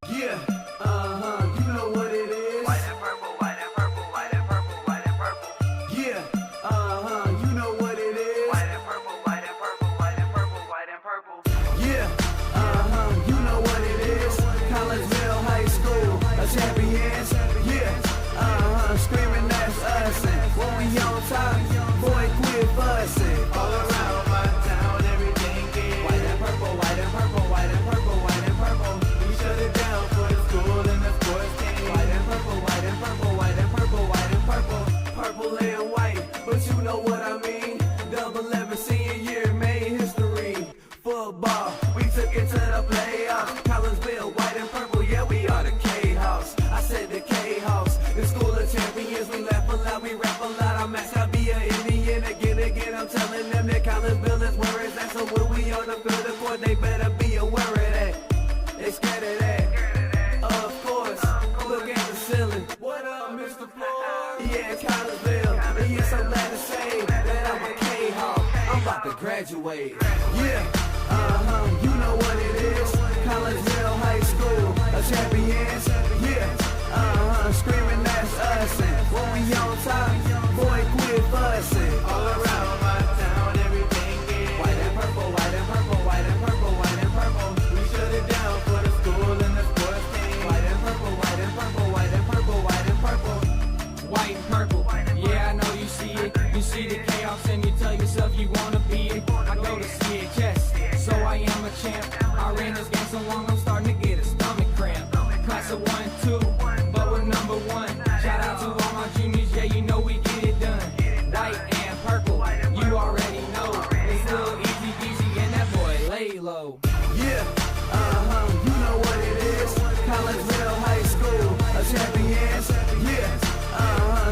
Yeah, you know what it is. White and purple, white and purple, white and purple, white and purple. Yeah, you know what it is. White and purple, white and purple, white and purple, white and purple. Yeah, you know what it is. Collegeville High School, a champions. Yeah, screaming that's us. And when we on top, boy, quit fussing. All around my town, everything is white and purple, white and purple, white and purple, white and purple. We shut it down for the school and the sports team. White and purple, white and purple, white and purple, white and purple. Purple and white, but you know what I mean. Double 11 senior year made history. Football, we took it to the playoffs. Collegeville, white and purple, yeah, we are the K-House. I said the K-House, the school of champions. We laugh a lot, we rap a lot. I'm at Sabia, Indian. Again, I'm telling them that Collegeville is where it's at. So when we on the field of court, they better be aware of that. They scared of that. Of course, look at the ceiling. What up, Mr. Floyd? Yeah, Collegeville. And yes, I'm glad to say that I'm a K-Hawk. I'm about to graduate. Yeah, you know what it is. Collegeville High School, a champions. Yeah, screaming that's us. And when we on top, boy, quit fussing. All around my town, everything is white and purple, white and purple, white and purple, white and purple. We shut it down for the school and the sports team. White and purple, white and purple, white and purple, white and purple. White and purple, yeah, I know you see it. You see the chaos and you tell yourself you wanna be it. I go to CHS, so I am a champ. I ran this game so long I'm starting to get a stomach cramp. Class of 1, 2, but we're number 1. Shout out to all my juniors, yeah, you know we get it done. White and purple, you already know. It's little easy peasy and that boy lay low. Yeah, you know what it is. Collegeville High School, a champions. Yeah,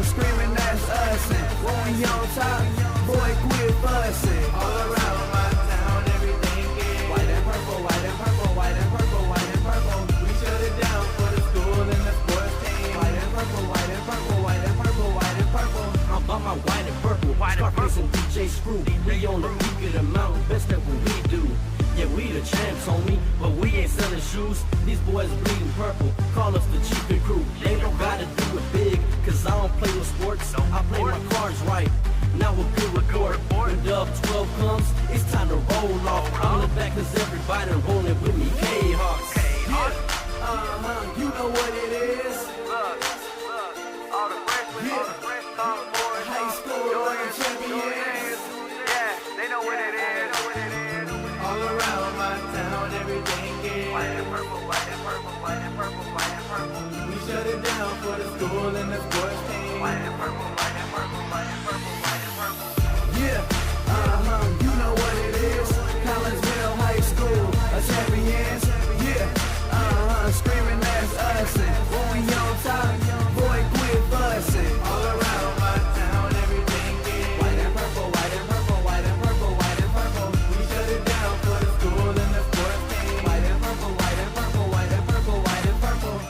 screaming that's us. And when we on top, boy, quit fussing. All around my town, everything is white and purple, white and purple, white and purple, white and purple. We shut it down for the school and the sports team. White and purple, white and purple, white and purple, white and purple. I'm about my white and purple, Scarface and DJ Screw. We on the peak of the mountain, best at what we do. Yeah, we the champs, homie, but we ain't selling shoes. These boys bleeding purple, call us the chiefin' crew. They don't gotta do it big, cause I don't play with sports. I play my cards right. Now a good report. When Dub 12 comes, it's time to roll off. I'm the back cause everybody rolling with me. K-Hawks. Yeah, you know what it is. Look, all the freshmen, all the fresh sophomores, High school, juniors, champions. yeah, they know what it is. All around my town, everything is White and purple, white and purple, white and purple, white and purple. we shut it down for the school and the sports team. White and purple, white and purple, white and purple, white and purple. Yeah, you know what it is. Collegeville High School, a champions. Yeah, screaming that's us. And when we on top, boy, quit fussing. All around my town, everything is white and purple, white and purple, white and purple, white and purple. We shut it down for the school and the sports team. White and purple, white and purple, white and purple, white and purple.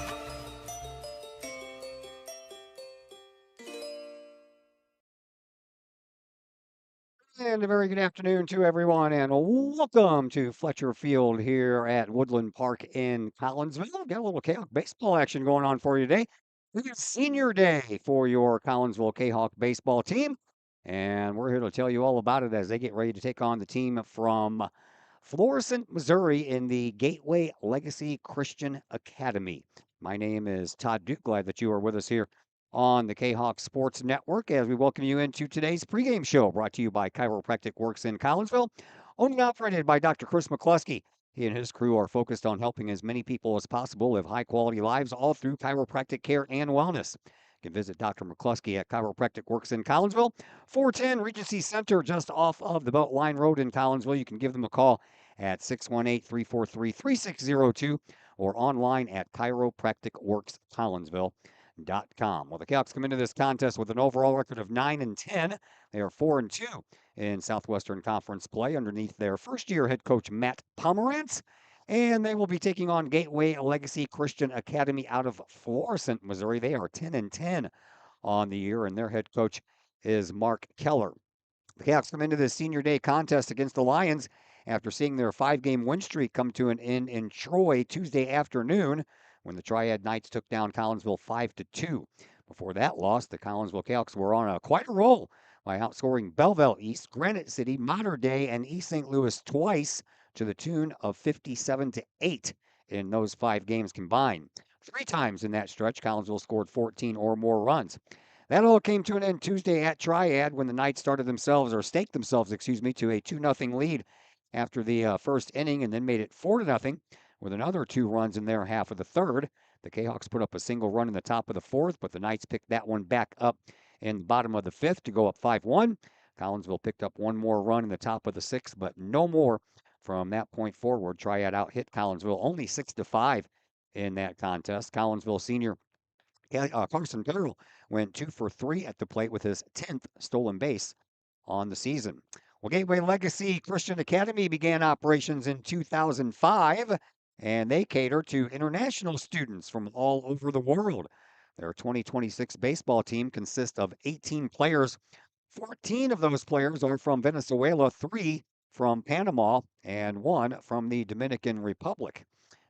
And a very good afternoon to everyone, and welcome to Fletcher Field here at Woodland Park in Collinsville. Got a little Kahok baseball action going on for you today. It is senior day for your Collinsville Kahawk baseball team, and we're here to tell you all about it as they get ready to take on the team from Florissant, Missouri in the Gateway Legacy Christian Academy. My name is Todd Duke. Glad that you are with us here on the Kahawk Sports Network as we welcome you into today's pregame show brought to you by Chiropractic Works in Collinsville, owned and operated by Dr. Chris McCluskey. He and his crew are focused on helping as many people as possible live high-quality lives all through chiropractic care and wellness. You can visit Dr. McCluskey at Chiropractic Works in Collinsville, 410 Regency Center, just off of the Beltline Road in Collinsville. You can give them a call at 618-343-3602 or online at chiropracticworkscollinsville.com. Well, the Cowboys come into this contest with an overall record of 9-10. They are 4-2 in Southwestern Conference play underneath their first-year head coach Matt Pomerantz, and they will be taking on Gateway Legacy Christian Academy out of Florissant, Missouri. They are 10-10 on the year, and their head coach is Mark Keller. The Cowboys come into this senior day contest against the Lions after seeing their 5-game win streak come to an end in Troy Tuesday afternoon. when the Triad Knights took down Collinsville 5-2. Before that loss, the Collinsville Kahawks were on quite a roll by outscoring Belleville East, Granite City, Mater Dei, and East St. Louis twice to the tune of 57-8 in those 5 games combined. 3 times in that stretch, Collinsville scored 14 or more runs. That all came to an end Tuesday at Triad when the Knights staked themselves, to a 2-0 lead after the first inning, and then made it 4-0 with another 2 runs in their half of the third. The Kahawks put up a single run in the top of the fourth, but the Knights picked that one back up in the bottom of the fifth to go up 5-1. Collinsville picked up one more run in the top of the sixth, but no more from that point forward. Triad out-hit Collinsville only 6-5 in that contest. Collinsville senior Carson Carroll went 2 for 3 at the plate with his 10th stolen base on the season. Well, Gateway Legacy Christian Academy began operations in 2005, and they cater to international students from all over the world. Their 2026 baseball team consists of 18 players. 14 of those players are from Venezuela, 3 from Panama, and 1 from the Dominican Republic.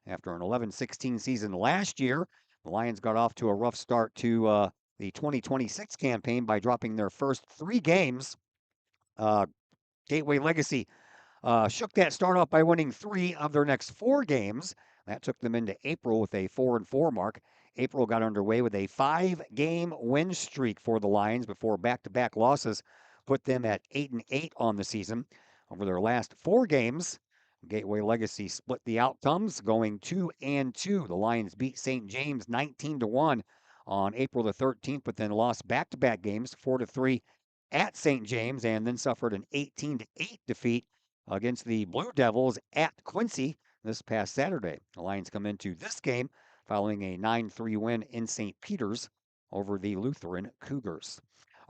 After an 11-16 season last year, the Lions got off to a rough start to the 2026 campaign by dropping their first 3 games. Gateway Legacy shook that start off by winning 3 of their next 4 games. That took them into April with a 4-4 mark. April got underway with a 5-game win streak for the Lions before back-to-back losses put them at 8-8 on the season. Over their last 4 games, Gateway Legacy split the outcomes, going 2-2. The Lions beat St. James 19-1 on April the 13th, but then lost back-to-back games 4-3 at St. James, and then suffered an 18-8 defeat against the Blue Devils at Quincy this past Saturday. The Lions come into this game following a 9-3 win in St. Peter's over the Lutheran Cougars.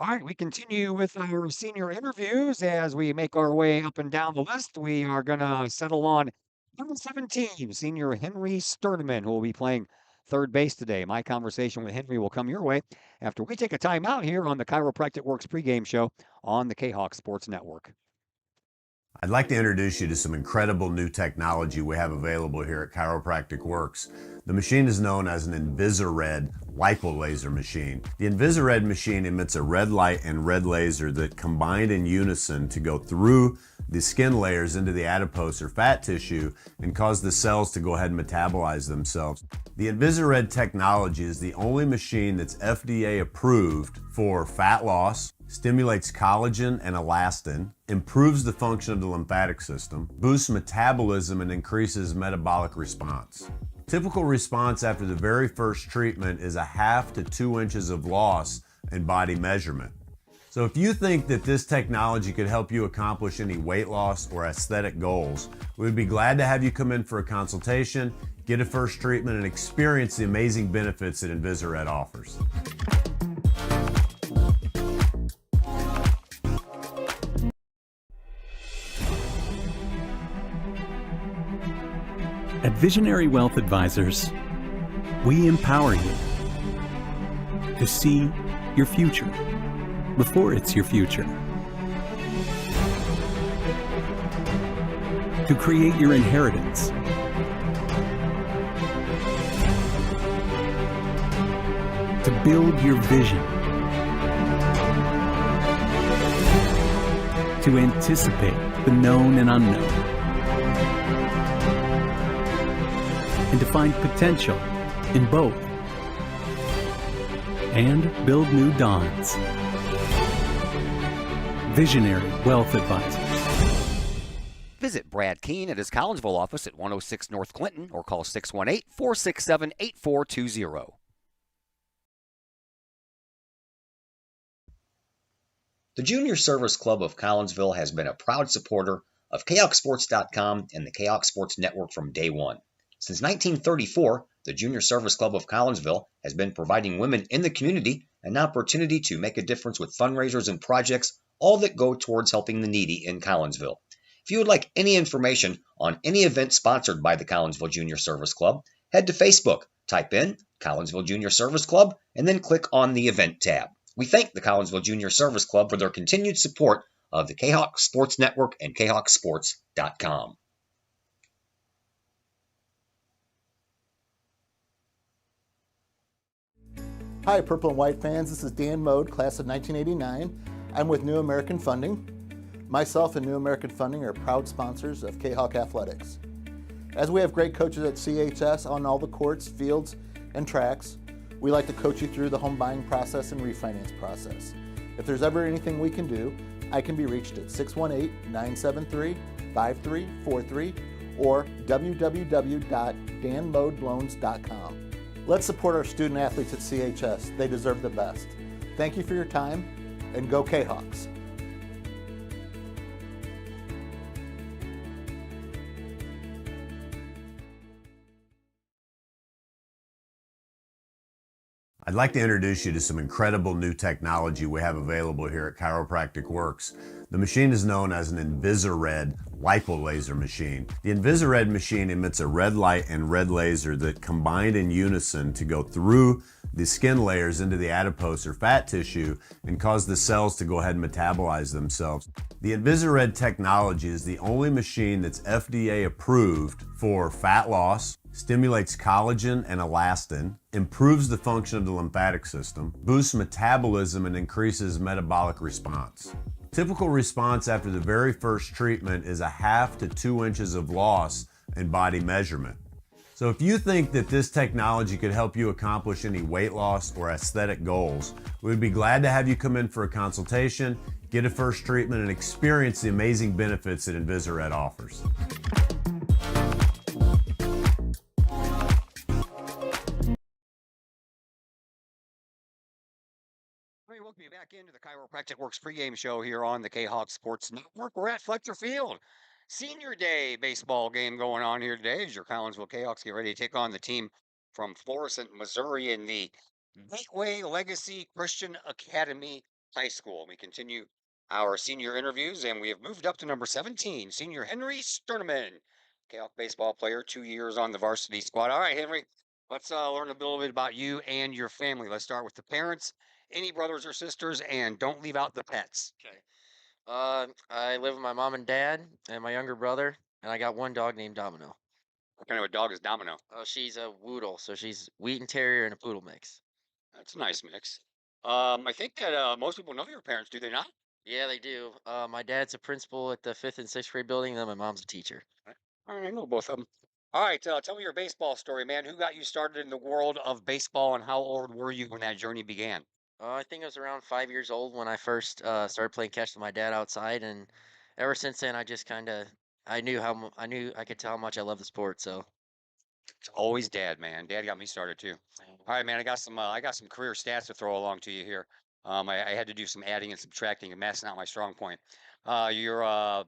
All right, we continue with our senior interviews as we make our way up and down the list. We are going to settle on number 17, senior Henry Sturdman, who will be playing third base today. My conversation with Henry will come your way after we take a time out here on the Chiropractic Works pregame show on the Kahok Sports Network. I'd like to introduce you to some incredible new technology we have available here at Chiropractic Works. The machine is known as an Invisared lipolaser machine. The Invisared machine emits a red light and red laser that combine in unison to go through the skin layers into the adipose or fat tissue and cause the cells to go ahead and metabolize themselves. The Invisared technology is the only machine that's FDA approved for fat loss, stimulates collagen and elastin, improves the function of the lymphatic system, boosts metabolism, and increases metabolic response. Typical response after the very first treatment is 1/2 to 2 inches of loss in body measurement. So if you think that this technology could help you accomplish any weight loss or aesthetic goals, we would be glad to have you come in for a consultation, get a first treatment, and experience the amazing benefits that Invisared offers. At Visionary Wealth Advisors, we empower you to see your future before it's your future, to create your inheritance, to build your vision, to anticipate the known and unknown, and to find potential in both, and build new dawns. Visionary Wealth Advisors. Visit Brad Keene at his Collinsville office at 106 North Clinton or call 618-467-8420. The Junior Service Club of Collinsville has been a proud supporter of KahokSports.com and the Kahok Sports Network from day one. Since 1934, the Junior Service Club of Collinsville has been providing women in the community an opportunity to make a difference with fundraisers and projects, all that go towards helping the needy in Collinsville. If you would like any information on any event sponsored by the Collinsville Junior Service Club, head to Facebook, type in Collinsville Junior Service Club, and then click on the event tab. We thank the Collinsville Junior Service Club for their continued support of the Kahok Sports Network and KahokSports.com. Hi, Purple and White fans. This is Dan Mode, class of 1989. I'm with New American Funding. Myself and New American Funding are proud sponsors of Kahok Athletics. As we have great coaches at CHS on all the courts, fields, and tracks, we like to coach you through the home buying process and refinance process. If there's ever anything we can do, I can be reached at 618-973-5343 or www.danmodeloans.com. Let's support our student athletes at CHS. They deserve the best. Thank you for your time, and go Kahawks. I'd like to introduce you to some incredible new technology we have available here at Chiropractic Works. The machine is known as an Invisired lipo laser machine. The Invisired machine emits a red light and red laser that combine in unison to go through the skin layers into the adipose or fat tissue and cause the cells to go ahead and metabolize themselves. The Invisired technology is the only machine that's FDA approved for fat loss, stimulates collagen and elastin, improves the function of the lymphatic system, boosts metabolism, and increases metabolic response. Typical response after the very first treatment is 1/2 to 2 inches of loss in body measurement. So if you think that this technology could help you accomplish any weight loss or aesthetic goals, we'd be glad to have you come in for a consultation, get a first treatment, and experience the amazing benefits that Invisired offers. Hey, welcome you back into the Chiropractic Works pregame show here on the Kahok Sports Network. We're at Fletcher Field. Senior Day baseball game going on here today as your Collinsville Kahawks get ready to take on the team from Florissant, Missouri in the Gateway Legacy Christian Academy High School. We continue our senior interviews and we have moved up to number 17, Senior Henry Sterneman, Kahawk baseball player, 2 years on the varsity squad. All right, Henry, let's learn a little bit about you and your family. Let's start with the parents, any brothers or sisters, and don't leave out the pets. Okay. I live with my mom and dad and my younger brother, and I got one dog named Domino. What kind of a dog is Domino? Oh, she's a Woodle, so she's Wheaten Terrier and a Poodle mix. That's a nice mix. I think that most people know your parents, do they not? Yeah, they do. My dad's a principal at the fifth and sixth grade building, and then my mom's a teacher. All right, I know both of them. All right, tell me your baseball story, man. Who got you started in the world of baseball, and how old were you when that journey began? I think I was around 5 years old when I first started playing catch with my dad outside, and ever since then, I just kind of I knew I could tell how much I love the sport. So It's always dad, man. Dad got me started too. All right, man. I got some career stats to throw along to you here. I had to do some adding and subtracting, and that's not my strong point. Your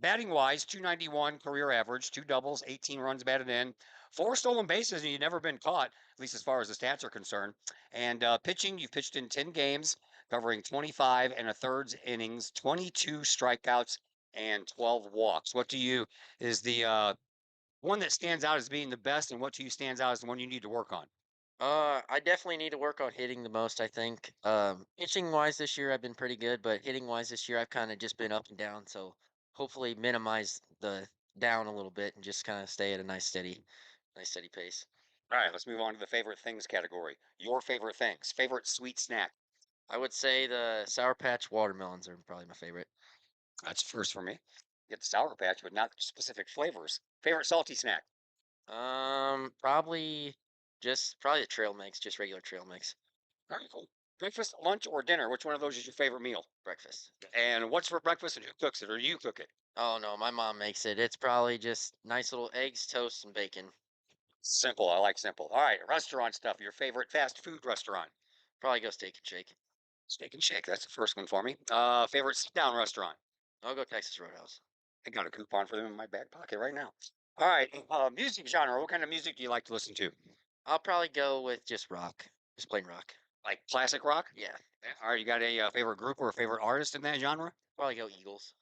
batting wise, 291 career average, 2 doubles, 18 runs batted in, 4 stolen bases, and you've never been caught, at least as far as the stats are concerned. And pitching, you've pitched in 10 games, covering 25 and a thirds innings, 22 strikeouts, and 12 walks. What do you is the one that stands out as being the best, and what to you stands out as the one you need to work on? I definitely need to work on hitting the most, I think. Pitching wise this year I've been pretty good, but hitting wise this year I've kind of just been up and down, so hopefully minimize the down a little bit and just kind of stay at a nice steady pace. All right, let's move on to the favorite things category. Your favorite things, favorite sweet snack. I would say the Sour Patch watermelons are probably my favorite. That's first for me. Get the Sour Patch, but not specific flavors. Favorite salty snack. Probably the trail mix, just regular trail mix. All right, cool. Breakfast, lunch, or dinner? Which one of those is your favorite meal? Breakfast. And what's for breakfast, and who cooks it, or do you cook it? Oh no, my mom makes it. It's probably just nice little eggs, toast, and bacon. Simple. I like simple. All right, restaurant stuff. Your favorite fast food restaurant. Probably go Steak and Shake. Steak and Shake. That's the first one for me. Favorite sit down restaurant. I'll go Texas Roadhouse. I got a coupon for them in my back pocket right now. All right, music genre. What kind of music do you like to listen to? I'll probably go with just rock, just plain rock. Like classic rock? Yeah, All right, you got a favorite group or a favorite artist in that genre? probably go Eagles.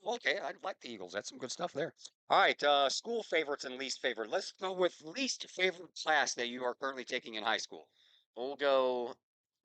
Okay, I like the Eagles. That's some good stuff there. All right, school favorites and least favorite. Let's go with least favorite class that you are currently taking in high school. We'll go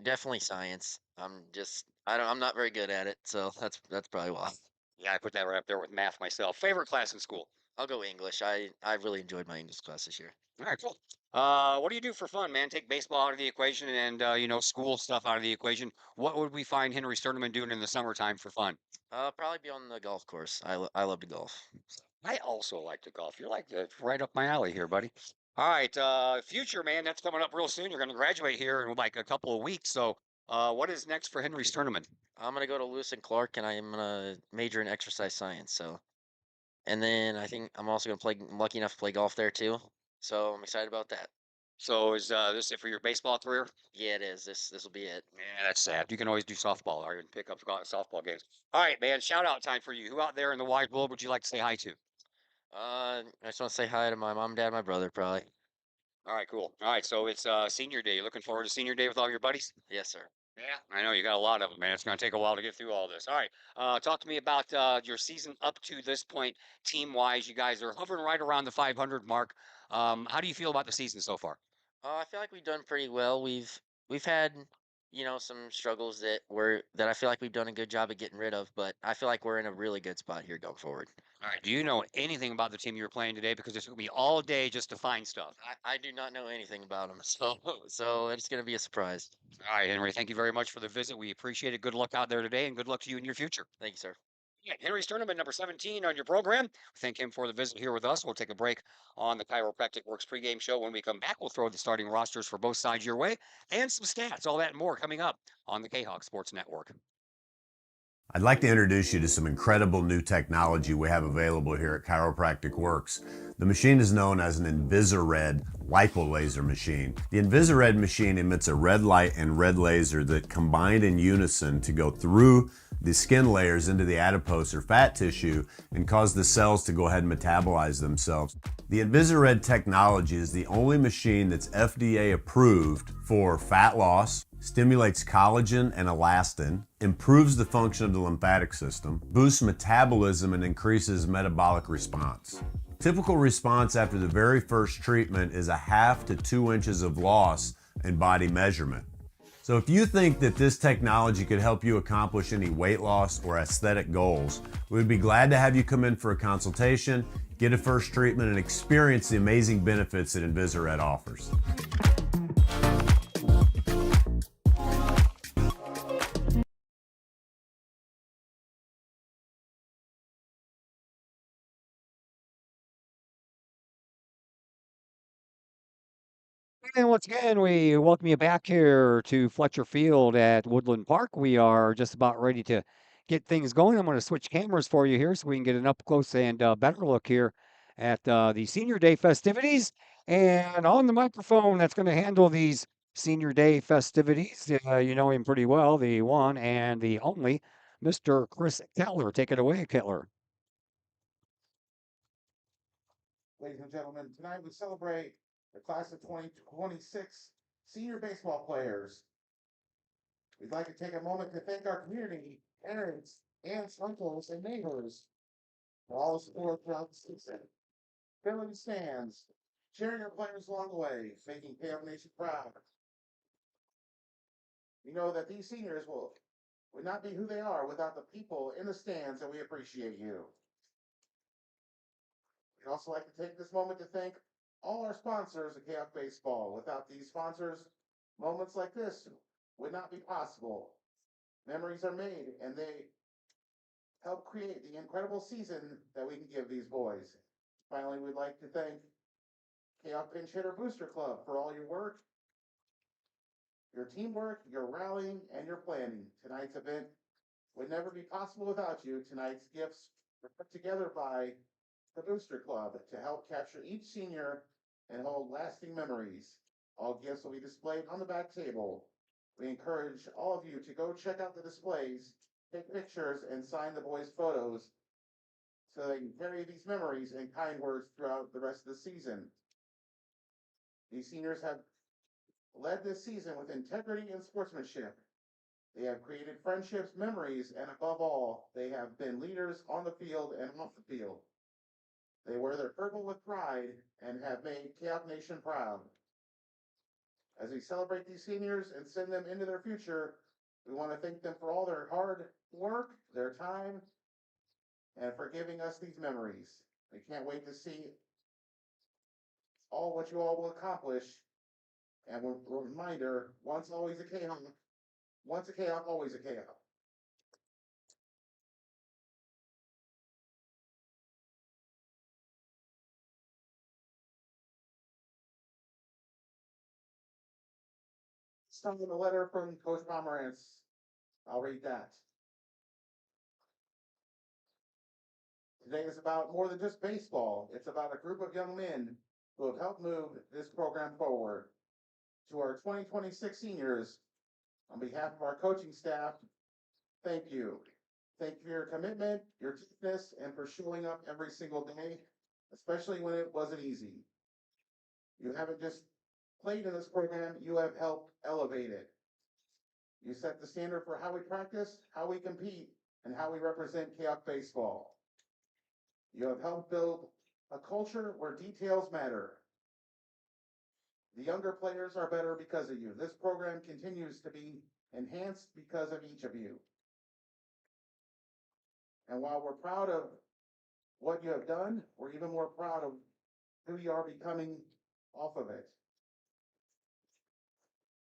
definitely science. I'm not very good at it, so that's probably why. Yeah, I put that right up there with math myself. Favorite class in school. I'll go English. I really enjoyed my English class this year. All right, cool. What do you do for fun, man? Take baseball out of the equation and school stuff out of the equation. What would we find Henry Sternman doing in the summertime for fun? Probably be on the golf course. I love to golf. I also like to golf. You're like right up my alley here, buddy. All right, future man, that's coming up real soon. You're going to graduate here in like a couple of weeks. So, what is next for Henry Sternman? I'm gonna go to Lewis and Clark, and I'm gonna major in exercise science. So, and then I think I'm also gonna play. I'm lucky enough to play golf there too. So I'm excited about that. So, is this it for your baseball career? Yeah, it is. This will be it. Yeah, that's sad. You can always do softball or you can pick up softball games. All right, man. Shout out time for you. Who out there in the wide world would you like to say hi to? I just want to say hi to my mom, dad, my brother, probably. All right, cool. All right, so it's senior day. You looking forward to senior day with all your buddies? Yes, sir. Yeah, I know you got a lot of them, man. It's going to take a while to get through all this. All right, talk to me about your season up to this point, team wise. You guys are hovering right around the 500 mark. How do you feel about the season so far? I feel like we've done pretty well. We've had, some struggles that I feel like we've done a good job of getting rid of, but I feel like we're in a really good spot here going forward. All right, do you know anything about the team you're playing today? Because it took me all day just to find stuff. I do not know anything about them, so it's gonna be a surprise. All right, Henry, thank you very much for the visit. We appreciate it. Good luck out there today, and good luck to you in your future. Thank you, sir. Yeah, Henry's tournament number 17 on your program. Thank him for the visit here with us. We'll take a break on the Chiropractic Works pregame show. When we come back, we'll throw the starting rosters for both sides your way and some stats, all that and more coming up on the Kahok Sports Network. I'd like to introduce you to some incredible new technology we have available here at Chiropractic Works. The machine is known as an Invisired lipolaser machine. The Invisired machine emits a red light and red laser that combine in unison to go through the skin layers into the adipose or fat tissue and cause the cells to go ahead and metabolize themselves. The Invisired technology is the only machine that's FDA approved for fat loss, stimulates collagen and elastin, improves the function of the lymphatic system, boosts metabolism, and increases metabolic response. Typical response after the very first treatment is 1/2 to 2 inches of loss in body measurement. So if you think that this technology could help you accomplish any weight loss or aesthetic goals, we'd be glad to have you come in for a consultation, get a first treatment, and experience the amazing benefits that Invisired offers. And once again, we welcome you back here to Fletcher Field at Woodland Park. We are just about ready to get things going. I'm going to switch cameras for you here so we can get an up close and better look here at the Senior Day festivities. And on the microphone that's going to handle these Senior Day festivities, you know him pretty well, the one and the only Mr. Chris Kettler. Take it away, Kettler. Ladies and gentlemen, tonight we celebrate the class of 2026 senior baseball players. We'd like to take a moment to thank our community, parents, aunts, uncles, and neighbors for all the support throughout the season. Filling stands, cheering our players along the way, making KF Nation proud. We know that these seniors would not be who they are without the people in the stands, and we appreciate you. We'd also like to take this moment to thank all our sponsors at KF Baseball. Without these sponsors, moments like this would not be possible. Memories are made, and they help create the incredible season that we can give these boys. Finally, we'd like to thank KF Pinch Hitter Booster Club for all your work, your teamwork, your rallying, and your planning. Tonight's event would never be possible without you. Tonight's gifts were put together by the Booster Club to help capture each senior and hold lasting memories. All gifts will be displayed on the back table. We encourage all of you to go check out the displays, take pictures, and sign the boys' photos so they can carry these memories and kind words throughout the rest of the season. These seniors have led this season with integrity and sportsmanship. They have created friendships, memories, and above all, they have been leaders on the field and off the field. They wear their purple with pride and have made KF Nation proud. As we celebrate these seniors and send them into their future, we want to thank them for all their hard work, their time, and for giving us these memories. I can't wait to see all what you all will accomplish. And a reminder, once always a Kahok, once a Kahok, always a Kahok. It's time a letter from Coach Pomerantz. I'll read that. Today is about more than just baseball. It's about a group of young men who have helped move this program forward. To our 2026 seniors, on behalf of our coaching staff, thank you. Thank you for your commitment, your toughness, and for showing up every single day, especially when it wasn't easy. You haven't just played in this program, you have helped elevate it. You set the standard for how we practice, how we compete, and how we represent Kahok baseball. You have helped build a culture where details matter. The younger players are better because of you. This program continues to be enhanced because of each of you. And while we're proud of what you have done, we're even more proud of who you are becoming off of it.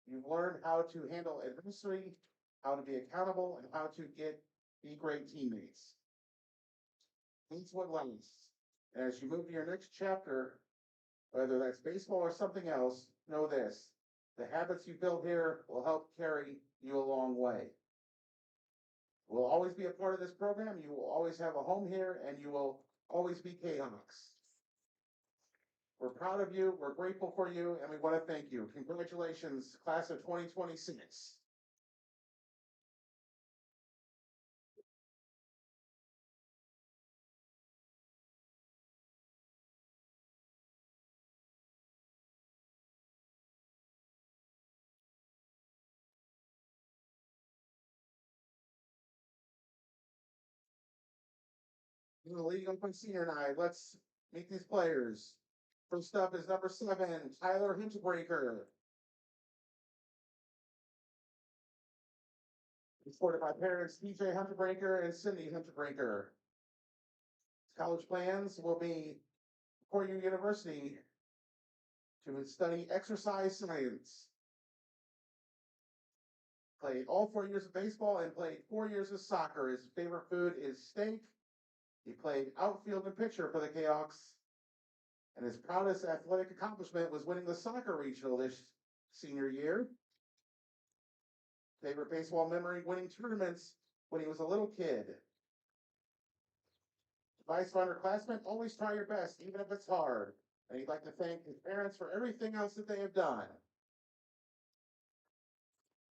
You've learned how to handle adversity, how to be accountable, and how to be great teammates. That's what lasts. And as you move to your next chapter, whether that's baseball or something else, know this: the habits you build here will help carry you a long way. We'll always be a part of this program. You will always have a home here, and you will always be Kahoks. We're proud of you, we're grateful for you, and we want to thank you. Congratulations, class of 2026. The league open senior night. Let's meet these players. First up is number 7, Tyler Hinchbreaker. Supported by parents TJ Hunterbreaker and Cindy Hunterbreaker. College plans will be Purdue University to study exercise science. Played all 4 years of baseball and played 4 years of soccer. His favorite food is steak. He played outfield and pitcher for the Kahoks. And his proudest athletic accomplishment was winning the soccer regional this senior year. Favorite baseball memory, winning tournaments when he was a little kid. Advice for underclassmen, always try your best, even if it's hard. And he'd like to thank his parents for everything else that they have done.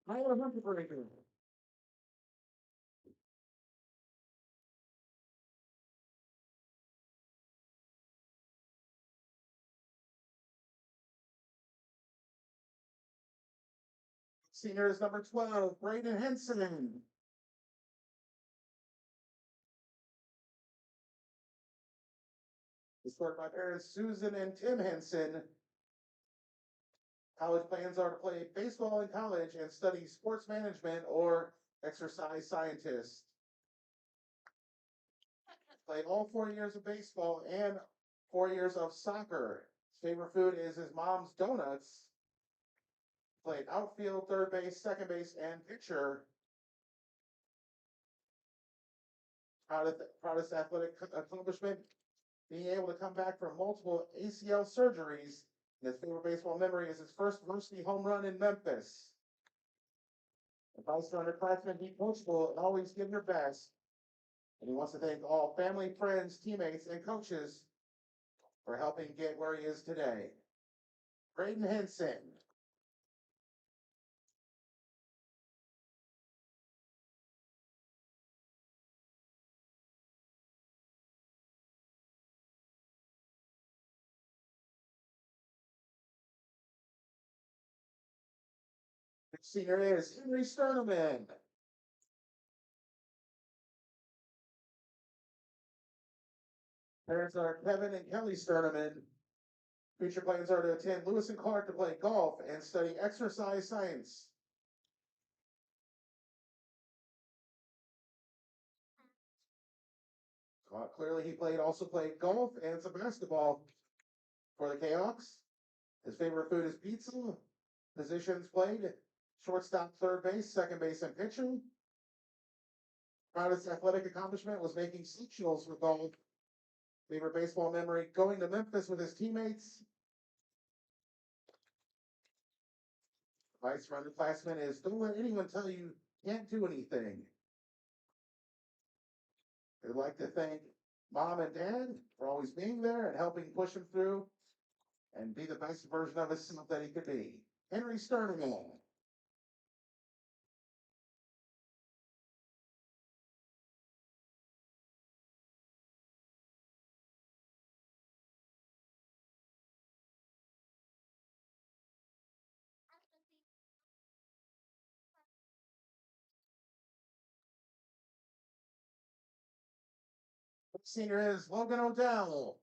Tyler Hunterbreaker. Senior is number 12, Braden Henson. Supported by parents Susan and Tim Henson. College plans are to play baseball in college and study sports management or exercise scientist. Played all 4 years of baseball and 4 years of soccer. His favorite food is his mom's donuts. Played outfield, third base, second base, and pitcher. Proudest athletic accomplishment, being able to come back from multiple ACL surgeries. And his favorite baseball memory is his first varsity home run in Memphis. Advice to underclassmen, be coachable and always give your best. And he wants to thank all family, friends, teammates, and coaches for helping get where he is today. Braden Henson. Next senior is Henry Sterneman. Parents are Kevin and Kelly Sterneman. Future plans are to attend Lewis and Clark to play golf and study exercise science. Clearly, he also played golf and some basketball for the Kahawks. His favorite food is pizza. Positions played: shortstop, third base, second base, and pitcher. Proudest athletic accomplishment was making sectionals for golf. Favorite baseball memory: going to Memphis with his teammates. Vice underclassman is: don't let anyone tell you can't do anything. I'd like to thank mom and dad for always being there and helping push him through and be the best version of himself that he could be. Henry Sterneman. Senior is Logan Odell.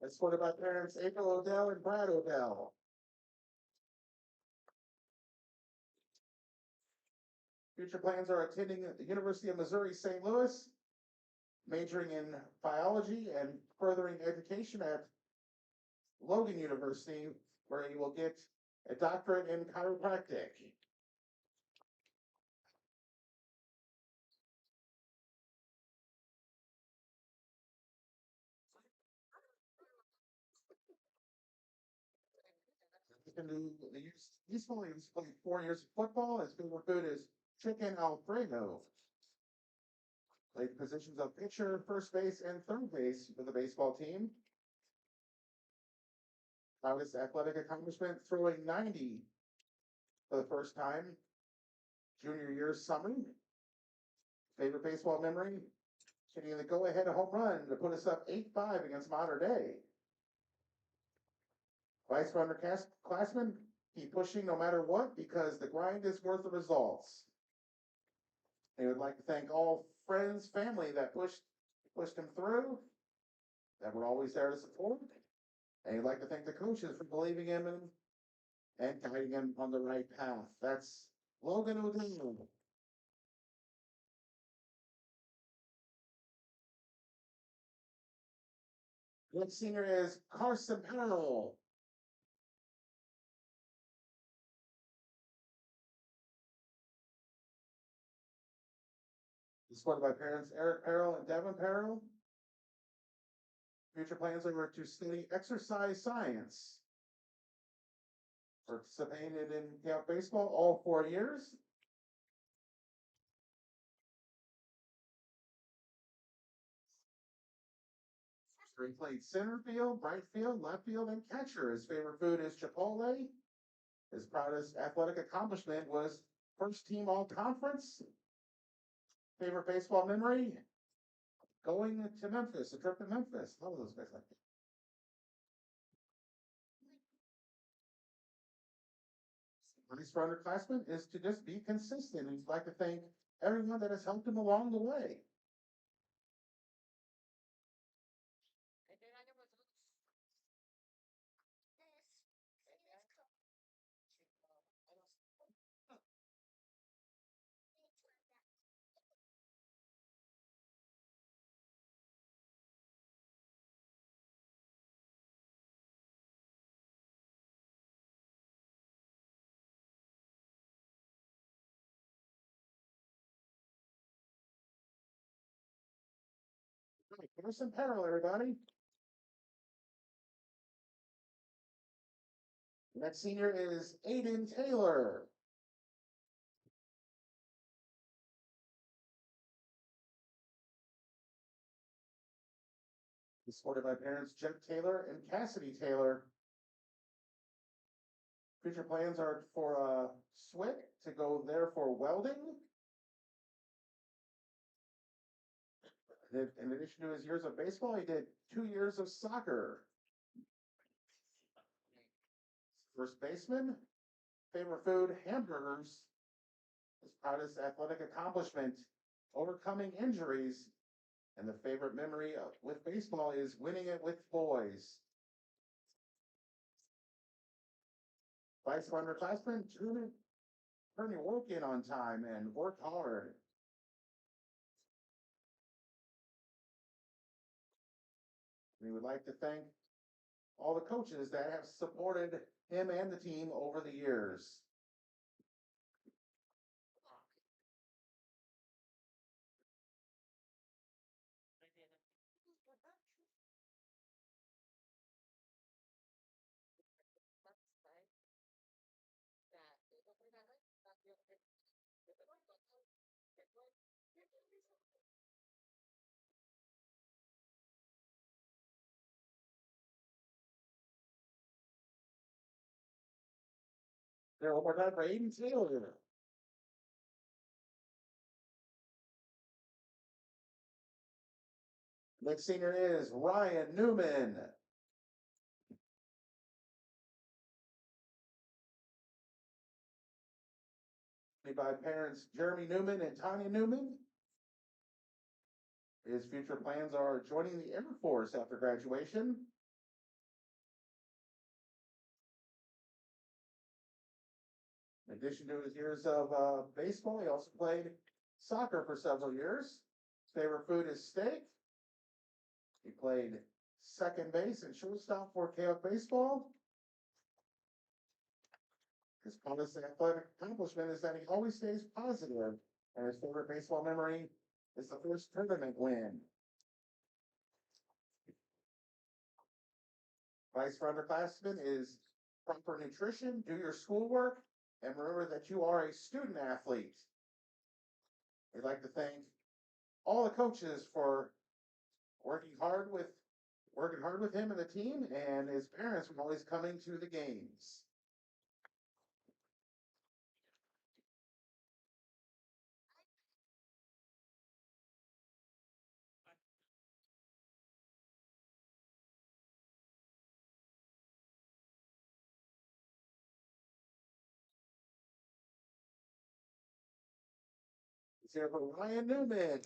Escorted by parents April Odell and Brad Odell. Future plans are attending the University of Missouri St. Louis, majoring in biology and furthering education at Logan University, where he will get a doctorate in chiropractic. He can do he's played 4 years of football. His favorite food is chicken Alfredo. Played positions of pitcher, first base, and third base for the baseball team. Proudest athletic accomplishment: throwing 90 for the first time, junior year summer. Favorite baseball memory: hitting the go-ahead home run to put us up 8-5 against Mater Dei. Vice underclassmen: keep pushing no matter what, because the grind is worth the results. They would like to thank all friends, family that pushed him through, that were always there to support. And he'd like to thank the coaches for believing him and guiding him on the right path. That's Logan O'Donnell. Next senior is Carson Powell. Supported by parents Eric Perrell and Devin Perrell. Future plans are to study exercise science. Participated in camp baseball all 4 years. He played center field, right field, left field, and catcher. His favorite food is Chipotle. His proudest athletic accomplishment was first team all conference. Favorite baseball memory: going to Memphis, a trip to Memphis. Love those guys like that. Nice for underclassmen is to just be consistent. And he'd like to thank everyone that has helped him along the way. Carson Perrell, everybody. Next senior is Aiden Taylor. He's supported by parents Jeff Taylor and Cassidy Taylor. Future plans are for Swick to go there for welding. In addition to his years of baseball, he did 2 years of soccer. First baseman, favorite food, hamburgers. His proudest athletic accomplishment, overcoming injuries. And the favorite memory with baseball is winning it with boys. Vice underclassmen, turn your work in on time and work hard. We would like to thank all the coaches that have supported him and the team over the years. There, one more time for Aiden Taylor. Next senior is Ryan Newman. By parents Jeremy Newman and Tanya Newman. His future plans are joining the Air Force after graduation. In addition to his years of baseball, he also played soccer for several years. His favorite food is steak. He played second base and shortstop for Kahok baseball. His proudest athletic accomplishment is that he always stays positive, and his favorite baseball memory is the first tournament win. Advice for underclassmen is proper nutrition, do your schoolwork, and remember that you are a student athlete. We'd like to thank all the coaches for working hard with him and the team, and his parents for always coming to the games. It's here for Ryan Newman.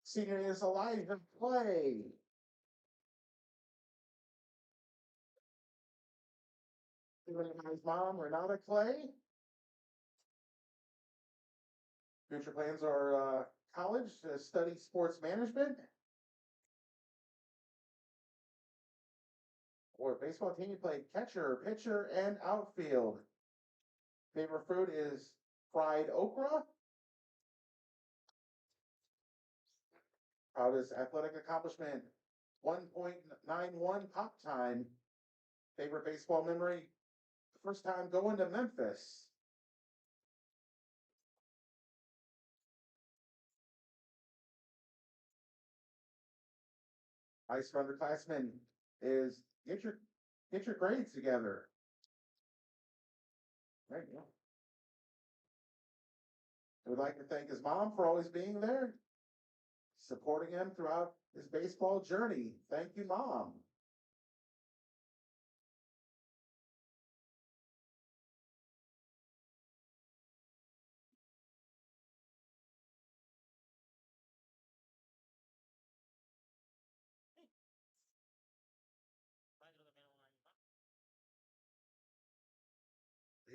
Senior is Elijah Clay. His mom, Renata Clay. Future plans are college to study sports management. Or baseball team, he played catcher, pitcher, and outfield. Favorite food is fried okra. Proudest athletic accomplishment, 1.91 pop time. Favorite baseball memory, the first time going to Memphis. Advice for underclassmen is get your grades together. There you go. I would like to thank his mom for always being there, supporting him throughout his baseball journey. Thank you, Mom.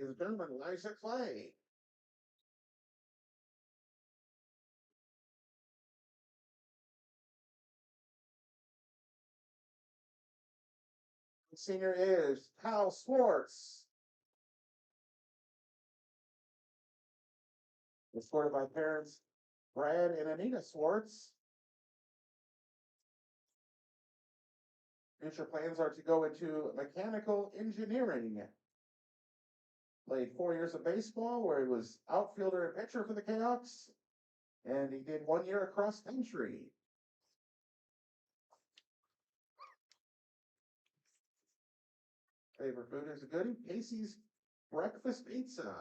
His gentleman, Elijah Clay. Senior is Hal Swartz. Supported by parents Brad and Anita Swartz. Future plans are to go into mechanical engineering. Played 4 years of baseball where he was outfielder and pitcher for the Canucks. And he did 1 year across country. Favorite food is a goodie, Casey's breakfast pizza.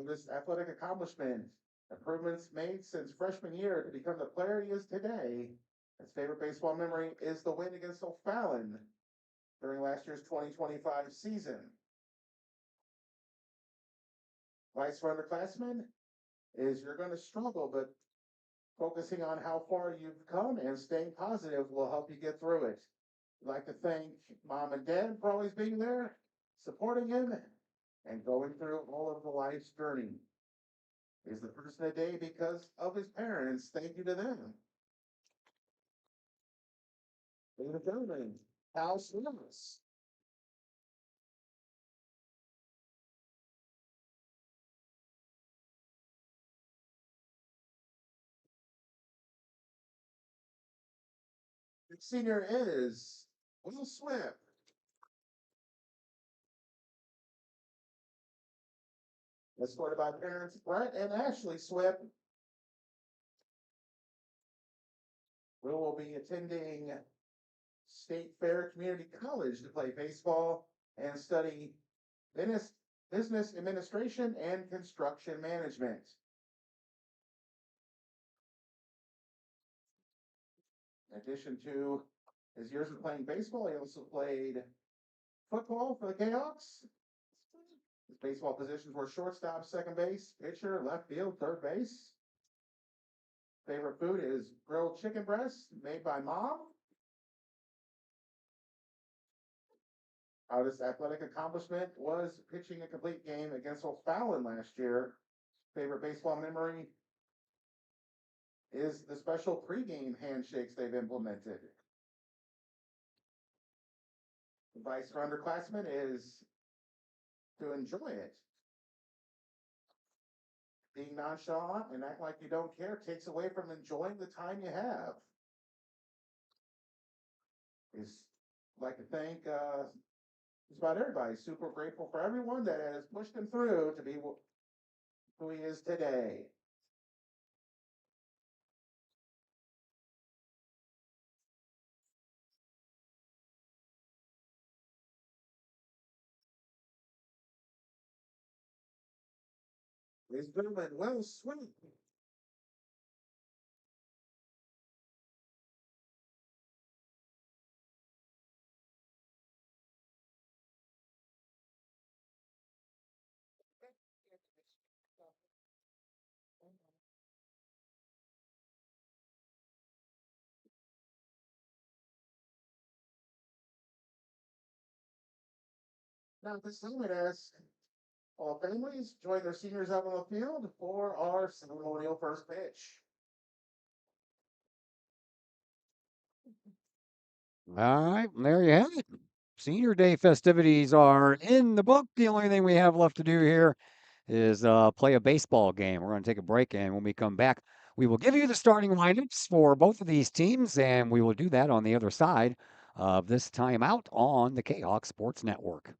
This athletic accomplishment, improvements made since freshman year to become the player he is today. His favorite baseball memory is the win against O'Fallon during last year's 2025 season. Advice for underclassmen is you're going to struggle, but Focusing on how far you've come and staying positive will help you get through it. I'd like to thank Mom and Dad for always being there, supporting him, and going through all of the life's journey. He's the person of the day because of his parents. Thank you to them. Ladies and gentlemen, Hal Swimmers. The senior is Will Swift. Escorted by parents Brett and Ashley Swift. Will be attending State Fair Community College to play baseball and study business administration and construction management. In addition to his years of playing baseball, he also played football for the Cayoks. His baseball positions were shortstop, second base, pitcher, left field, third base. Favorite food is grilled chicken breast made by mom. Proudest athletic accomplishment was pitching a complete game against O'Fallon last year. Favorite baseball memory is the special pregame handshakes they've implemented. Advice for underclassmen is to enjoy it. Being nonchalant and act like you don't care takes away from enjoying the time you have. Is like to thank just about everybody. Super grateful for everyone that has pushed him through to be who he is today. Ladies and gentlemen, Will Swift. Now, at this time, I'd ask all families join their seniors out on the field for our ceremonial first pitch. All right, there you have it. Senior Day festivities are in the book. The only thing we have left to do here is play a baseball game. We're going to take a break, and when we come back, we will give you the starting lineups for both of these teams, and we will do that on the other side of this timeout on the Kahok Sports Network.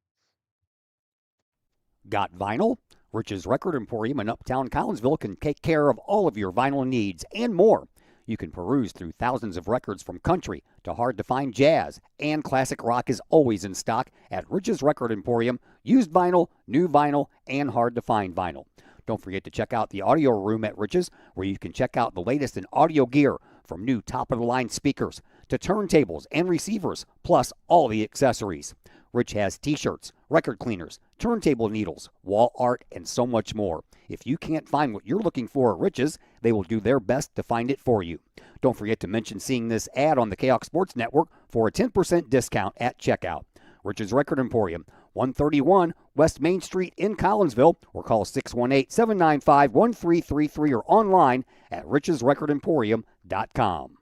Got vinyl? Rich's Record Emporium in Uptown Collinsville can take care of all of your vinyl needs and more. You can peruse through thousands of records from country to hard-to-find jazz, and classic rock is always in stock at Rich's Record Emporium. Used vinyl, new vinyl, and hard-to-find vinyl. Don't forget to check out the audio room at Rich's, where you can check out the latest in audio gear, from new top-of-the-line speakers to turntables and receivers, plus all the accessories. Rich has t-shirts, record cleaners, turntable needles, wall art, and so much more. If you can't find what you're looking for at Rich's, they will do their best to find it for you. Don't forget to mention seeing this ad on the Kahok Sports Network for a 10% discount at checkout. Rich's Record Emporium, 131 West Main Street in Collinsville, or call 618-795-1333 or online at richesrecordemporium.com.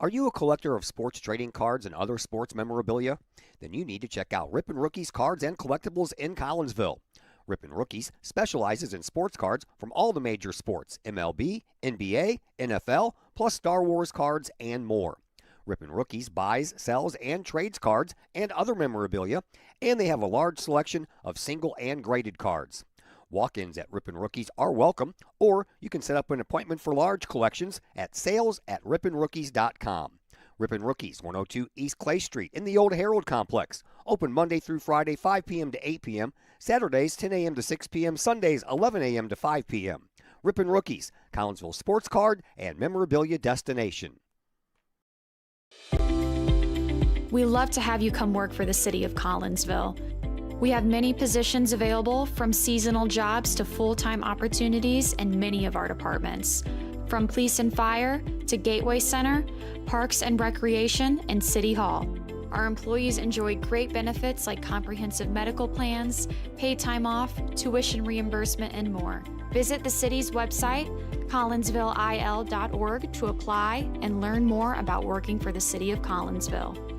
Are you a collector of sports trading cards and other sports memorabilia? Then you need to check out Rippin' Rookies Cards and Collectibles in Collinsville. Rippin' Rookies specializes in sports cards from all the major sports, MLB, NBA, NFL, plus Star Wars cards and more. Rippin' Rookies buys, sells, and trades cards and other memorabilia, and they have a large selection of single and graded cards. Walk-ins at Rippin' Rookies are welcome, or you can set up an appointment for large collections at sales@rippinrookies.com. Rippin' Rookies, 102 East Clay Street in the Old Herald Complex. Open Monday through Friday, 5 p.m. to 8 p.m., Saturdays, 10 a.m. to 6 p.m., Sundays, 11 a.m. to 5 p.m. Rippin' Rookies, Collinsville sports card and memorabilia destination. We love to have you come work for the city of Collinsville. We have many positions available, from seasonal jobs to full-time opportunities in many of our departments. From police and fire to Gateway Center, Parks and Recreation, and City Hall. Our employees enjoy great benefits like comprehensive medical plans, paid time off, tuition reimbursement, and more. Visit the city's website, collinsvilleil.org, to apply and learn more about working for the City of Collinsville.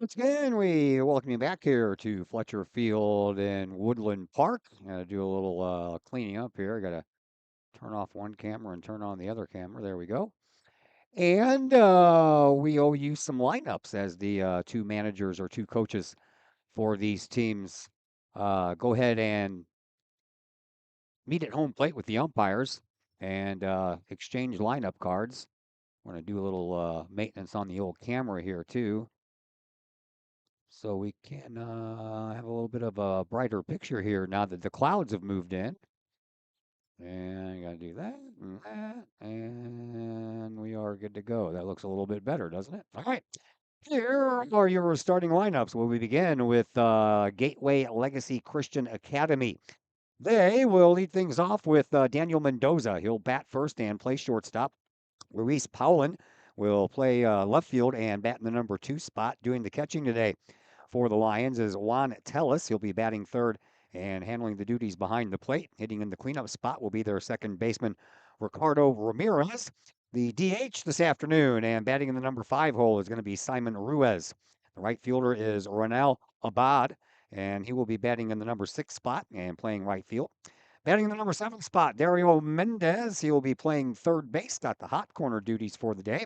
Once again, we welcome you back here to Fletcher Field in Woodland Park. Gotta do a little cleaning up here. I gotta turn off one camera and turn on the other camera. There we go. And we owe you some lineups as the two managers or two coaches for these teams go ahead and meet at home plate with the umpires and exchange lineup cards. Want to do a little maintenance on the old camera here too, so we can have a little bit of a brighter picture here now that the clouds have moved in. And you got to do that and that, and we are good to go. That looks a little bit better, doesn't it? All right. Here are your starting lineups. Well, we begin with Gateway Legacy Christian Academy. They will lead things off with Daniel Mendoza. He'll bat first and play shortstop. Luis Powlin will play left field and bat in the number 2 spot. Doing the catching today for the Lions is Juan Tellis. He'll be batting third and handling the duties behind the plate. Hitting in the cleanup spot will be their second baseman, Ricardo Ramirez. The DH this afternoon and batting in the number 5 hole is going to be Simon Ruiz. The right fielder is Ronel Abad, and he will be batting in the number 6 spot and playing right field. Batting in the number 7 spot, Dario Mendez. He will be playing third base, got the hot corner duties for the day.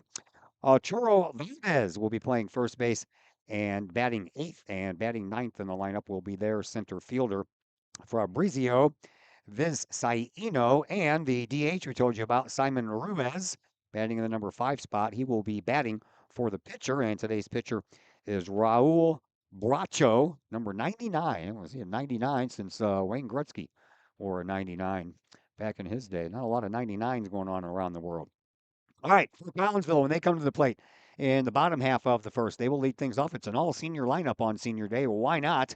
Churro Valdez will be playing first base and batting 8th, and batting 9th in the lineup will be their center fielder, Fabrizio Vizcaino, and the DH we told you about, Simon Ruiz, batting in the number 5 spot. He will be batting for the pitcher, and today's pitcher is Raul Bracho, number 99. Was he a 99 since Wayne Gretzky wore a 99 back in his day? Not a lot of 99s going on around the world. All right, for Collinsville, when they come to the plate in the bottom half of the first, they will lead things off. It's an all-senior lineup on senior day. Well, why not?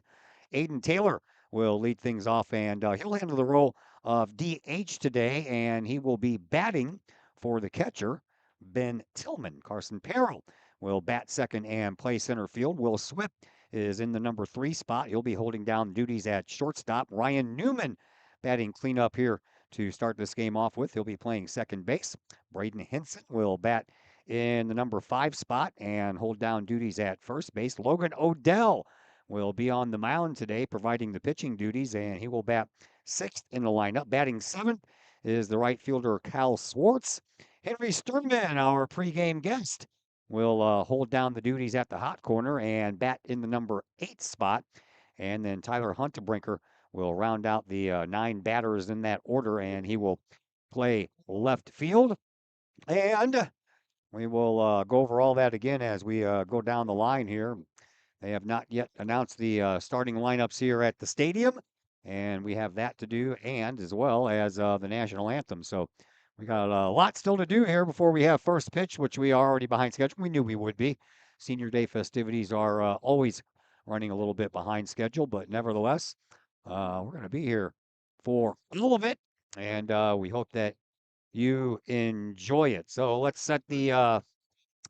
Aiden Taylor will lead things off, and he'll handle the role of DH today, and he will be batting for the catcher, Ben Tillman. Carson Perrell will bat second and play center field. Will Swip is in the number 3 spot. He'll be holding down duties at shortstop. Ryan Newman batting cleanup here to start this game off with. He'll be playing second base. Braden Henson will bat in the number 5 spot and hold down duties at first base. Logan Odell will be on the mound today providing the pitching duties, and he will bat 6th in the lineup. Batting 7th is the right fielder Cal Swartz. Henry Sternman, our pregame guest, will hold down the duties at the hot corner and bat in the number 8 spot. And then Tyler Huntebrinker will round out the 9 batters in that order, and he will play left field. And we will go over all that again as we go down the line here. They have not yet announced the starting lineups here at the stadium, and we have that to do, and as well as the national anthem. So we got a lot still to do here before we have first pitch, which we are already behind schedule. We knew we would be. Senior day festivities are always running a little bit behind schedule, but nevertheless, we're going to be here for all of it, and we hope that you enjoy it. So let's set the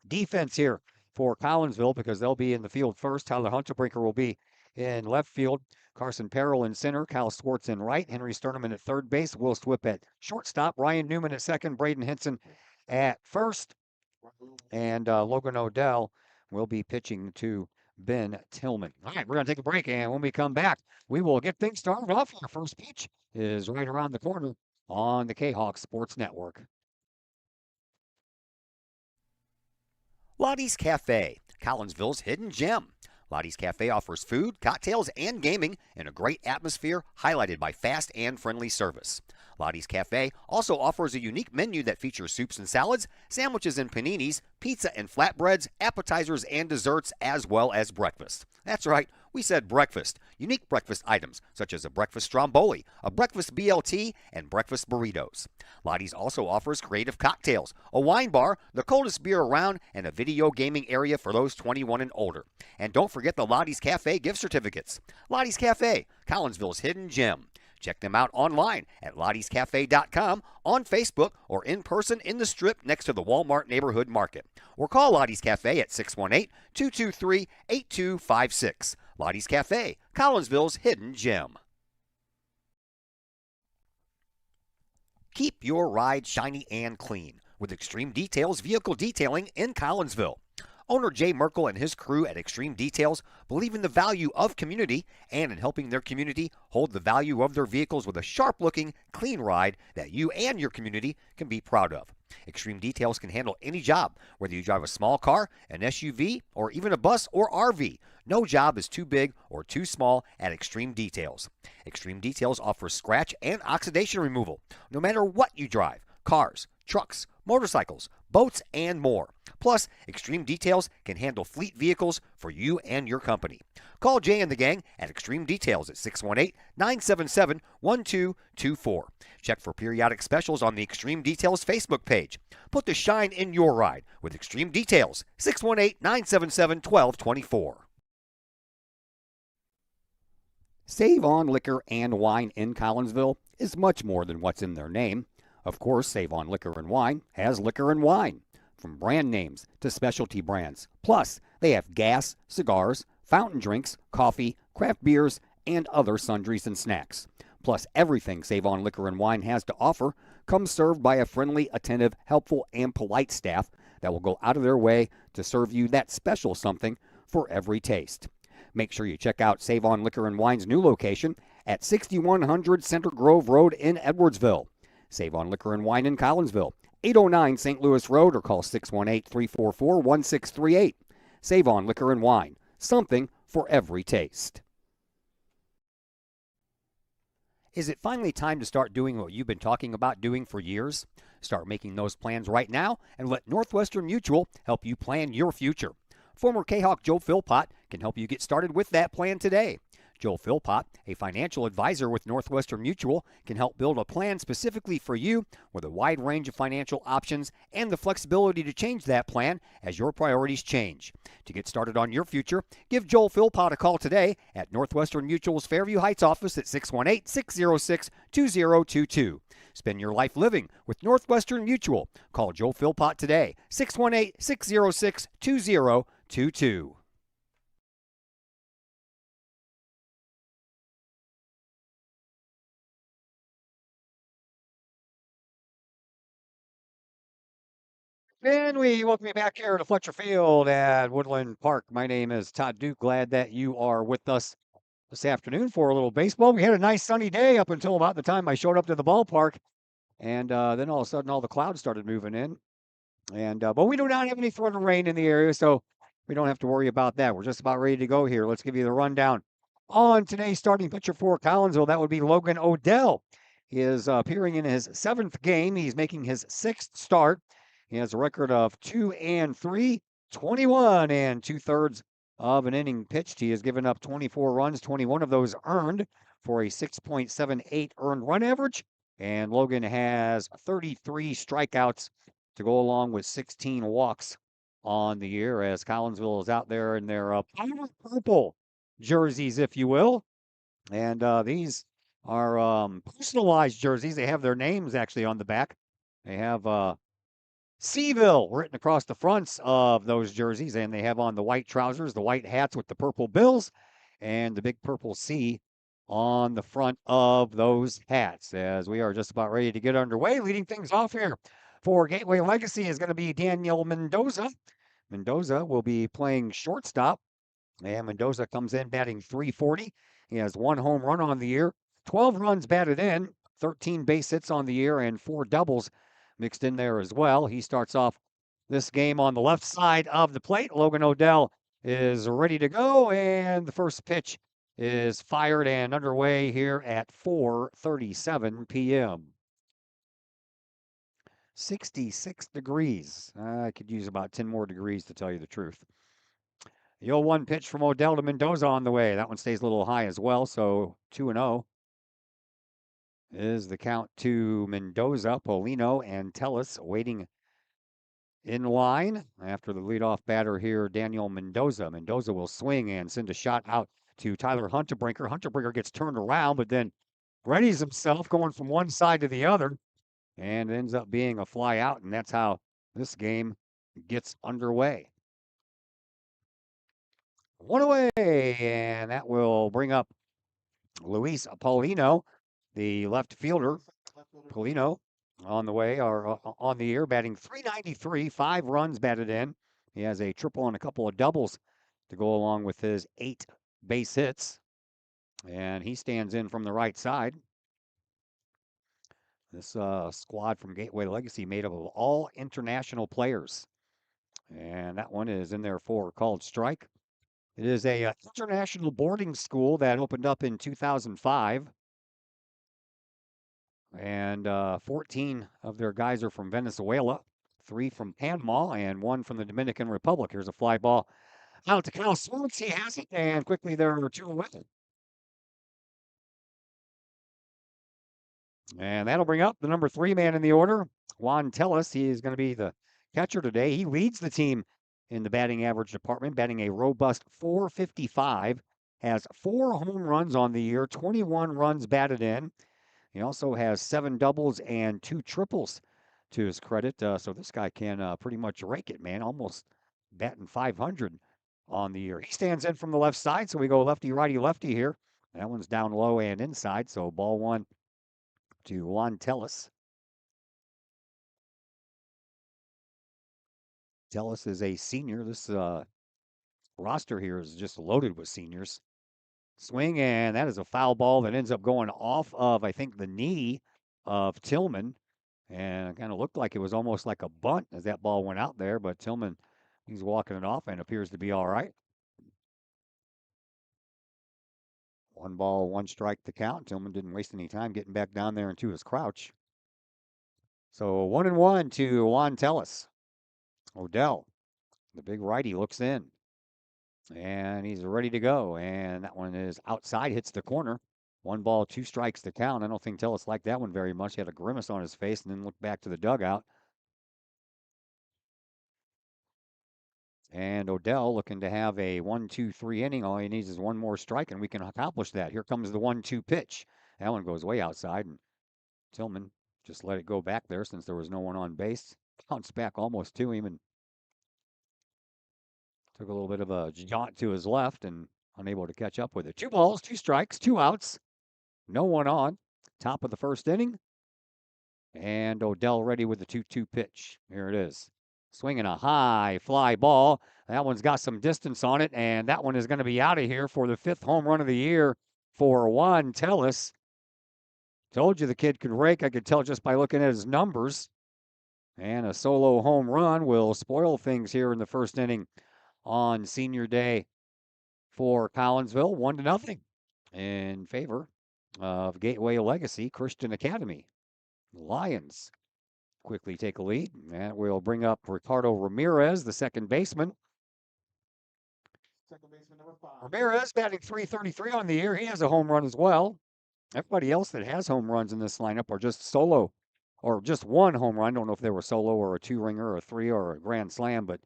defense here for Collinsville, because they'll be in the field first. Tyler Huntebrinker will be in left field. Carson Perrell in center. Cal Swartz in right. Henry Sternman at third base. Will Swip at shortstop. Ryan Newman at second. Braden Henson at first. And Logan Odell will be pitching to Ben Tillman. All right, we're going to take a break, and when we come back, we will get things started off. Our first pitch is right around the corner on the Kahok Sports Network. Lottie's Cafe, Collinsville's hidden gem. Lottie's Cafe offers food, cocktails, and gaming in a great atmosphere highlighted by fast and friendly service. Lottie's Cafe also offers a unique menu that features soups and salads, sandwiches and paninis, pizza and flatbreads, appetizers and desserts, as well as breakfast. That's right, we said breakfast. Unique breakfast items such as a breakfast stromboli, a breakfast BLT, and breakfast burritos. Lottie's also offers creative cocktails, a wine bar, the coldest beer around, and a video gaming area for those 21 and older. And don't forget the Lottie's Cafe gift certificates. Lottie's Cafe, Collinsville's hidden gem. Check them out online at lottiescafe.com, on Facebook, or in person in the strip next to the Walmart Neighborhood Market. Or call Lottie's Cafe at 618 223 8256. Lottie's Cafe, Collinsville's hidden gem. Keep your ride shiny and clean with Extreme Details Vehicle Detailing in Collinsville. Owner Jay Merkel and his crew at Extreme Details believe in the value of community and in helping their community hold the value of their vehicles with a sharp-looking, clean ride that you and your community can be proud of. Extreme Details can handle any job, whether you drive a small car, an SUV, or even a bus or RV. No job is too big or too small at Extreme Details. Extreme Details offers scratch and oxidation removal, no matter what you drive: cars, trucks, motorcycles, boats, and more. Plus, Extreme Details can handle fleet vehicles for you and your company. Call Jay and the gang at Extreme Details at 618-977-1224. Check for periodic specials on the Extreme Details Facebook page. Put the shine in your ride with Extreme Details, 618-977-1224. Save On Liquor and Wine in Collinsville is much more than what's in their name. Of course, Save On Liquor and Wine has liquor and wine, from brand names to specialty brands. Plus, they have gas, cigars, fountain drinks, coffee, craft beers, and other sundries and snacks. Plus, everything Save On Liquor and Wine has to offer comes served by a friendly, attentive, helpful, and polite staff that will go out of their way to serve you that special something for every taste. Make sure you check out Save On Liquor and Wine's new location at 6100 Center Grove Road in Edwardsville. Save On Liquor and Wine in Collinsville, 809 St. Louis Road, or call 618-344-1638. Save On Liquor and Wine, something for every taste. Is it finally time to start doing what you've been talking about doing for years? Start making those plans right now and let Northwestern Mutual help you plan your future. Former Kahok Joe Philpott can help you get started with that plan today. Joel Philpott, a financial advisor with Northwestern Mutual, can help build a plan specifically for you with a wide range of financial options and the flexibility to change that plan as your priorities change. To get started on your future, give Joel Philpott a call today at Northwestern Mutual's Fairview Heights office at 618-606-2022. Spend your life living with Northwestern Mutual. Call Joel Philpott today, 618-606-2022. And we welcome you back here to Fletcher Field at Woodland Park. My name is Todd Duke. Glad that you are with us this afternoon for a little baseball. We had a nice sunny day up until about the time I showed up to the ballpark. And then all of a sudden, all the clouds started moving in. And but we do not have any threat of rain in the area, so we don't have to worry about that. We're just about ready to go here. Let's give you the rundown. On today's starting pitcher for Collinsville, that would be Logan Odell. He is appearing in his 7th game. He's making his 6th start. He has a record of 2-3, 21 and 2/3 of an inning pitched. He has given up 24 runs, 21 of those earned, for a 6.78 earned run average. And Logan has 33 strikeouts to go along with 16 walks on the year, as Collinsville is out there in their powder purple jerseys, if you will. And these are personalized jerseys. They have their names actually on the back. They have Seaville written across the fronts of those jerseys, and they have on the white trousers, the white hats with the purple bills, and the big purple C on the front of those hats. As we are just about ready to get underway, leading things off here for Gateway Legacy is going to be Daniel Mendoza. Mendoza will be playing shortstop, and Mendoza comes in batting .340. He has 1 home run on the year, 12 runs batted in, 13 base hits on the year, and 4 doubles mixed in there as well. He starts off this game on the left side of the plate. Logan Odell is ready to go, and the first pitch is fired and underway here at 4:37 p.m. 66 degrees. I could use about 10 more degrees to tell you the truth. The 0-1 pitch from Odell to Mendoza on the way. That one stays a little high as well, so 2-0 is the count to Mendoza. Polino and Tellis waiting in line after the leadoff batter here, Daniel Mendoza. Mendoza will swing and send a shot out to Tyler Hunterbrinker. Hunterbrinker gets turned around, but then readies himself going from one side to the other and ends up being a fly out, and that's how this game gets underway. One away, and that will bring up Luis Paulino, the left fielder. Paulino on the way, or on the year, batting .393, 5 runs batted in. He has a triple and a couple of doubles to go along with his 8 base hits, and he stands in from the right side. This squad from Gateway Legacy made up of all international players, and that one is in there for called strike. It is a international boarding school that opened up in 2005. And 14 of their guys are from Venezuela, 3 from Panama, and 1 from the Dominican Republic. Here's a fly ball out to Kyle Swartz. He has it, and quickly there are 2 away. And that'll bring up the number 3 man in the order, Juan Tellis. He is going to be the catcher today. He leads the team in the batting average department, batting a robust .455, has 4 home runs on the year, 21 runs batted in. He also has 7 doubles and 2 triples to his credit. So this guy can pretty much rake it, man. Almost batting .500 on the year. He stands in from the left side, so we go lefty, righty, lefty here. That one's down low and inside, so ball 1 to Juan Tellis. Tellis is a senior. This roster here is just loaded with seniors. Swing, and that is a foul ball that ends up going off of, I think, the knee of Tillman. And it kind of looked like it was almost like a bunt as that ball went out there, but Tillman, he's walking it off and appears to be all right. 1 ball, 1 strike to count. Tillman didn't waste any time getting back down there into his crouch. So 1-1 to Juan Tellis. Odell, the big righty, looks in. And he's ready to go. And that one is outside, hits the corner. 1 ball, 2 strikes to count. I don't think Tellis liked that one very much. He had a grimace on his face and then looked back to the dugout. And Odell looking to have a 1-2-3 inning. All he needs is 1 more strike, and we can accomplish that. Here comes the 1-2 pitch. That one goes way outside, and Tillman just let it go back there since there was no one on base. Bounced back almost to him and took a little bit of a jaunt to his left and unable to catch up with it. 2 balls, 2 strikes, 2 outs. No one on. Top of the first inning. And Odell ready with the 2-2 pitch. Here it is. Swinging a high fly ball. That one's got some distance on it, and that one is going to be out of here for the 5th home run of the year for Juan Tellis. Told you the kid could rake. I could tell just by looking at his numbers. And a solo home run will spoil things here in the first inning on senior day for Collinsville. 1-0 in favor of Gateway Legacy Christian Academy. Lions quickly take a lead. And we'll bring up Ricardo Ramirez, the second baseman. Second baseman number 5. Ramirez batting .333 on the year. He has a home run as well. Everybody else that has home runs in this lineup are just solo, or just 1 home run. I don't know if they were solo or a 2-ringer or a 3 or a grand slam, but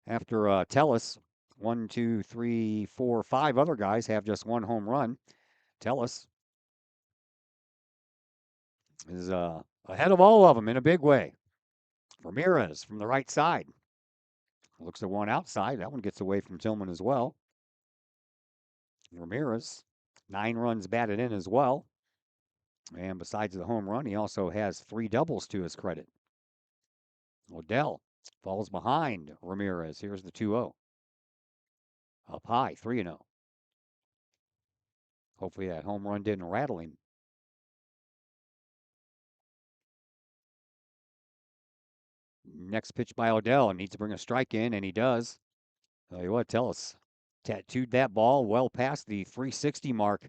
after Tellis, 1, 2, 3, 4, 5 other guys have just 1 home run. Tellis is ahead of all of them in a big way. Ramirez from the right side. Looks at one outside. That one gets away from Tillman as well. Ramirez, 9 runs batted in as well. And besides the home run, he also has 3 doubles to his credit. Odell falls behind Ramirez. Here's the 2-0. Up high, 3-0. Hopefully that home run didn't rattle him. Next pitch by Odell. Needs to bring a strike in, and he does. Tell you what, Tellis tattooed that ball well past the 360 mark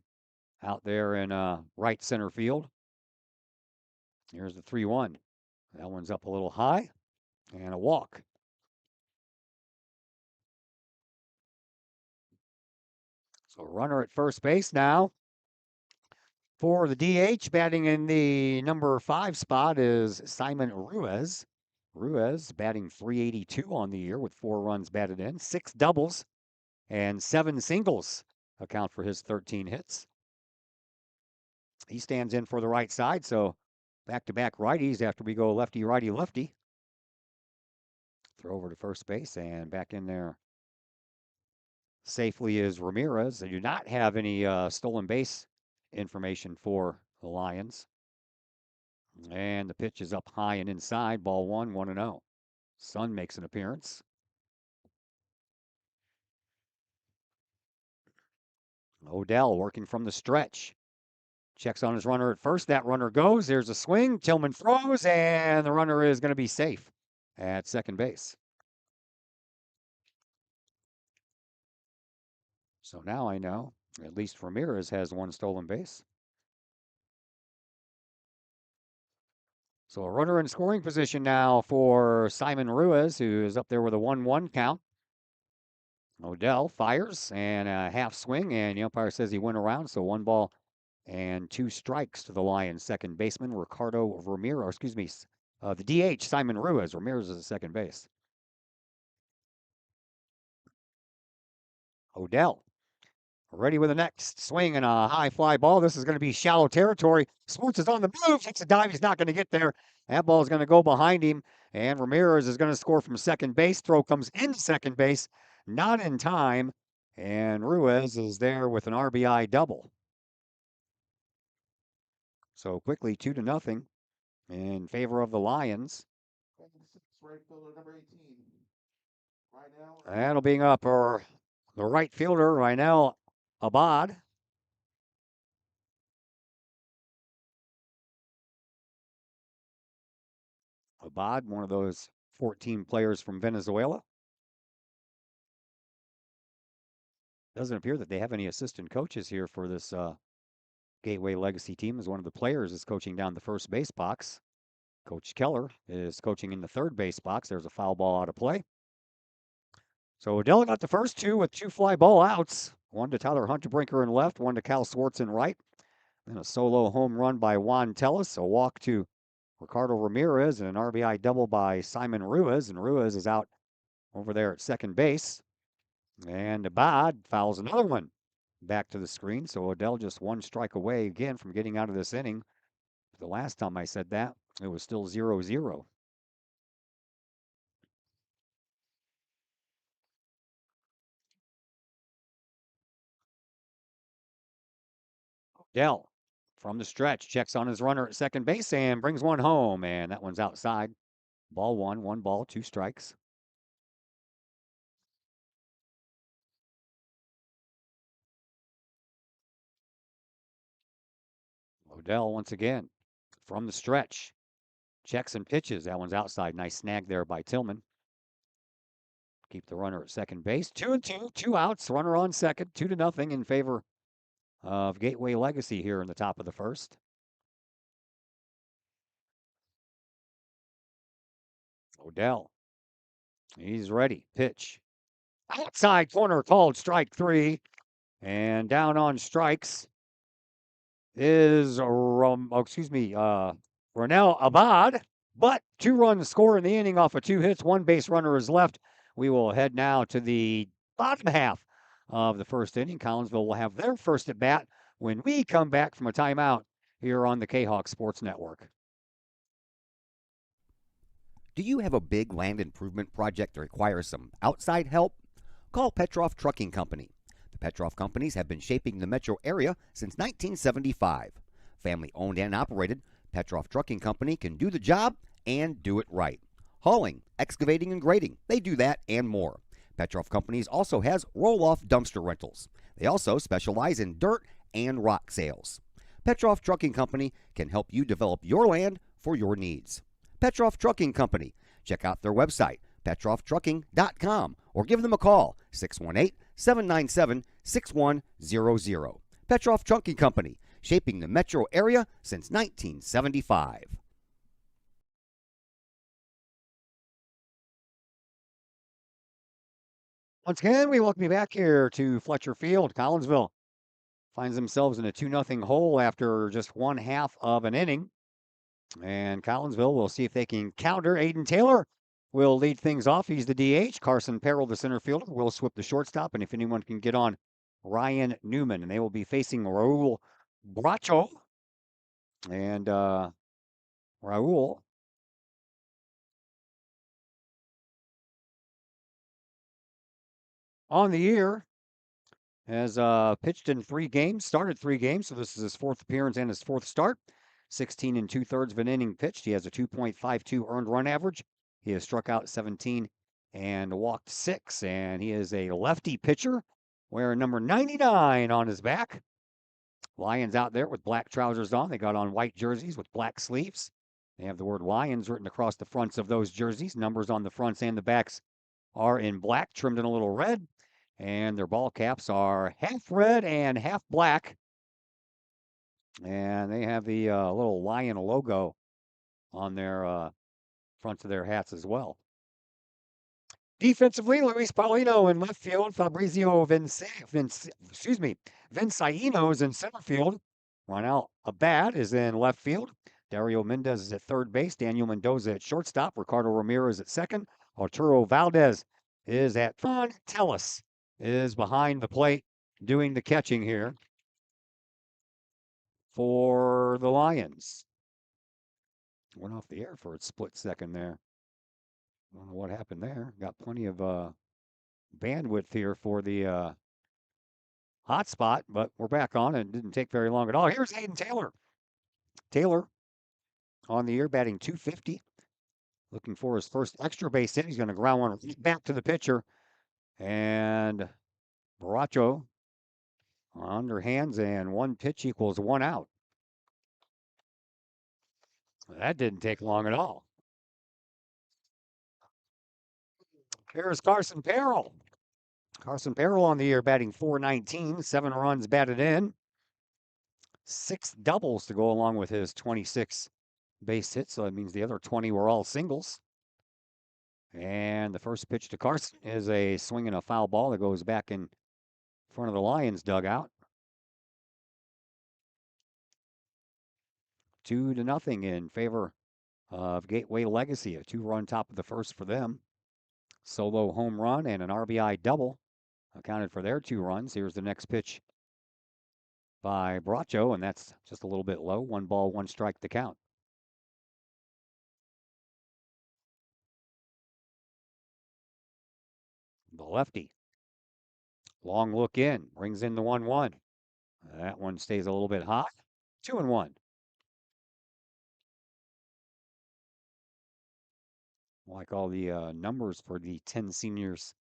out there in right center field. Here's the 3-1. That one's up a little high, and a walk. So runner at first base now. For the DH, batting in the number 5 spot is Simon Ruiz. Ruiz batting .382 on the year with 4 runs batted in, 6 doubles, and 7 singles account for his 13 hits. He stands in for the right side, so back-to-back righties after we go lefty, righty, lefty. Throw over to first base and back in there safely is Ramirez. They do not have any stolen base information for the Lions. And the pitch is up high and inside. Ball 1, 1-0. Sun makes an appearance. Odell working from the stretch. Checks on his runner at first. That runner goes. There's a swing. Tillman throws, and the runner is going to be safe at second base. So now I know at least Ramirez has 1 stolen base. So a runner in scoring position now for Simon Ruiz, who is up there with a 1-1 count. Odell fires and a half swing, and the umpire says he went around, so 1 ball and 2 strikes to the Lions second baseman, Ricardo Ramirez, the DH, Simon Ruiz. Ramirez is at second base. Odell ready with the next swing and a high fly ball. This is going to be shallow territory. Sports is on the move. Takes a dive. He's not going to get there. That ball is going to go behind him. And Ramirez is going to score from second base. Throw comes into second base. Not in time. And Ruiz is there with an RBI double. So quickly 2-0 in favor of the Lions. Right fielder number 18. That'll be up for the right fielder, Rynell Abad. Abad, one of those 14 players from Venezuela. Doesn't appear that they have any assistant coaches here for this Gateway Legacy team, as one of the players is coaching down the first base box. Coach Keller is coaching in the third base box. There's a foul ball out of play. So Odell got the first 2 with 2 fly ball outs. 1 to Tyler Hunterbrinker in left, 1 to Cal Swartz in right. Then a solo home run by Juan Tellis, a walk to Ricardo Ramirez, and an RBI double by Simon Ruiz. And Ruiz is out over there at second base. And Abad fouls another one back to the screen. So Odell just 1 strike away again from getting out of this inning. The last time I said that, it was still 0-0. Odell from the stretch checks on his runner at second base and brings 1 home. And that one's outside. Ball 1, 1 ball, 2 strikes. Odell once again from the stretch. Checks and pitches. That one's outside. Nice snag there by Tillman. Keep the runner at second base. 2-2, 2 outs. Runner on second. 2-0 in favor of Gateway Legacy here in the top of the first. Odell. He's ready. Pitch. Outside corner called strike 3. And down on strikes is Rynell Abad. But 2-run score in the inning off of 2 hits. 1 base runner is left. We will head now to the bottom half of the first inning. Collinsville will have their first at bat when we come back from a timeout here on the Kahok Sports Network. Do you have a big land improvement project that requires some outside help? Call Petroff Trucking Company. The Petroff Companies have been shaping the metro area since 1975. Family owned and operated, Petroff Trucking Company can do the job and do it right. Hauling, excavating, and grading, they do that and more. Petroff Companies also has roll-off dumpster rentals. They also specialize in dirt and rock sales. Petroff Trucking Company can help you develop your land for your needs. Petroff Trucking Company. Check out their website, petrofftrucking.com, or give them a call, 618-797-6100. Petroff Trucking Company, shaping the metro area since 1975. Once again, we welcome you back here to Fletcher Field. Collinsville finds themselves in a 2-0 hole after just one half of an inning. And Collinsville will see if they can counter. Aiden Taylor will lead things off. He's the DH. Carson Perrell, the center fielder, will swip the shortstop. And if anyone can get on, Ryan Newman. And they will be facing Raul Bracho. And Raul on the year has pitched in 3 games, started 3 games. So this is his 4th appearance and his 4th start. 16 2/3 of an inning pitched. He has a 2.52 earned run average. He has struck out 17 and walked 6. And he is a lefty pitcher wearing number 99 on his back. Lions out there with black trousers on. They got on white jerseys with black sleeves. They have the word Lions written across the fronts of those jerseys. Numbers on the fronts and the backs are in black, trimmed in a little red. And their ball caps are half red and half black. And they have the little lion logo on their fronts of their hats as well. Defensively, Luis Paulino in left field. Fabrizio Vinciano is in center field. Ronald Abad is in left field. Dario Mendez is at third base. Daniel Mendoza at shortstop. Ricardo Ramirez at second. Arturo Valdez is at front. Tellis is behind the plate doing the catching here for the Lions. Went off the air for a split second there. I don't know what happened there. Got plenty of bandwidth here for the hotspot, but we're back on and it didn't take very long at all. Here's Aiden Taylor. Taylor on the year batting .250. Looking for his first extra base hit. He's going to ground one back to the pitcher. And Baracho underhands, and 1 pitch equals 1 out. That didn't take long at all. Here's Carson Perrell. Carson Perrell on the year batting .419, 7 runs batted in, 6 doubles to go along with his 26 base hits. So that means the other 20 were all singles. And the first pitch to Carson is a swing and a foul ball that goes back in front of the Lions dugout. 2-0 in favor of Gateway Legacy. A 2-run top of the first for them. Solo home run and an RBI double accounted for their 2 runs. Here's the next pitch by Bracho, and that's just a little bit low. 1 ball, 1 strike to count. The lefty. Long look in, brings in the 1-1. That one stays a little bit hot. 2-1. Like all the numbers for the 10 seniors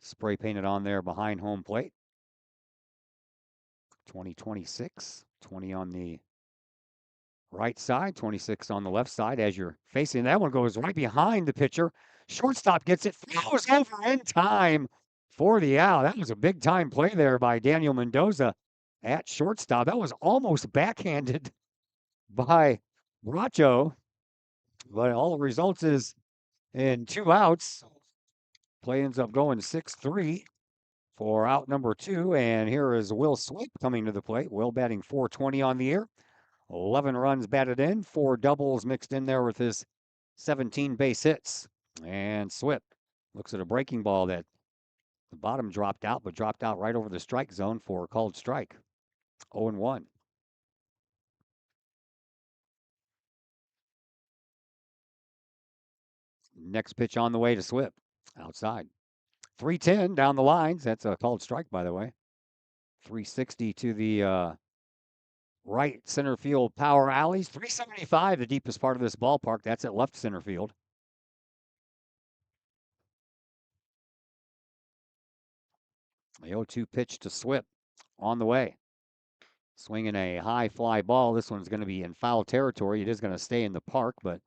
spray painted on there behind home plate. 2026, 20 on the right side, 26 on the left side as you're facing. That one goes right behind the pitcher. Shortstop gets it, throws over in time for the out. That was a big time play there by Daniel Mendoza at shortstop. That was almost backhanded by Bracho, but all the results is in 2 outs. Play ends up going 6-3 for out number 2. And here is Will Swift coming to the plate. Will batting .420 on the year. 11 runs batted in, 4 doubles mixed in there with his 17 base hits. And Swift looks at a breaking ball that the bottom dropped out, but dropped out right over the strike zone for a called strike. 0-1. Next pitch on the way to Swift. Outside. 310 down the lines. That's a called strike, by the way. 360 to the right center field power alleys. 375, the deepest part of this ballpark. That's at left center field. The 0-2 pitch to Swift on the way. Swinging a high fly ball. This one's going to be in foul territory. It is going to stay in the park, but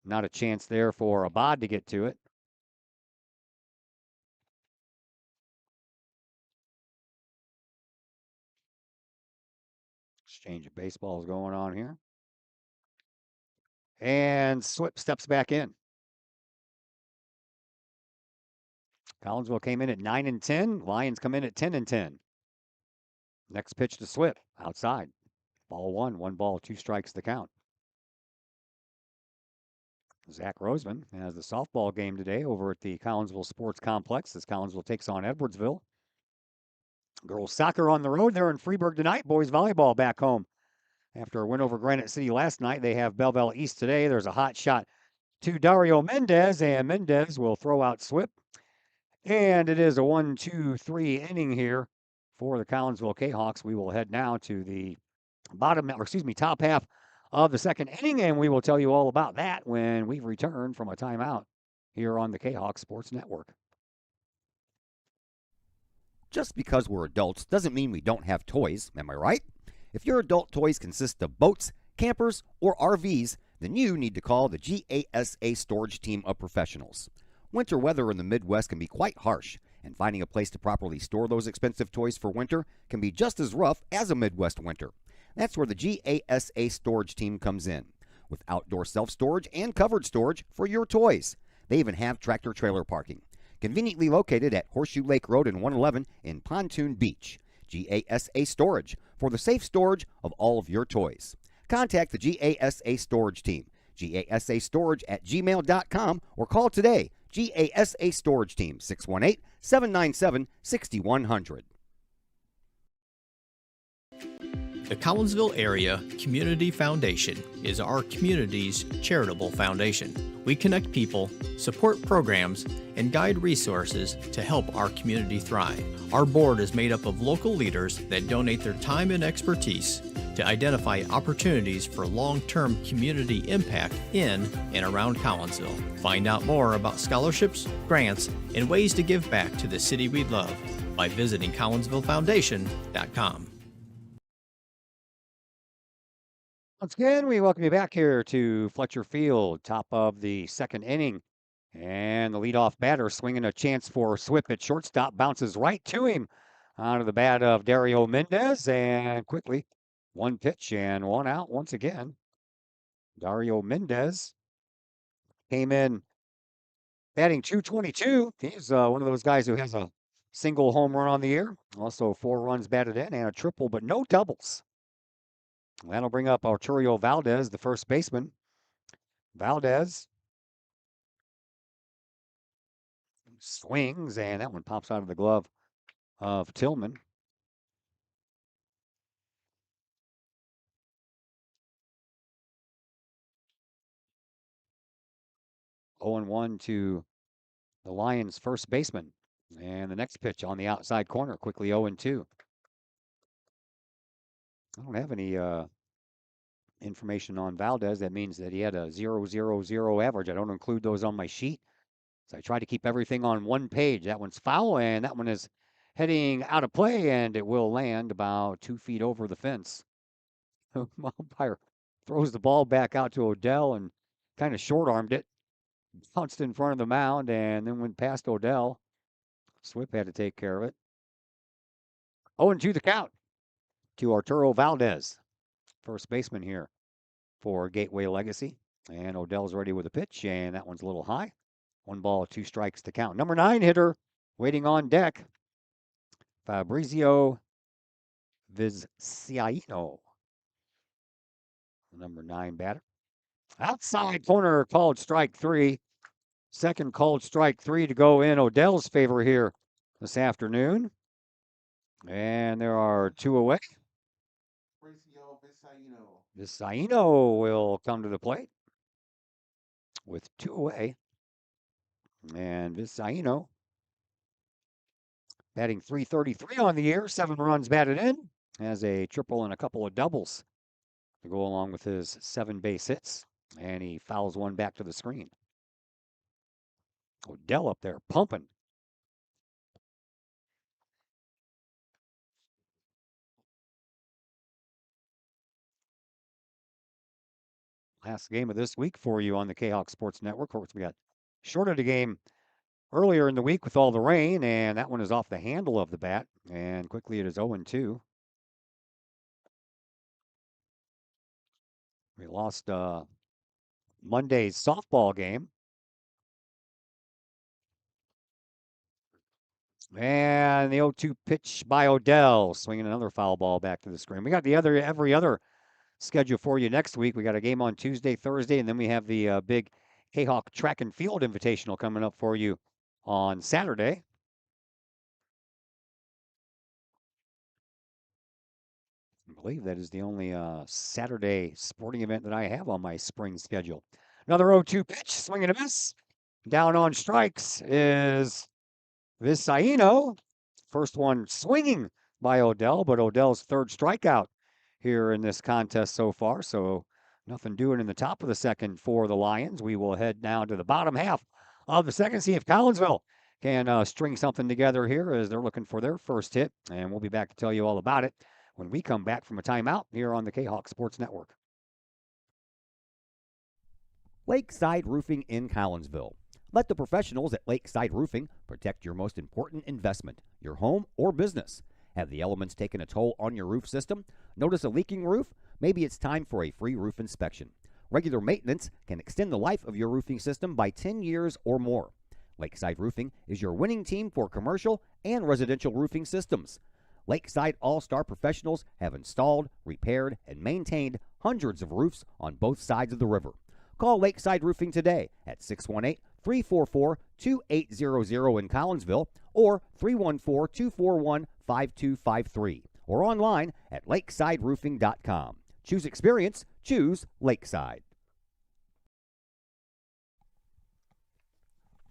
not a chance there for Abad to get to it. Exchange of baseballs going on here. And Swift steps back in. Collinsville came in at 9-10. Lions come in at 10-10. Next pitch to Swift, outside. Ball one, 1 ball, 2 strikes the count. Zach Roseman has the softball game today over at the Collinsville Sports Complex as Collinsville takes on Edwardsville. Girls soccer on the road. They're in Freeburg tonight. Boys volleyball back home. After a win over Granite City last night, they have Belleville East today. There's a hot shot to Dario Mendez, and Mendez will throw out Swip. And it is a 1-2-3 inning here for the Collinsville Kahawks. We will head now to the top half of the second inning, and we will tell you all about that when we return from a timeout here on the Kahawk Sports Network. Just because we're adults doesn't mean we don't have toys, am I right? If your adult toys consist of boats, campers, or RVs, then you need to call the GASA storage team of professionals. Winter weather in the Midwest can be quite harsh, and finding a place to properly store those expensive toys for winter can be just as rough as a Midwest winter. That's where the GASA storage team comes in, with outdoor self-storage and covered storage for your toys. They even have tractor-trailer parking. Conveniently located at Horseshoe Lake Road and 111 in Pontoon Beach. GASA Storage for the safe storage of all of your toys. Contact the GASA Storage team, gasastorage@gmail.com, or call today, GASA Storage Team, 618-797-6100. The Collinsville Area Community Foundation is our community's charitable foundation. We connect people, support programs, and guide resources to help our community thrive. Our board is made up of local leaders that donate their time and expertise to identify opportunities for long-term community impact in and around Collinsville. Find out more about scholarships, grants, and ways to give back to the city we love by visiting collinsvillefoundation.com. Once again, we welcome you back here to Fletcher Field, top of the second inning. And the leadoff batter swinging a chance for Swip at shortstop, bounces right to him out of the bat of Dario Mendez, and quickly 1 pitch and 1 out once again. Dario Mendez came in batting .222. He's one of those guys who has a single home run on the year, also 4 runs batted in and a triple, but no doubles. That'll bring up Arturo Valdez, the first baseman. Valdez swings, and that one pops out of the glove of Tillman. Oh and 1 to the Lions' first baseman. And the next pitch on the outside corner, quickly 0 and 2. I don't have any information on Valdez. That means that he had a 0.00 average. I don't include those on my sheet. So I try to keep everything on one page. That one's foul, and that one is heading out of play, and it will land about 2 feet over the fence. Umpire throws the ball back out to Odell and kind of short-armed it. Bounced in front of the mound and then went past Odell. Swip had to take care of it. 0-2 the count to Arturo Valdez, first baseman here for Gateway Legacy. And Odell's ready with a pitch, and that one's a little high. 1 ball, 2 strikes to count. Number 9 hitter waiting on deck, Fabrizio Vizcaino. Number 9 batter. Outside corner called strike 3. Second called strike 3 to go in Odell's favor here this afternoon. And there are 2 away. Vizcaino will come to the plate with 2 away. And Vizcaino batting .333 on the year, 7 runs batted in, has a triple and a couple of doubles to go along with his 7 base hits. And he fouls one back to the screen. Odell up there pumping. Last game of this week for you on the Kahok Sports Network. Of course, we got shorted a game earlier in the week with all the rain, and that one is off the handle of the bat. And quickly it is 0-2. We lost Monday's softball game. And the 0-2 pitch by Odell, swinging another foul ball back to the screen. We got every other schedule for you next week. We got a game on Tuesday, Thursday, and then we have the big Kahok Track and Field Invitational coming up for you on Saturday. I believe that is the only Saturday sporting event that I have on my spring schedule. Another 0-2 pitch, swing and a miss. Down on strikes is Visaino. First one swinging by Odell, but Odell's third strikeout here in this contest so far. So nothing doing in the top of the second for the Lions. We will head now to the bottom half of the second, see if Collinsville can string something together here as they're looking for their first hit. And we'll be back to tell you all about it when we come back from a timeout here on the Kahok Sports Network. Lakeside Roofing in Collinsville. Let the professionals at Lakeside Roofing protect your most important investment, your home or business. Have the elements taken a toll on your roof system? Notice a leaking roof? Maybe it's time for a free roof inspection. Regular maintenance can extend the life of your roofing system by 10 years or more. Lakeside Roofing is your winning team for commercial and residential roofing systems. Lakeside All-Star professionals have installed, repaired, and maintained hundreds of roofs on both sides of the river. Call Lakeside Roofing today at 618-344-2800 in Collinsville or 314-241-5253 or online at lakesideroofing.com. Choose experience, choose Lakeside.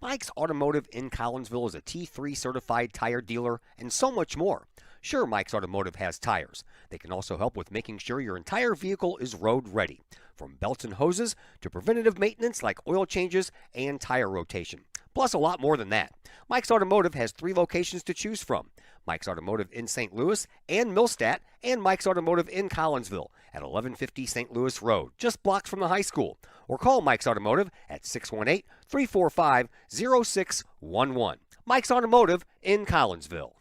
Mike's Automotive in Collinsville is a T3 certified tire dealer and so much more. Sure, Mike's Automotive has tires. They can also help with making sure your entire vehicle is road ready, from belts and hoses to preventative maintenance like oil changes and tire rotation. Plus a lot more than that. Mike's Automotive has 3 locations to choose from. Mike's Automotive in St. Louis and Millstadt, and Mike's Automotive in Collinsville at 1150 St. Louis Road, just blocks from the high school. Or call Mike's Automotive at 618-345-0611. Mike's Automotive in Collinsville.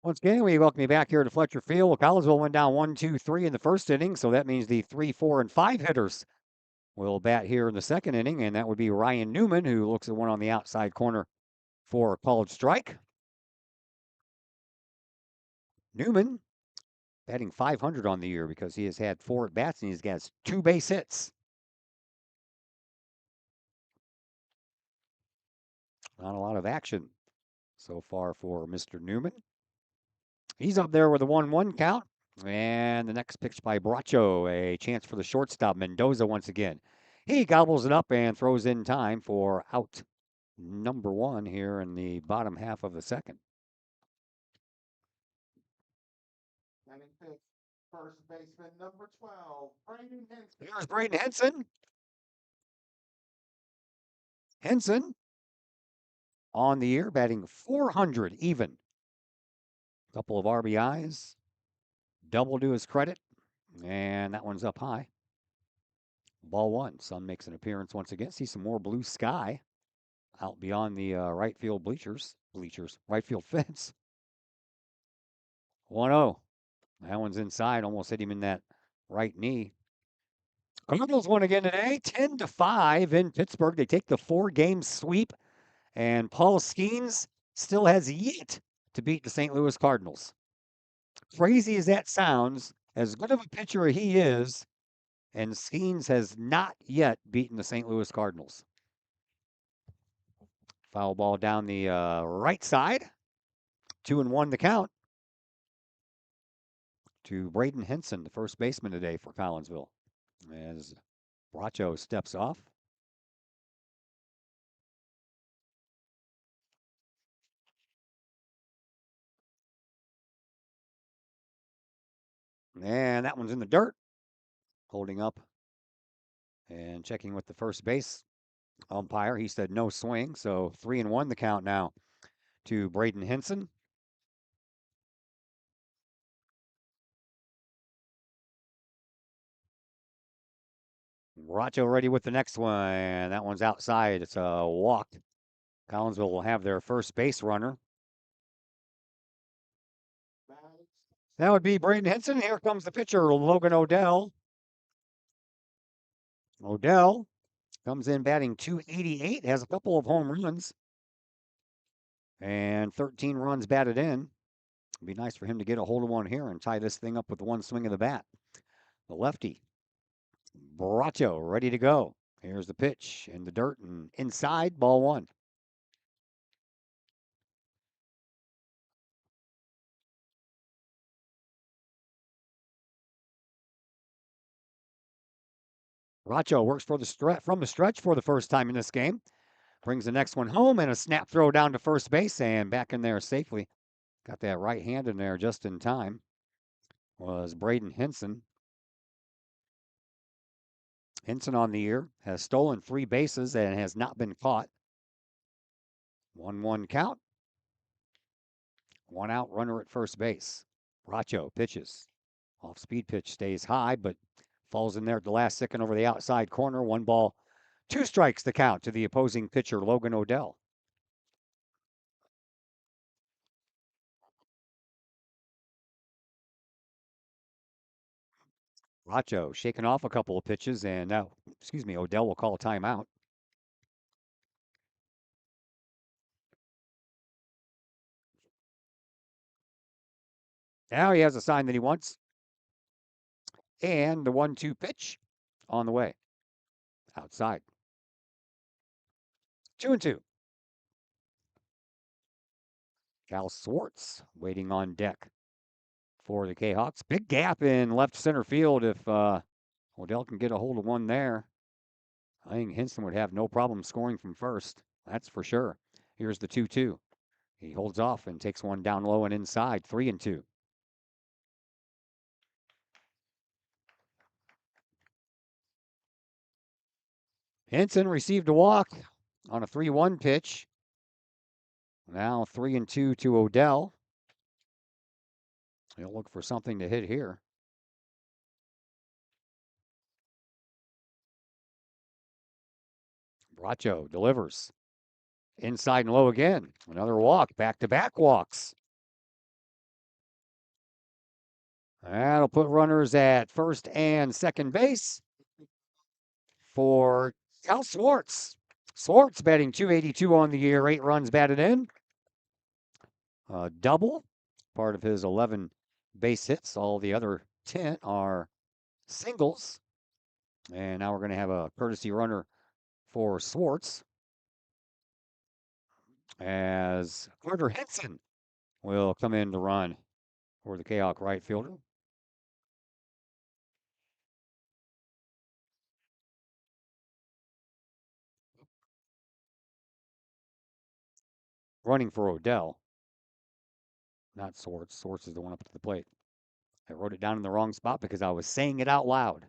Once again, we welcome you back here to Fletcher Field. Well, Collinsville went down 1-2-3 in the first inning, so that means the 3, 4, and 5 hitters will bat here in the second inning, and that would be Ryan Newman, who looks at one on the outside corner for a called strike. Newman batting .500 on the year because he has had 4 at-bats and he's got 2 base hits. Not a lot of action so far for Mr. Newman. He's up there with a 1-1 count. And the next pitch by Bracho, a chance for the shortstop, Mendoza once again. He gobbles it up and throws in time for out number 1 here in the bottom half of the second. First baseman number 12, Braden Henson. Here's Braden Henson. Henson on the year batting .400 even. Couple of RBIs, double to his credit, and that one's up high. Ball 1. Sun makes an appearance once again. See some more blue sky out beyond the right field right field fence. 1-0. That one's inside, almost hit him in that right knee. Cardinals won again today, 10-5 in Pittsburgh. They take the 4-game sweep, and Paul Skeens still has yet to beat the St. Louis Cardinals. Crazy as that sounds, as good of a pitcher he is, and Skeens has not yet beaten the St. Louis Cardinals. Foul ball down the right side. 2-1 the count to Braden Henson, the first baseman today for Collinsville, as Bracho steps off. And that one's in the dirt. Holding up and checking with the first base umpire. He said no swing, so 3-1 the count now to Braden Henson. Bracho ready with the next one. That one's outside. It's a walk. Collinsville will have their first base runner. That would be Braden Henson. Here comes the pitcher, Logan Odell. Odell comes in batting .288, has a couple of home runs. And 13 runs batted in. It'd be nice for him to get a hold of one here and tie this thing up with one swing of the bat. The lefty, Bracho, ready to go. Here's the pitch in the dirt and inside, ball one. Bracho works for from the stretch for the first time in this game. Brings the next one home and a snap throw down to first base and back in there safely. Got that right hand in there just in time. Was Braden Henson. Henson on the year has stolen 3 bases and has not been caught. 1-1 count. 1 out, runner at first base. Bracho pitches. Off speed pitch stays high, but falls in there at the last second over the outside corner. 1 ball, 2 strikes the count to the opposing pitcher, Logan Odell. Bracho shaking off a couple of pitches, and now, Odell will call a timeout. Now he has a sign that he wants. And the 1-2 pitch on the way. Outside. 2-2. Cal Swartz waiting on deck for the Kahawks. Big gap in left center field if Odell can get a hold of one there. I think Henson would have no problem scoring from first. That's for sure. Here's the 2-2. He holds off and takes one down low and inside. 3-2. Henson received a walk on a 3-1 pitch. Now 3-2 to Odell. He'll look for something to hit here. Bracho delivers. Inside and low again. Another walk. Back-to-back walks. That'll put runners at first and second base for Cal Swartz. Swartz batting .282 on the year, 8 runs batted in. Double, part of his 11 base hits. All the other 10 are singles. And now we're going to have a courtesy runner for Swartz as Carter Henson will come in to run for the Kahawk right fielder. Running for Odell. Not Swartz. Swartz is the one up to the plate. I wrote it down in the wrong spot because I was saying it out loud.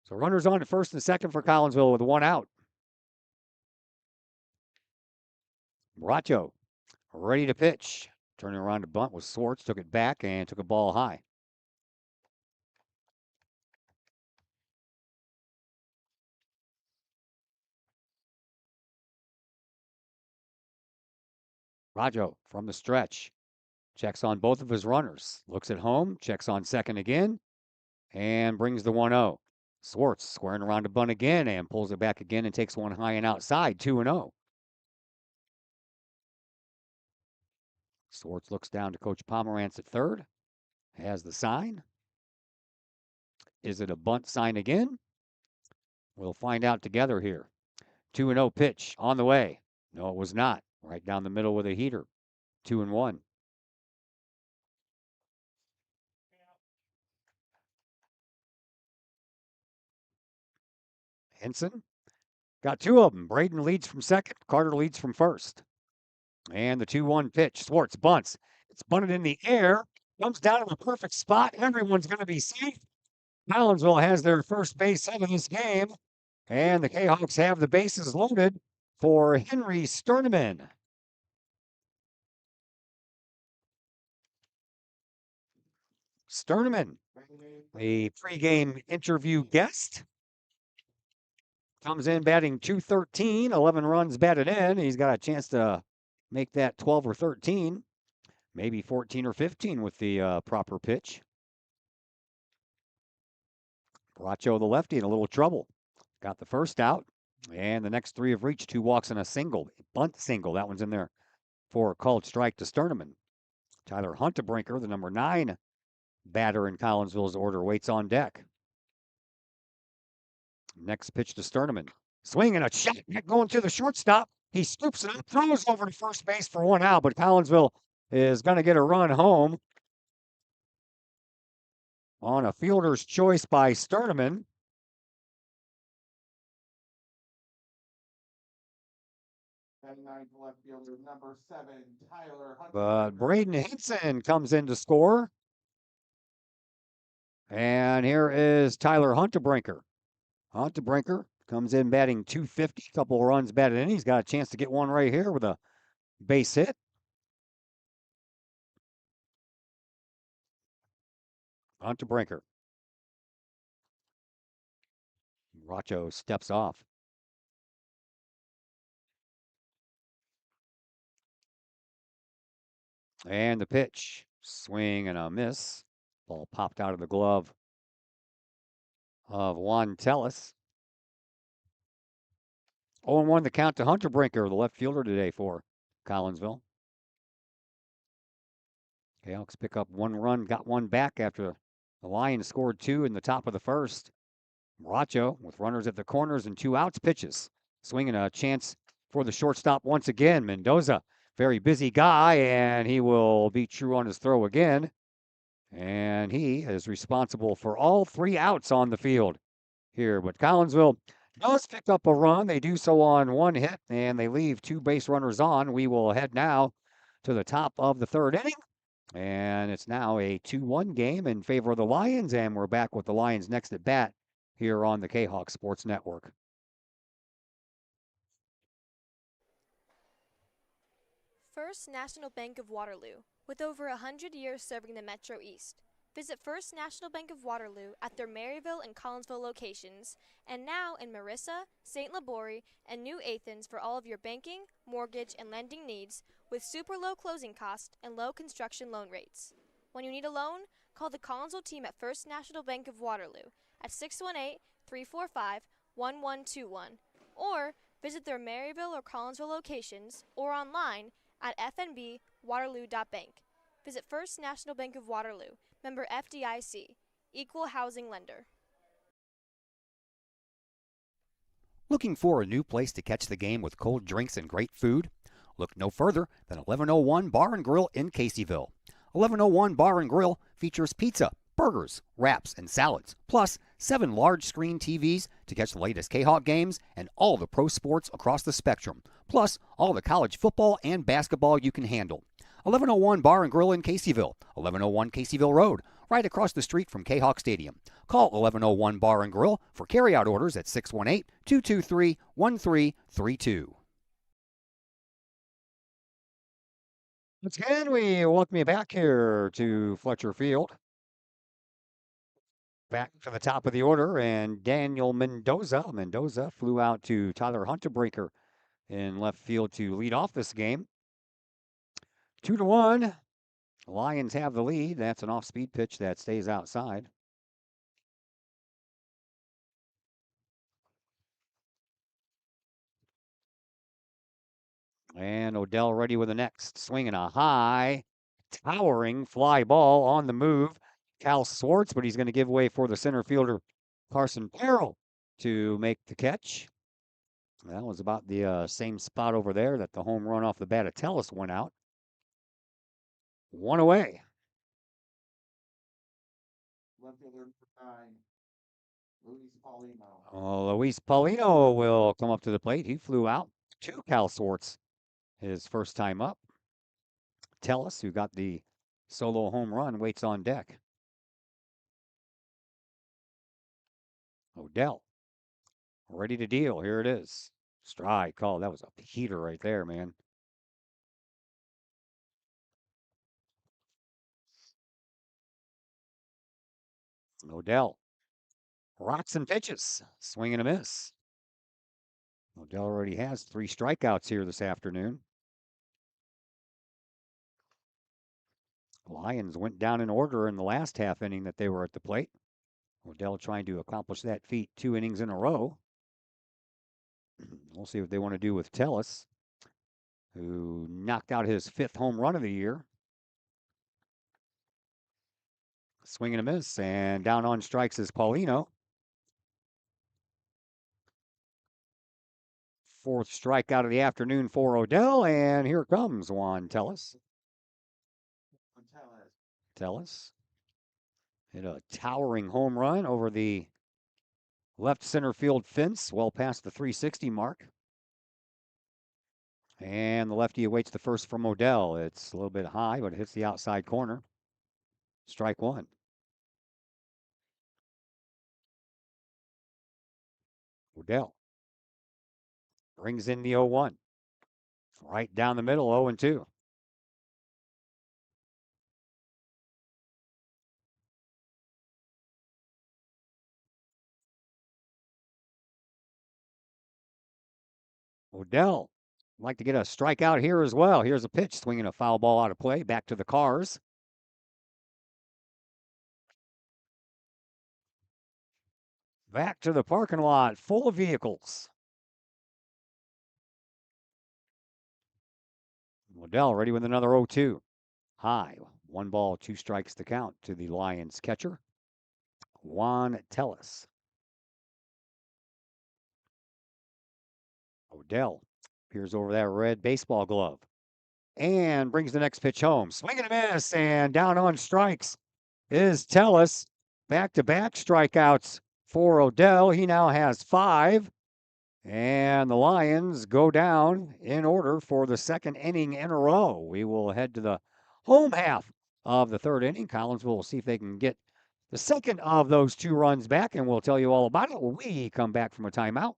So runners on at first and second for Collinsville with 1 out. Bracho ready to pitch. Turning around to bunt was Swartz. Took it back and took a ball high. Bracho from the stretch. Checks on both of his runners. Looks at home. Checks on second again. And brings the 1-0. Swartz squaring around to bunt again and pulls it back again and takes one high and outside. 2-0. Swartz looks down to Coach Pomerantz at third. Has the sign. Is it a bunt sign again? We'll find out together here. 2-0 pitch on the way. No, it was not. Right down the middle with a heater. 2-1. Henson got 2 of them. Braden leads from second. Carter leads from first. And the 2-1 pitch. Swartz bunts. It's bunted in the air. Comes down in the perfect spot. Everyone's going to be safe. Collinsville has their first base hit of this game. And the Kahawks have the bases loaded for Henry Sterneman. Sterneman, a pregame interview guest, comes in batting .213, 11 runs batted in. He's got a chance to make that 12 or 13, maybe 14 or 15 with the proper pitch. Bracho, the lefty, in a little trouble. Got the first out, and the next 3 have reached 2 walks and a single. Bunt single. That one's in there for a called strike to Sterneman. Tyler Huntebrinker, the number 9 batter in Collinsville's order, waits on deck. Next pitch to Sterneman. Swing and a shot going to the shortstop. He scoops it up, throws over to first base for 1 out, but Collinsville is going to get a run home on a fielder's choice by Sterneman. Left fielder, number 7, Tyler Hunter. But Braden Hinson comes in to score. And here is Tyler Huntebrinker. Huntebrinker comes in batting .250, couple of runs batted in. He's got a chance to get one right here with a base hit. Huntebrinker. Racho steps off. And the pitch. Swing and a miss. Ball popped out of the glove of Juan Tellis. 0-1 the count to Huntebrinker, the left fielder today for Collinsville. Kahok's pick up 1 run, got 1 back after the Lions scored 2 in the top of the first. Racho with runners at the corners and 2 outs pitches. Swinging a chance for the shortstop once again. Mendoza, very busy guy, and he will be true on his throw again. And he is responsible for all 3 outs on the field here. But Collinsville does pick up a run. They do so on 1 hit, and they leave 2 base runners on. We will head now to the top of the 3rd inning. And it's now a 2-1 game in favor of the Lions, and we're back with the Lions next at bat here on the Kahok Sports Network. First National Bank of Waterloo, with over 100 years serving the Metro East. Visit First National Bank of Waterloo at their Maryville and Collinsville locations, and now in Marissa, St. Laborie, and New Athens for all of your banking, mortgage, and lending needs with super low closing costs and low construction loan rates. When you need a loan, call the Collinsville team at First National Bank of Waterloo at 618-345-1121 or visit their Maryville or Collinsville locations or online at fnbwaterloo.bank. Visit First National Bank of Waterloo, member FDIC, equal housing lender. Looking for a new place to catch the game with cold drinks and great food? Look no further than 1101 Bar and Grill in Caseyville. 1101 Bar and Grill features pizza, burgers, wraps, and salads, plus 7 large screen TVs to catch the latest Kahok games and all the pro sports across the spectrum, plus all the college football and basketball you can handle. 1101 Bar and Grill in Caseyville, 1101 Caseyville Road, right across the street from Kahok Stadium. Call 1101 Bar and Grill for carryout orders at 618-223-1332. Once again, we welcome you back here to Fletcher Field. Back to the top of the order, and Daniel Mendoza. Mendoza flew out to Tyler Huntebrinker in left field to lead off this game. 2-1. Lions have the lead. That's an off-speed pitch that stays outside. And Odell ready with the next. Swinging a high, towering fly ball on the move. Cal Swartz, but he's going to give way for the center fielder, Carson Perrell, to make the catch. That was about the same spot over there that the home run off the bat of Tellis went out. 1 away. Left fielder, 9, Luis Paulino. Luis Paulino will come up to the plate. He flew out to Cal Swartz his first time up. Tellis, who got the solo home run, waits on deck. Odell, ready to deal. Here it is. Strike call. That was a heater right there, man. Odell rocks and pitches. Swing and a miss. Odell already has 3 strikeouts here this afternoon. Lions went down in order in the last half inning that they were at the plate. Odell trying to accomplish that feat 2 innings in a row. We'll see what they want to do with Tellis, who knocked out his 5th home run of the year. Swing and a miss, and down on strikes is Paulino. 4th strikeout of the afternoon for Odell, and here comes Juan Tellez. Tellez hit a towering home run over the left center field fence, well past the 360 mark. And the lefty awaits the first from Odell. It's a little bit high, but it hits the outside corner. Strike one. Odell brings in the 0-1. Right down the middle, 0-2. Odell like to get a strikeout here as well. Here's a pitch, swinging a foul ball out of play. Back to the cars. Back to the parking lot, full of vehicles. Odell ready with another 0-2. High, 1 ball, 2 strikes to count to the Lions catcher, Juan Tellez. Odell peers over that red baseball glove and brings the next pitch home. Swing and a miss, and down on strikes is Tellez. Back-to-back strikeouts for Odell. He now has 5. And the Lions go down in order for the 2nd inning in a row. We will head to the home half of the 3rd inning. Collinsville will see if they can get the 2nd of those 2 runs back, and we'll tell you all about it when we come back from a timeout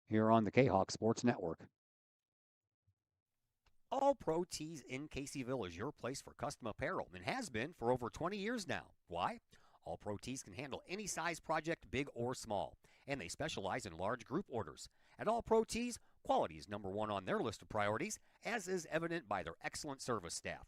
here on the Kahok Sports Network. All Pro Tees in Caseyville is your place for custom apparel and has been for over 20 years now. Why? All Pro Tees can handle any size project, big or small, and they specialize in large group orders. At All Pro Tees, quality is number 1 on their list of priorities, as is evident by their excellent service staff.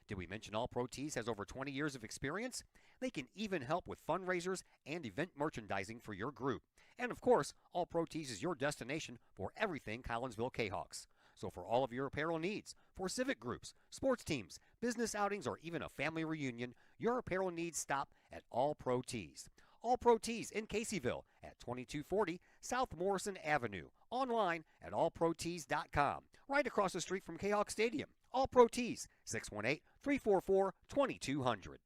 Did we mention All Pro Tees has over 20 years of experience? They can even help with fundraisers and event merchandising for your group. And of course, All Pro Tees is your destination for everything Collinsville Kahawks. So for all of your apparel needs, for civic groups, sports teams, business outings, or even a family reunion, your apparel needs stop at All Pro Tees. All Pro Tees in Caseyville at 2240 South Morrison Avenue. Online at allprotees.com. Right across the street from Kahawk Stadium. All Pro Tees, 618-344-2200.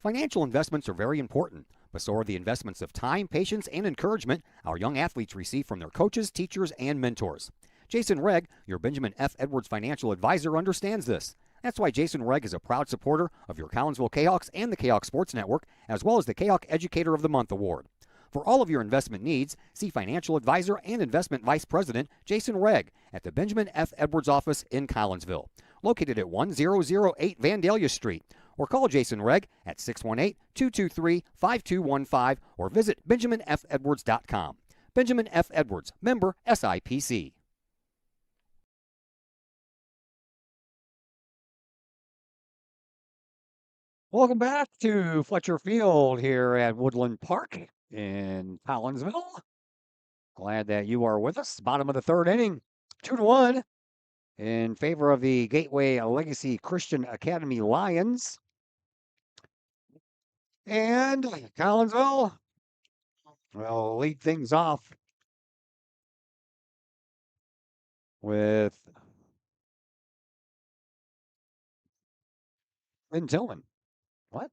Financial investments are very important, but so are the investments of time, patience, and encouragement our young athletes receive from their coaches, teachers, and mentors. Jason Regg, your Benjamin F. Edwards financial advisor, understands this. That's why Jason Regg is a proud supporter of your Collinsville Kahawks and the Kahawk Sports Network, as well as the Kahawk Educator of the Month Award. For all of your investment needs, see financial advisor and investment vice president Jason Regg at the Benjamin F. Edwards office in Collinsville, located at 1008 Vandalia Street, or call Jason Regg at 618-223-5215 or visit benjaminfedwards.com. Benjamin F. Edwards, member SIPC. Welcome back to Fletcher Field here at Woodland Park in Collinsville. Glad that you are with us. Bottom of the 3rd inning, 2-1 in favor of the Gateway Legacy Christian Academy Lions. And Collinsville will lead things off with Ben Tillman. What?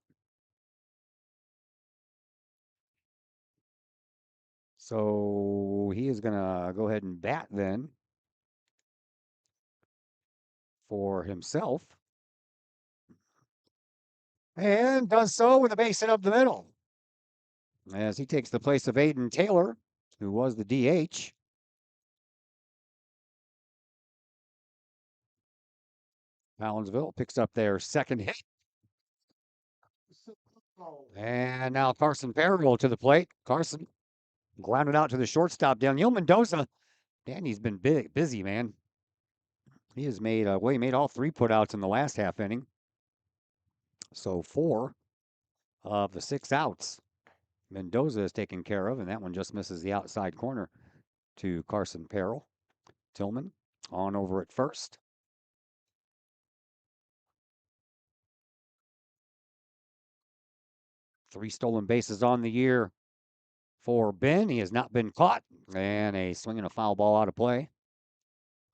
So he is going to go ahead and bat then for himself. And does so with a base hit up the middle, as he takes the place of Aiden Taylor, who was the DH. Collinsville picks up their 2nd hit. And now Carson Parrill to the plate. Carson grounded out to the shortstop, Daniel Mendoza. Danny's been busy, man. He has made he made all 3 putouts in the last half inning. So 4 of the 6 outs Mendoza is taken care of, and that one just misses the outside corner to Carson Parrill. Tillman on over at first. Three stolen bases on the year for Ben. He has not been caught. And a swing and a foul ball out of play.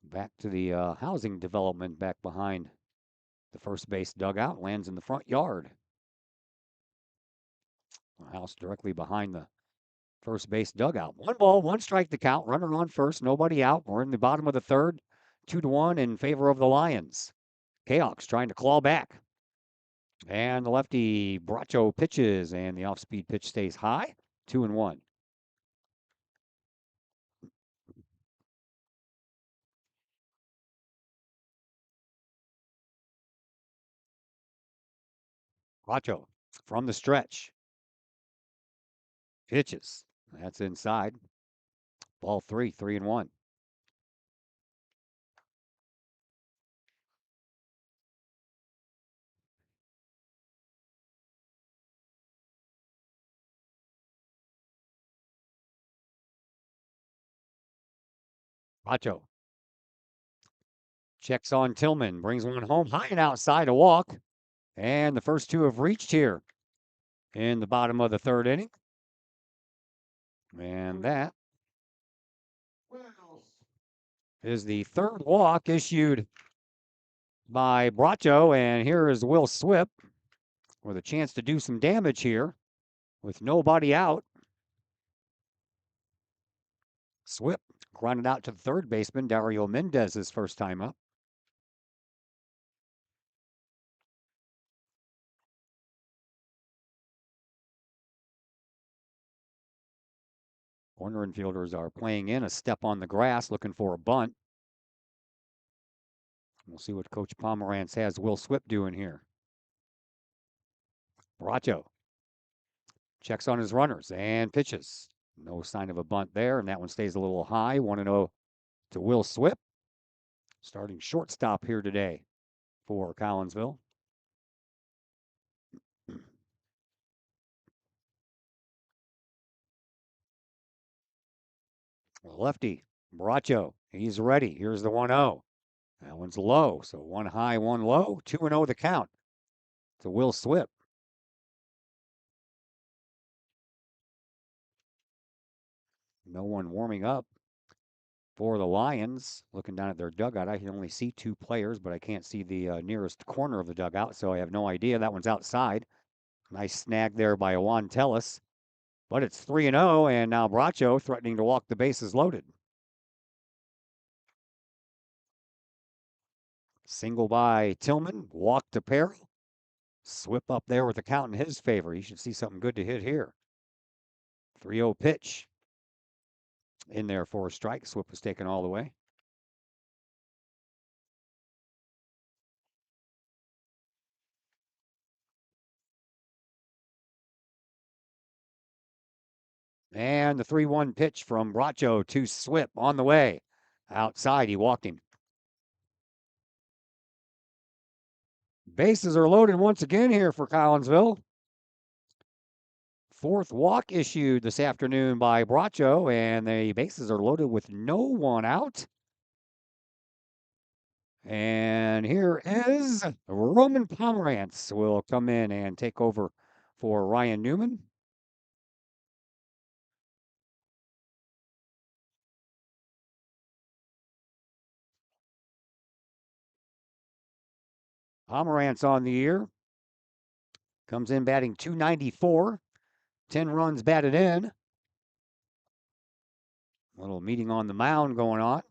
Back to the housing development back behind the first base dugout. Lands in the front yard. The house directly behind the first base dugout. 1 ball, 1 strike to count. Runner on first, nobody out. We're in the bottom of the third. 2-1 in favor of the Lions. Kahok's trying to claw back. And the lefty Bracho pitches, and the off-speed pitch stays high. 2-1. Bracho from the stretch. Pitches. That's inside. Ball 3, 3-1. Bracho checks on Tillman, brings one home, high and outside, a walk. And the first two have reached here in the bottom of the third inning. And that is the third walk issued by Bracho. And here is Will Swip with a chance to do some damage here with nobody out. Swip grounded out to the third baseman, Dario Mendez's first time up. Corner infielders are playing in a step on the grass, looking for a bunt. We'll see what Coach Pomerantz has Will Swip doing here. Bracho checks on his runners and pitches. No sign of a bunt there, and that one stays a little high. 1-0 to Will Swip. Starting shortstop here today for Collinsville. Lefty, Bracho, he's ready. Here's the 1-0. That one's low, so one high, one low. 2-0 the count to Will Swip. No one warming up for the Lions. Looking down at their dugout, I can only see two players, but I can't see the nearest corner of the dugout, so I have no idea. That one's outside. Nice snag there by Juan Tellis. But it's 3-0, and now Bracho threatening to walk the bases loaded. Single by Tillman, walk to Perry. Swip up there with the count in his favor. He should see something good to hit here. 3-0 pitch in there for a strike. Swip was taken all the way. And the 3-1 pitch from Bracho to Swip on the way. Outside, he walked him. Bases are loaded once again here for Collinsville. Fourth walk issued this afternoon by Bracho, and the bases are loaded with no one out. And here is Roman Pomerantz will come in and take over for Ryan Newman. Pomerantz on the year. Comes in batting .294. 10 runs batted in. A little meeting on the mound going on.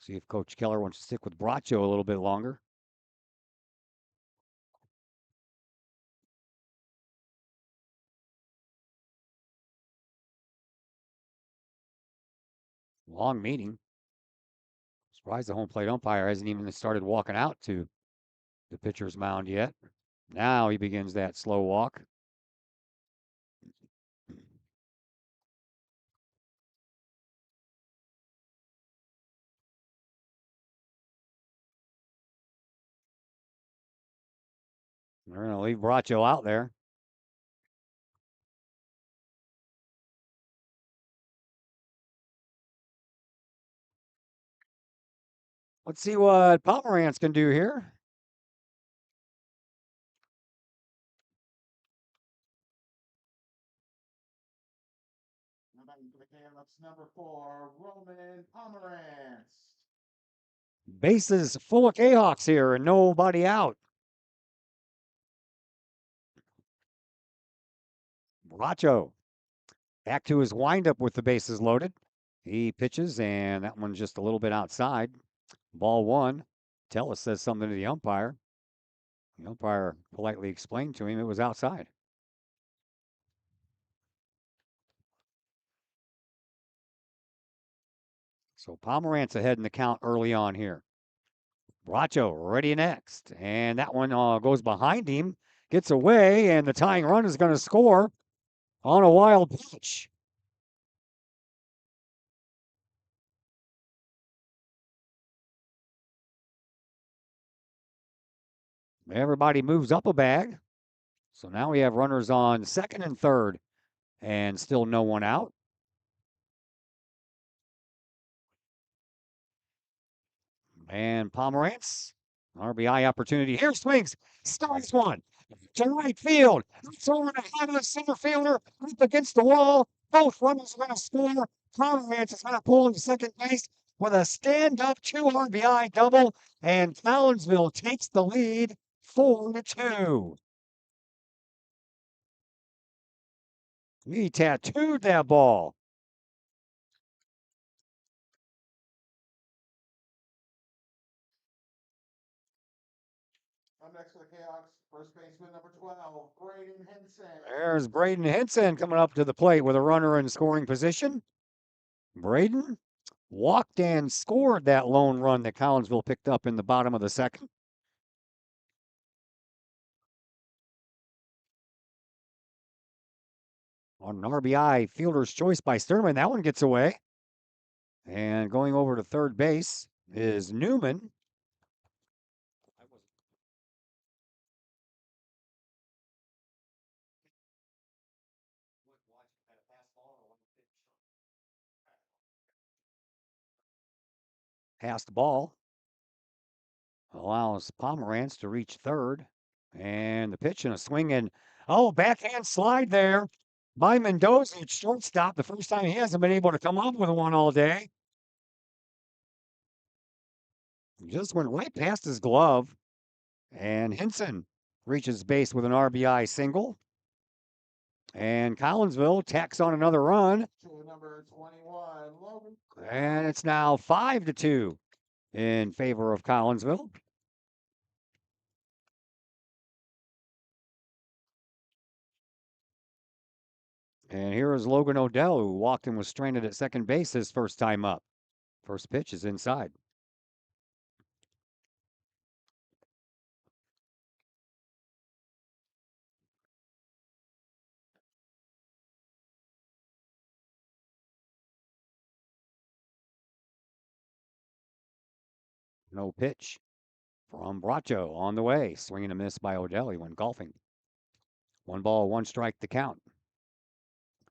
See if Coach Keller wants to stick with Bracho a little bit longer. Long meeting. Surprised the home plate umpire hasn't even started walking out to the pitcher's mound yet. Now he begins that slow walk. They're going to leave Bracho out there. Let's see what Pomerantz can do here. Number 4, Roman Pomerantz. Bases full of Kahawks here and nobody out. Bracho back to his windup with the bases loaded. He pitches, and that one's just a little bit outside. Ball one. Tellis says something to the umpire. The umpire politely explained to him it was outside. So Pomerantz ahead in the count early on here. Bracho ready next. And that one goes behind him, gets away, and the tying run is going to score on a wild pitch. Everybody moves up a bag. So now we have runners on second and third, and still no one out. And Pomerantz, RBI opportunity here, swings, starts one to right field. It's over to head of the center fielder, up against the wall. Both runners are going to score. Pomerantz is going to pull into second base with a stand-up 2 RBI double, and Collinsville takes the lead 4-2. He tattooed that ball. Up next for the Kahawks, first baseman number 12, Braden Henson. There's Braden Henson coming up to the plate with a runner in scoring position. Braden walked and scored that lone run that Collinsville picked up in the bottom of the second. On an RBI fielder's choice by Sturman, that one gets away. And going over to third base is Newman. Passed ball allows Pomerantz to reach third. And the pitch and a swing and backhand slide there by Mendoza at shortstop. The first time he hasn't been able to come up with one all day. Just went right past his glove. And Henson reaches base with an RBI single. And Collinsville tacks on another run. To number 21, Logan. And it's now 5-2 in favor of Collinsville. And here is Logan Odell, who walked and was stranded at second base his first time up. First pitch is inside. No pitch from Bracho on the way. Swinging a miss by Odell. He went golfing. 1 ball, 1 strike to count.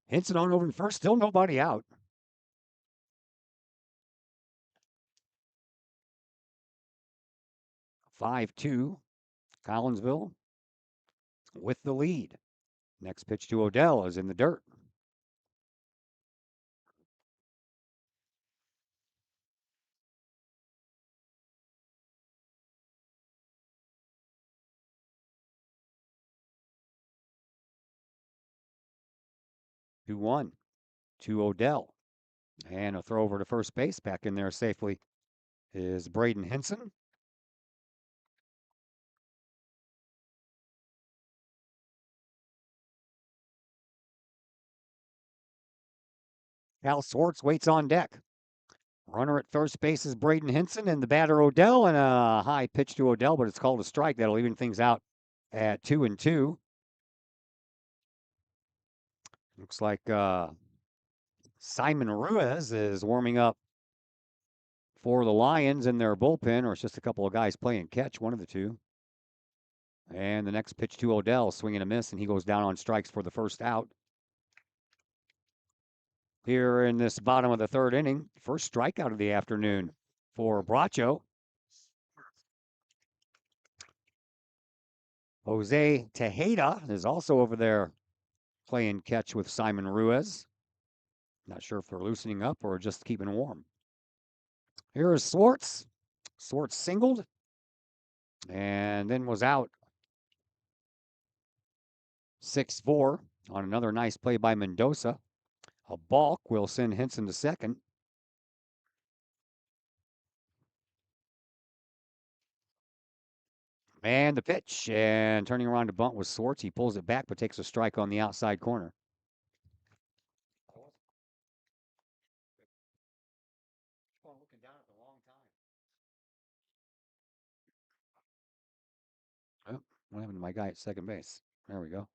Henson on over to first. Still nobody out. "5-2." Collinsville with the lead. Next pitch to Odell is in the dirt. Two 1 to Odell. And a throw over to first base. Back in there safely is Braden Henson. Cal Swartz waits on deck. Runner at first base is Braden Henson, and the batter Odell, and a high pitch to Odell, but it's called a strike. That'll even things out at 2-2. Looks like Simon Ruiz is warming up for the Lions in their bullpen, or it's just a couple of guys playing catch, one of the two. And the next pitch to Odell, swinging a miss, and he goes down on strikes for the first out. Here in this bottom of the third inning, first strikeout of the afternoon for Bracho. Jose Tejeda is also over there playing catch with Simon Ruiz. Not sure if they're loosening up or just keeping warm. Here is Swartz. Swartz singled and then was out 6-4 on another nice play by Mendoza. A balk will send Henson to second. And the pitch, and turning around to bunt was Swartz. He pulls it back, but takes a strike on the outside corner. Oh, what happened to my guy at second base? There we go.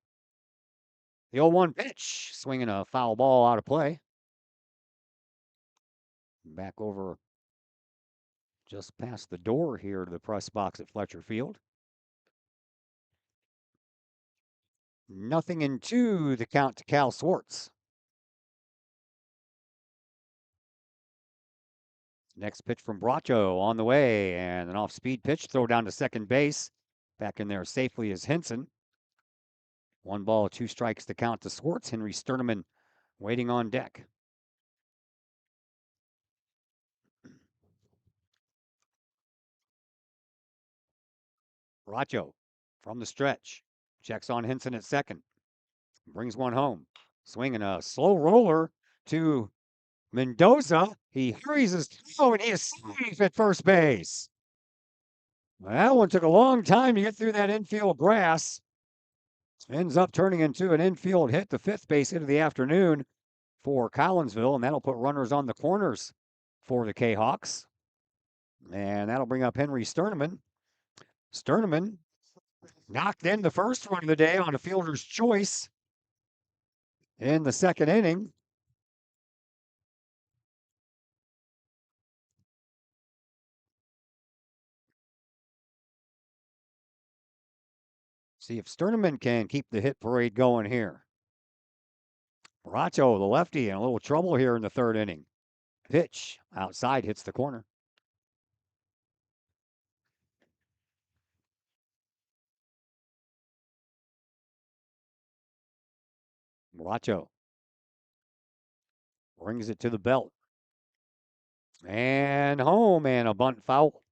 The 0-1 pitch, swinging a foul ball out of play. Back over just past the door here to the press box at Fletcher Field. 0-2, the count to Cal Swartz. Next pitch from Bracho on the way, and an off-speed pitch, throw down to second base. Back in there safely is Henson. 1 ball, 2 strikes to count to Swartz. Henry Sterneman waiting on deck. Bracho from the stretch. Checks on Henson at second. Brings one home. Swinging a slow roller to Mendoza. He hurries his throw, and he is safe at first base. That one took a long time to get through that infield grass. Ends up turning into an infield hit, the fifth base hit of the afternoon for Collinsville, and that'll put runners on the corners for the Kahawks. And that'll bring up Henry Sterneman. Sterneman knocked in the first run of the day on a fielder's choice in the second inning. See if Sterneman can keep the hit parade going here. Bracho, the lefty, in a little trouble here in the third inning. Pitch outside, hits the corner. Bracho brings it to the belt. And home, and a bunt foul.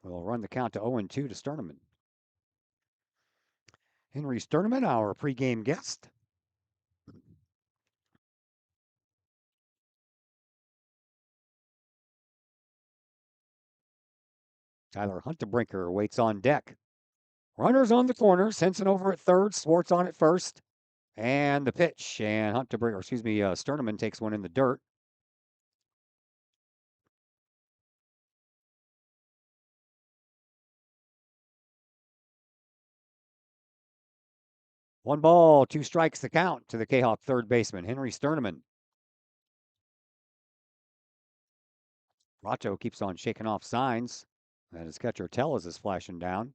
We'll run the count to 0-2 to Sterneman. Henry Sterneman, our pregame guest. Tyler Huntebrinker waits on deck. Runners on the corners. Henson over at third. Swartz on at first. And the pitch. And Sterneman takes one in the dirt. One ball, 2 strikes the count to the Kahawk third baseman, Henry Sterneman. Bracho keeps on shaking off signs. And his catcher Tellez is flashing down.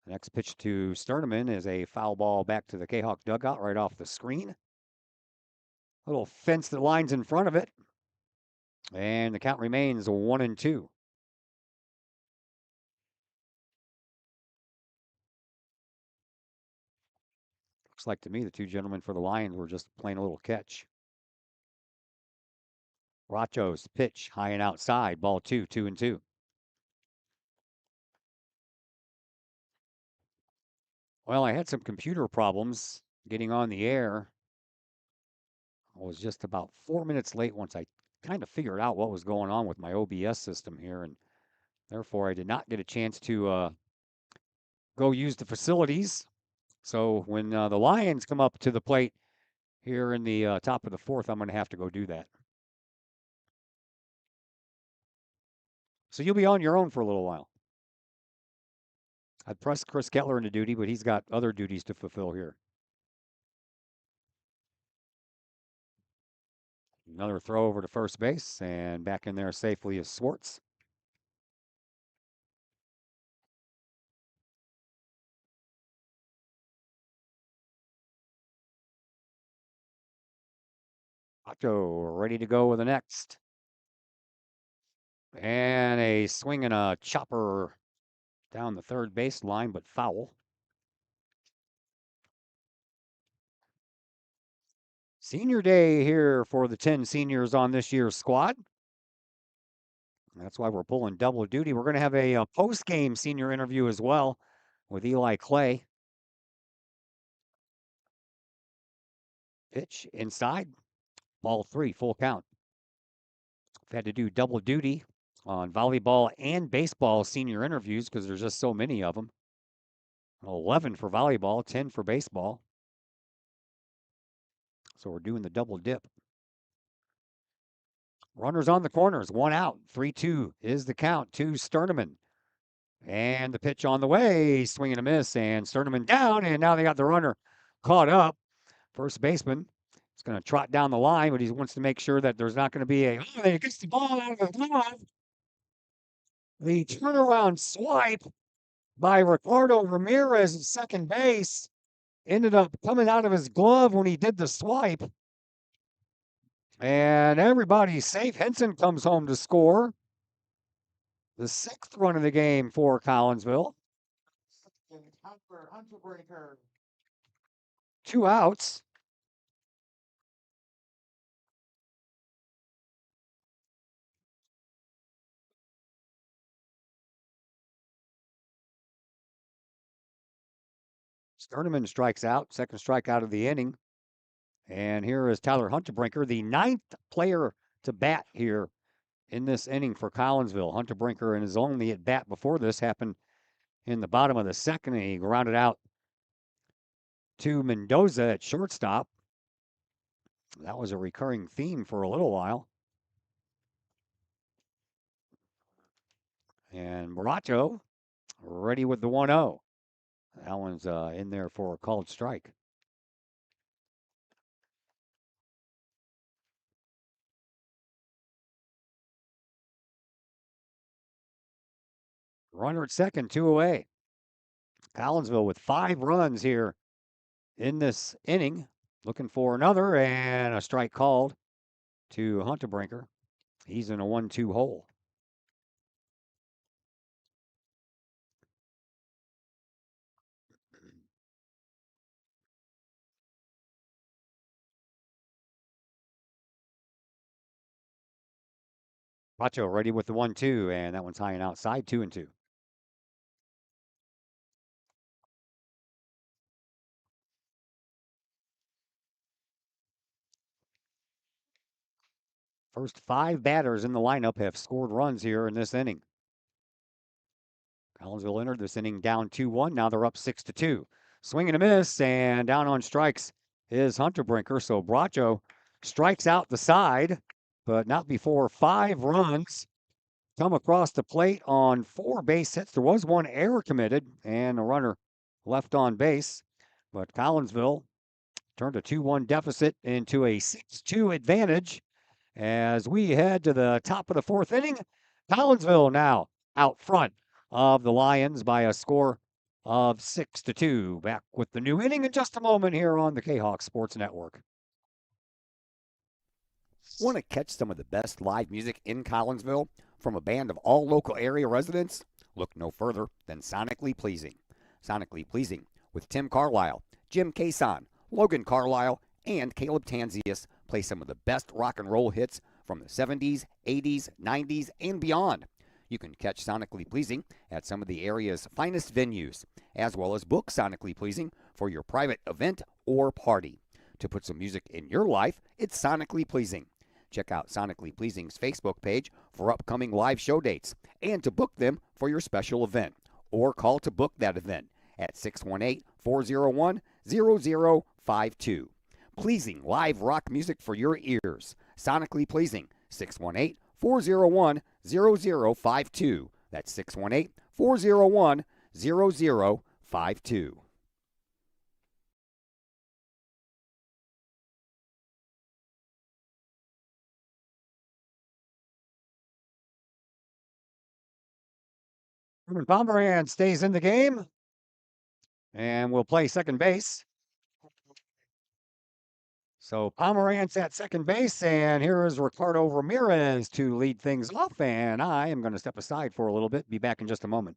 The next pitch to Sterneman is a foul ball back to the Kahawk dugout right off the screen. Little fence that lines in front of it. And the count remains 1-2. Looks like to me the two gentlemen for the Lions were just playing a little catch. Bracho's pitch high and outside. Ball 2, 2-2. Well, I had some computer problems getting on the air. I was just about 4 minutes late once I kind of figured out what was going on with my OBS system here, and therefore I did not get a chance to go use the facilities. So when the Lions come up to the plate here in the top of the fourth, I'm going to have to go do that. So you'll be on your own for a little while. I'd press Chris Kettler into duty, but he's got other duties to fulfill here. Another throw over to first base, and back in there safely is Swartz. Otto ready to go with the next. And a swing and a chopper Down the third baseline, but foul. Senior day here for the 10 seniors on this year's squad. That's why we're pulling double duty. We're going to have a post-game senior interview as well with Eli Clay. Pitch inside. Ball 3, full count. We've had to do double duty on volleyball and baseball senior interviews because there's just so many of them. 11 for volleyball, 10 for baseball. So we're doing the double dip. Runners on the corners, 1 out. 3-2 is the count to Sterneman. And the pitch on the way, swing and a miss, and Sterneman down, and now they got the runner caught up. First baseman is going to trot down the line, but he wants to make sure that there's not going to be he gets the ball out of the glove. The turnaround swipe by Ricardo Ramirez at second base ended up coming out of his glove when he did the swipe. And everybody's safe. Henson comes home to score. The 6th run of the game for Collinsville. Hunter 2 outs. Sterneman strikes out, second strikeout of the inning. And here is Tyler Hunterbrinker, the 9th player to bat here in this inning for Collinsville. Hunterbrinker and his only at bat before this happened in the bottom of the second, and he grounded out to Mendoza at shortstop. That was a recurring theme for a little while. And Morato ready with the 1-0. That one's in there for a called strike. Runner at second, 2 away. Collinsville with 5 runs here in this inning. Looking for another, and a strike called to Hunterbrinker. He's in a 1-2 hole. Pacho ready with the 1-2, and that one's high and outside, 2-2. First 5 batters in the lineup have scored runs here in this inning. Collinsville entered this inning down 2-1. Now they're up 6-2. Swing and a miss, and down on strikes is Hunterbrinker. So Bracho strikes out the side, but not before 5 runs come across the plate on 4 base hits. There was 1 error committed and a runner left on base, but Collinsville turned a 2-1 deficit into a 6-2 advantage as we head to the top of the 4th inning. Collinsville now out front of the Lions by a score of 6-2. Back with the new inning in just a moment here on the Kahok Sports Network. Want to catch some of the best live music in Collinsville from a band of all local area residents? Look no further than Sonically Pleasing. Sonically Pleasing with Tim Carlisle, Jim Cason, Logan Carlisle, and Caleb Tanzius play some of the best rock and roll hits from the 70s, 80s, 90s, and beyond. You can catch Sonically Pleasing at some of the area's finest venues, as well as book Sonically Pleasing for your private event or party. To put some music in your life, it's Sonically Pleasing. Check out Sonically Pleasing's Facebook page for upcoming live show dates and to book them for your special event, or call to book that event at 618-401-0052. Pleasing live rock music for your ears. Sonically Pleasing, 618-401-0052. That's 618-401-0052. Herman Pomerantz stays in the game and will play second base. So Pomerantz at second base, and here is Ricardo Ramirez to lead things off, and I am going to step aside for a little bit. Be back in just a moment.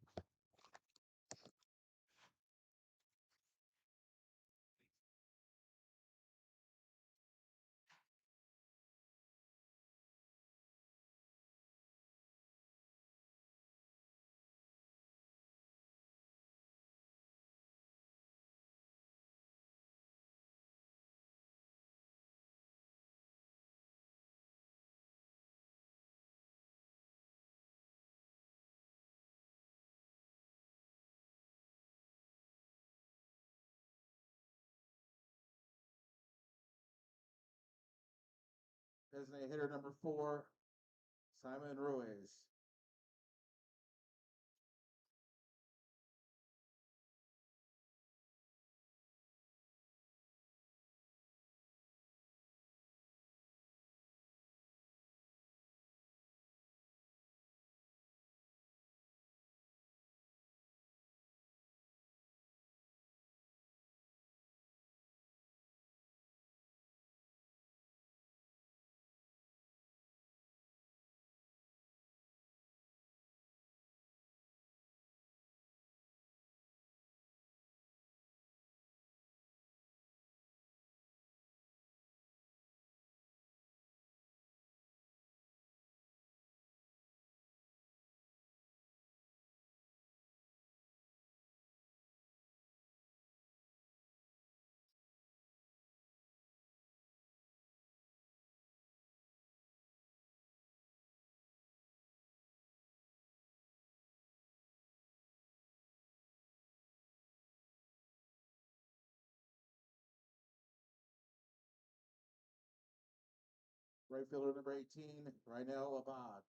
Designated hitter number 4, Simon Ruiz. Right fielder number 18, Rynell Abad.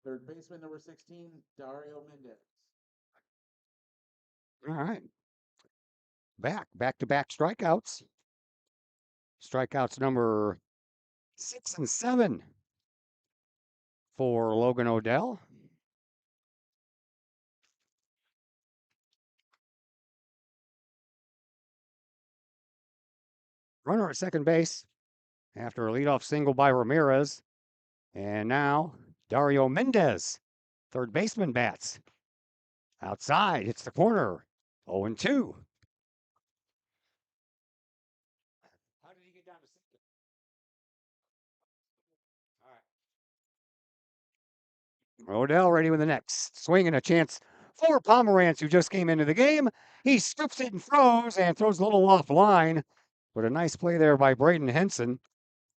Third baseman number 16, Dario Mendez. All right. Back-to-back strikeouts. Strikeouts number 6 and 7 for Logan Odell. Runner at second base after a leadoff single by Ramirez. And now Dario Mendez, third baseman, bats. Outside, hits the corner. 0-2. How did he get down to second? All right. Odell ready with the next. Swing and a chance for Pomerantz, who just came into the game. He scoops it and throws a little offline. But a nice play there by Braden Henson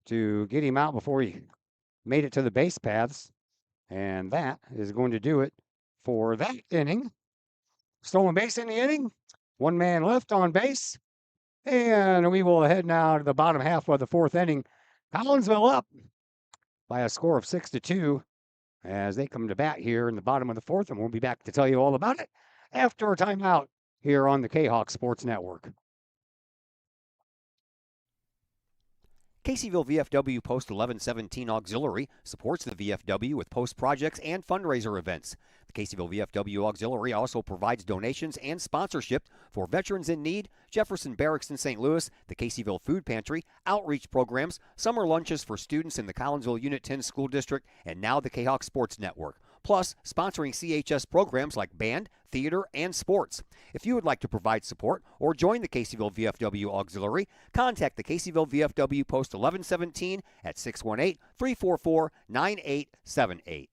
to get him out before he made it to the base paths. And that is going to do it for that inning. Stolen base in the inning. One man left on base. And we will head now to the bottom half of the fourth inning. Collinsville up by a score of 6-2 as they come to bat here in the bottom of the fourth. And we'll be back to tell you all about it after a timeout here on the Kahok Sports Network. Caseyville VFW Post 1117 Auxiliary supports the VFW with post projects and fundraiser events. The Caseyville VFW Auxiliary also provides donations and sponsorship for Veterans in Need, Jefferson Barracks in St. Louis, the Caseyville Food Pantry, outreach programs, summer lunches for students in the Collinsville Unit 10 School District, and now the Kahok Sports Network. Plus, sponsoring CHS programs like band, theater, and sports. If you would like to provide support or join the Caseyville VFW Auxiliary, contact the Caseyville VFW Post 1117 at 618-344-9878.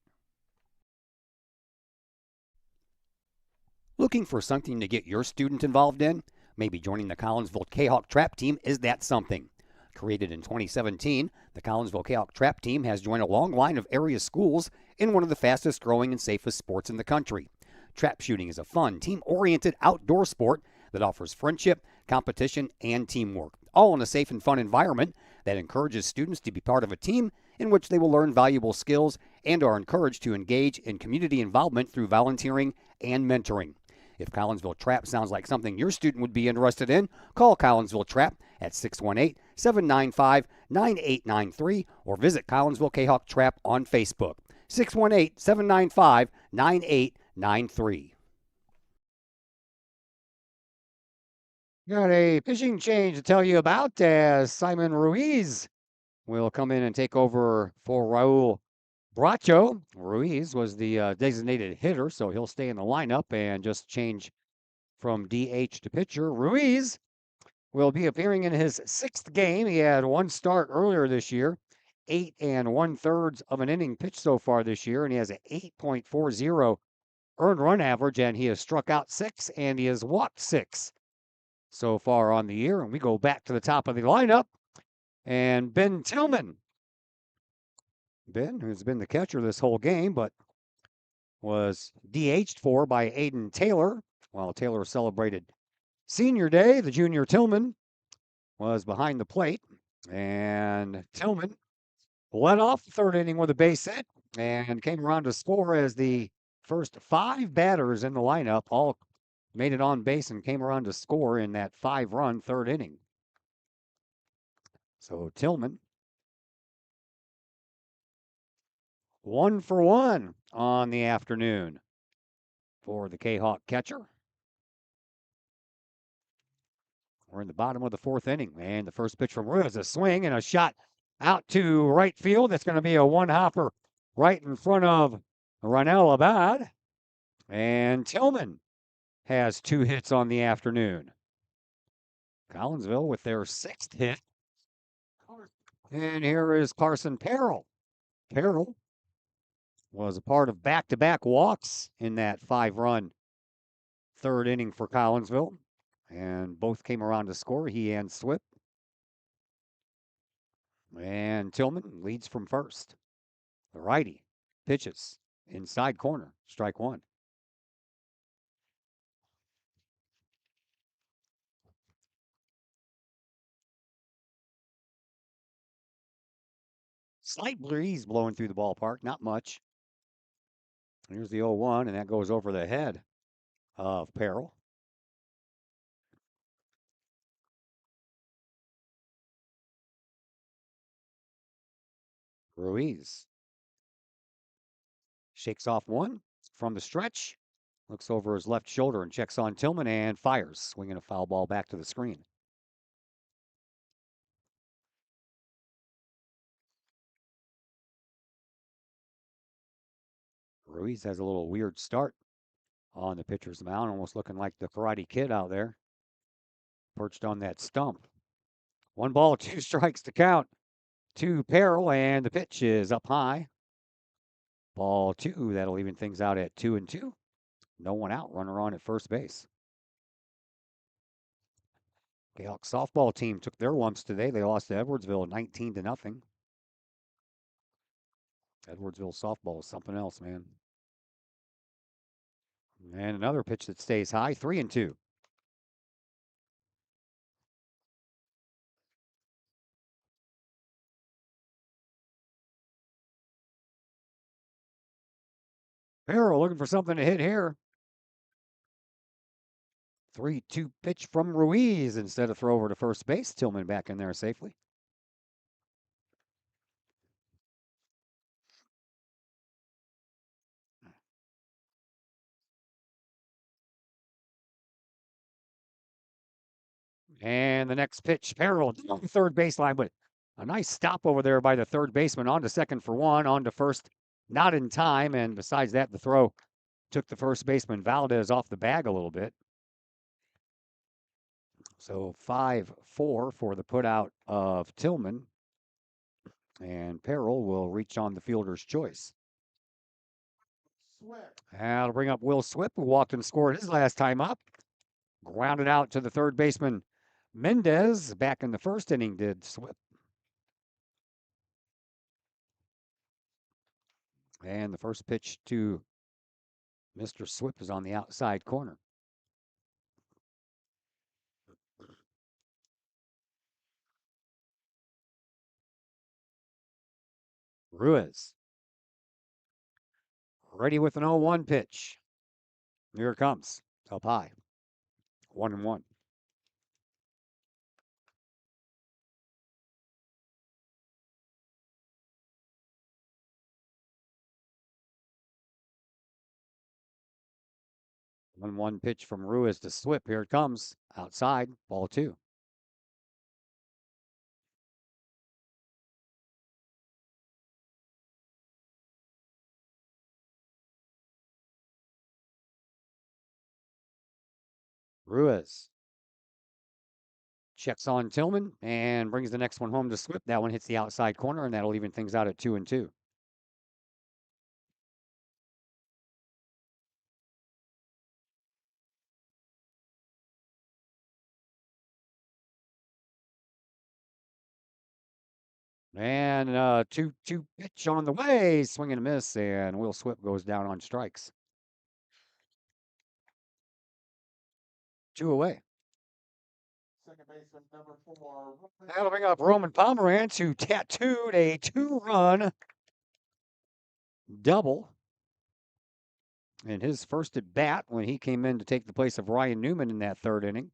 Looking for something to get your student involved in? Maybe joining the Collinsville Kahok Trap Team is that something. Created in 2017, the Collinsville Kahok Trap Team has joined a long line of area schools in one of the fastest growing and safest sports in the country. Trap shooting is a fun, team-oriented outdoor sport that offers friendship, competition, and teamwork, all in a safe and fun environment that encourages students to be part of a team in which they will learn valuable skills and are encouraged to engage in community involvement through volunteering and mentoring. If Collinsville Trap sounds like something your student would be interested in, call Collinsville Trap at 618-795-9893 or visit Collinsville Kahok Trap on Facebook. 618-795-9893. Got a pitching change to tell you about as Simon Ruiz will come in and take over for Raul Bracho. Ruiz was the designated hitter, so he'll stay in the lineup and just change from DH to pitcher. Ruiz will be appearing in his 6th game. He had one start earlier this year, 8 1/3 of an inning pitched so far this year, and he has an 8.40 earned run average, and he has struck out 6 and he has walked 6 so far on the year. And we go back to the top of the lineup, and Ben Tillman. Ben, who's been the catcher this whole game, but was DH'd for by Aiden Taylor. While Taylor celebrated Senior Day, the junior Tillman was behind the plate, and Tillman led off the 3rd inning with a base hit and came around to score as the first 5 batters in the lineup all made it on base and came around to score in that 5-run 3rd inning. So Tillman 1 for 1 on the afternoon for the Kahok catcher. We're in the bottom of the 4th inning, and the first pitch from Ruiz, a swing and a shot out to right field. That's going to be a one-hopper right in front of Ronell Abad. And Tillman has 2 hits on the afternoon. Collinsville with their 6th hit. And here is Carson Perrell. Perrell was a part of back-to-back walks in that 5-run 3rd inning for Collinsville. And both came around to score, he and Swip. And Tillman leads from first. The righty pitches inside corner, strike 1. Slight breeze blowing through the ballpark, not much. Here's the 0-1, and that goes over the head of Perrell. Ruiz shakes off one from the stretch, looks over his left shoulder and checks on Tillman and fires, swinging a foul ball back to the screen. Ruiz has a little weird start on the pitcher's mound, almost looking like the Karate Kid out there, perched on that stump. 1 ball, 2 strikes to count to Perrell, and the pitch is up high. Ball 2, that'll even things out at 2-2. No one out, runner on at first base. Kahok softball team took their lumps today. They lost to Edwardsville 19-0. Edwardsville softball is something else, man. And another pitch that stays high, 3-2. Perrell looking for something to hit here. 3-2 pitch from Ruiz instead of throw over to first base. Tillman back in there safely. And the next pitch, Perrell down the third baseline, but a nice stop over there by the third baseman. On to second for 1, on to first, not in time. And besides that, the throw took the first baseman Valdez off the bag a little bit. So 5-4 for the putout of Tillman. And Perrell will reach on the fielder's choice. That'll bring up Will Swip, who walked and scored his last time up. Grounded out to the third baseman. Mendez back in the first inning did Swip. And the first pitch to Mr. Swip is on the outside corner. Ruiz. Ready with an 0-1 pitch. Here it comes. Up high. 1-1. One pitch from Ruiz to Swip. Here it comes. Outside. Ball 2. Ruiz checks on Tillman and brings the next one home to Swip. That one hits the outside corner, and that'll even things out at 2-2. And 2-2 pitch on the way. Swing and a miss, and Will Swip goes down on strikes. 2 away. Second baseman number 4. That'll bring up Roman Pomerantz, who tattooed a 2-run double in his first at bat when he came in to take the place of Ryan Newman in that third inning.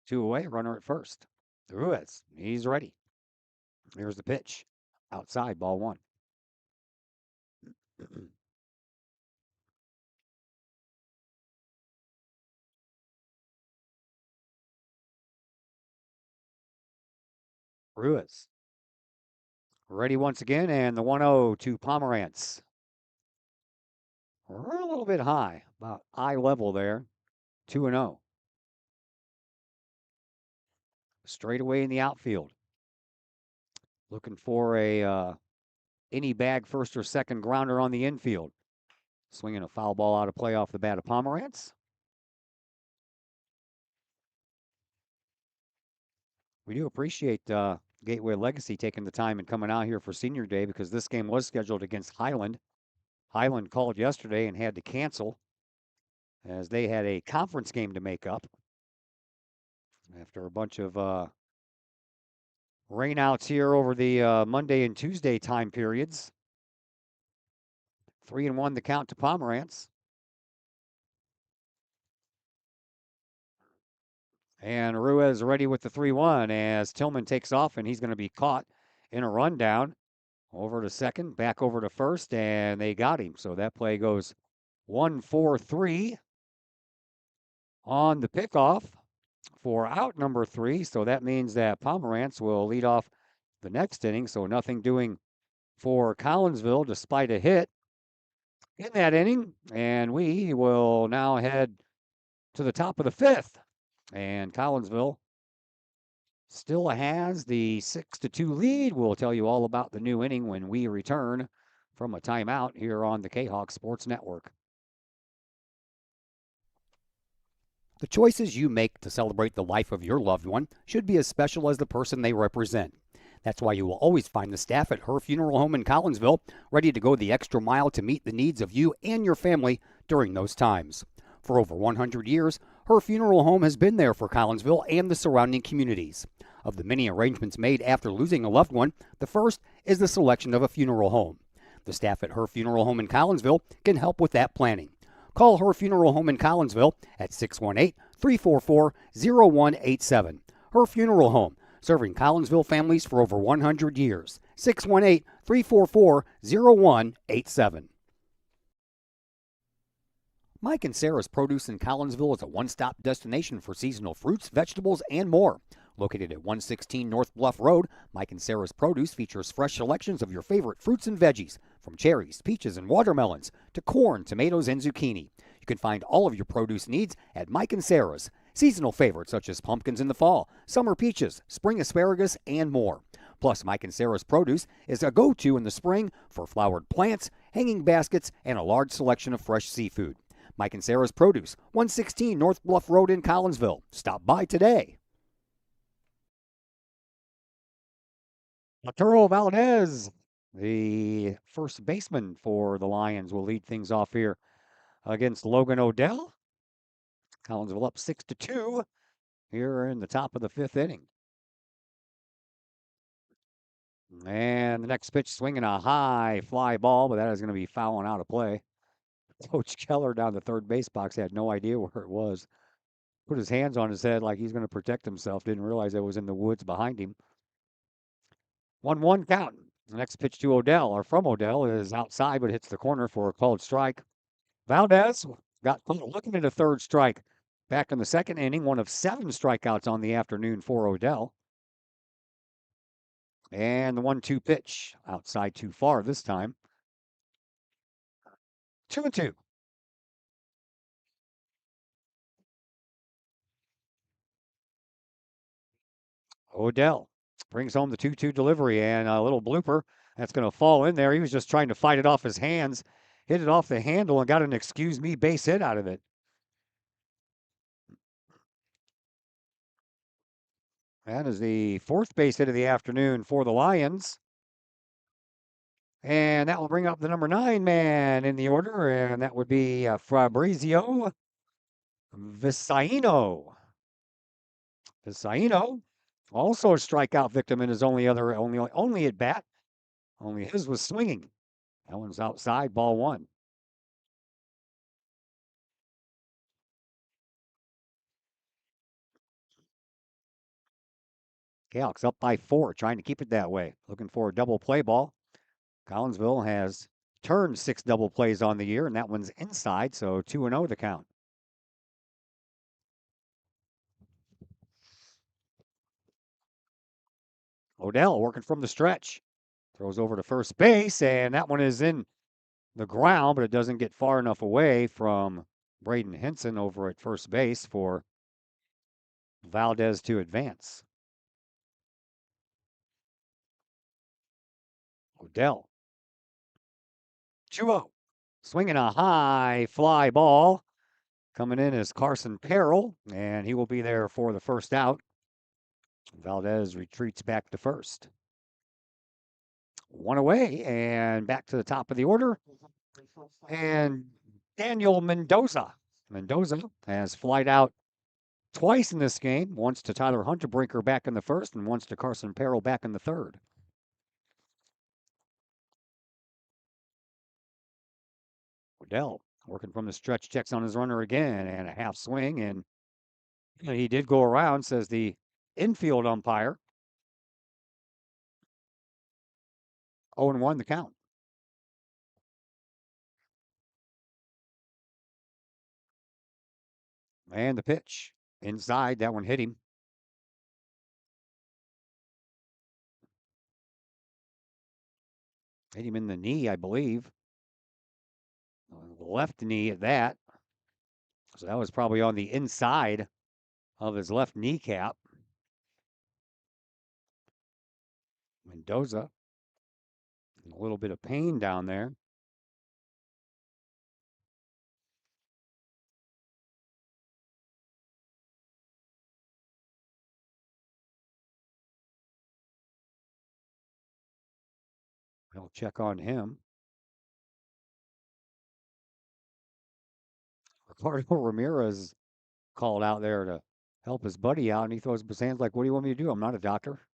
2 away, runner at first. Ruiz, he's ready. Here's the pitch. Outside, ball 1. Ruiz. Ready once again, and the 1-0 to Pomerantz. We're a little bit high, about eye level there. 2-0. Straight away in the outfield. Looking for a any bag first or second grounder on the infield. Swinging a foul ball out of play off the bat of Pomerantz. We do appreciate Gateway Legacy taking the time and coming out here for Senior Day, because this game was scheduled against Highland. Highland called yesterday and had to cancel as they had a conference game to make up after a bunch of rainouts here over the Monday and Tuesday time periods. 3-1 the count to Pomerantz. And Ruiz ready with the 3-1 as Tillman takes off, and he's going to be caught in a rundown. Over to second, back over to first, and they got him. So that play goes 1-4-3 on the pickoff for out number 3. So that means that Pomerantz will lead off the next inning. So nothing doing for Collinsville despite a hit in that inning. And we will now head to the top of the 5th. And Collinsville still has the 6-2 lead. We'll tell you all about the new inning when we return from a timeout here on the Kahok Sports Network. The choices you make to celebrate the life of your loved one should be as special as the person they represent. That's why you will always find the staff at Her Funeral Home in Collinsville ready to go the extra mile to meet the needs of you and your family during those times. For over 100 years, Her Funeral Home has been there for Collinsville and the surrounding communities. Of the many arrangements made after losing a loved one, the first is the selection of a funeral home. The staff at Her Funeral Home in Collinsville can help with that planning. Call Her Funeral Home in Collinsville at 618-344-0187. Her Funeral Home, serving Collinsville families for over 100 years. 618-344-0187. Mike and Sarah's Produce in Collinsville is a one-stop destination for seasonal fruits, vegetables, and more. Located at 116 North Bluff Road, Mike and Sarah's Produce features fresh selections of your favorite fruits and veggies, from cherries, peaches, and watermelons to corn, tomatoes, and zucchini. You can find all of your produce needs at Mike and Sarah's. Seasonal favorites such as pumpkins in the fall, summer peaches, spring asparagus, and more. Plus, Mike and Sarah's Produce is a go-to in the spring for flowered plants, hanging baskets, and a large selection of fresh seafood. Mike and Sarah's Produce, 116 North Bluff Road in Collinsville. Stop by today. Arturo Valdez, the first baseman for the Lions, will lead things off here against Logan Odell. Collinsville up 6-2 here in the top of the fifth inning. And the next pitch, swinging a high fly ball, but that is going to be fouling out of play. Coach Keller down the third base box had no idea where it was. Put his hands on his head like he's going to protect himself. Didn't realize it was in the woods behind him. 1-1 count. The next pitch to Odell, or from Odell, is outside, but hits the corner for a called strike. Valdez got looking at a third strike back in the second inning, one of 7 strikeouts on the afternoon for Odell. And the 1-2 pitch, outside too far this time. 2-2. Odell brings home the 2-2 delivery, and a little blooper that's going to fall in there. He was just trying to fight it off his hands, hit it off the handle, and got an excuse me base hit out of it. That is the 4th base hit of the afternoon for the Lions. And that will bring up the number 9 man in the order, and that would be Fabrizio Visaino. Visaino, also a strikeout victim in his only at bat. Only his was swinging. That one's outside, ball 1. Kahok's up by 4, trying to keep it that way. Looking for a double play ball. Collinsville has turned 6 double plays on the year, and that one's inside, so 2-0 the count. Odell working from the stretch. Throws over to first base, and that one is in the ground, but it doesn't get far enough away from Braden Henson over at first base for Valdez to advance. Odell. 2-0. Swinging a high fly ball. Coming in is Carson Carroll, and he will be there for the first out. Valdez retreats back to first. 1 away, and back to the top of the order. And Daniel Mendoza. Mendoza has flied out twice in this game, once to Tyler Hunterbrinker back in the first, and once to Carson Carroll back in the third. Odell working from the stretch, checks on his runner again, and a half swing, and he did go around, says the infield umpire. 0-1 the count. And the pitch inside, that one hit him. Hit him in the knee, I believe. Left knee at that. So that was probably on the inside of his left kneecap. Mendoza, a little bit of pain down there. They'll check on him. Ricardo Ramirez called out there to help his buddy out, and he throws up his hands like, "What do you want me to do? I'm not a doctor."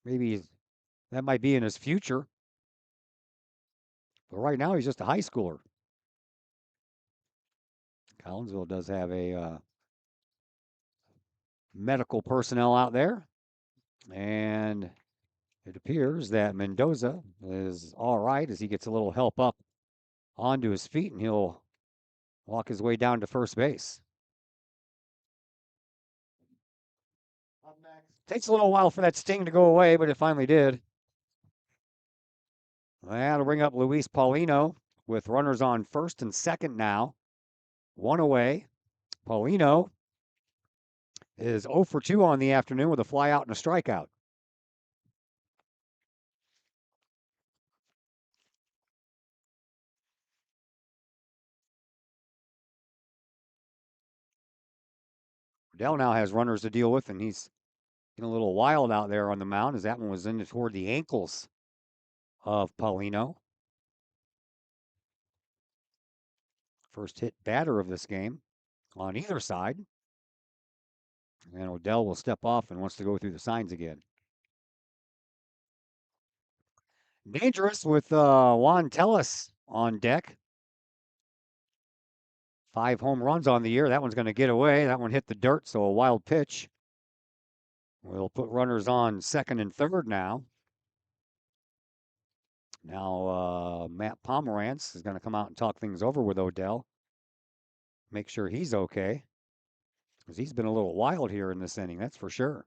Maybe that might be in his future. But right now, he's just a high schooler. Collinsville does have a medical personnel out there. And it appears that Mendoza is all right as he gets a little help up onto his feet, and he'll walk his way down to first base. Takes a little while for that sting to go away, but it finally did. That'll bring up Luis Paulino with runners on first and second now. 1 away. Paulino is 0 for 2 on the afternoon with a fly out and a strikeout. Dell now has runners to deal with, and he's getting a little wild out there on the mound as that one was in toward the ankles of Paulino. First hit batter of this game on either side. And Odell will step off and wants to go through the signs again. Dangerous with Juan Tellis on deck. 5 home runs on the year. That one's going to get away. That one hit the dirt, so a wild pitch. We'll put runners on second and third now. Now Matt Pomerantz is going to come out and talk things over with Odell. Make sure he's okay. Because he's been a little wild here in this inning, that's for sure.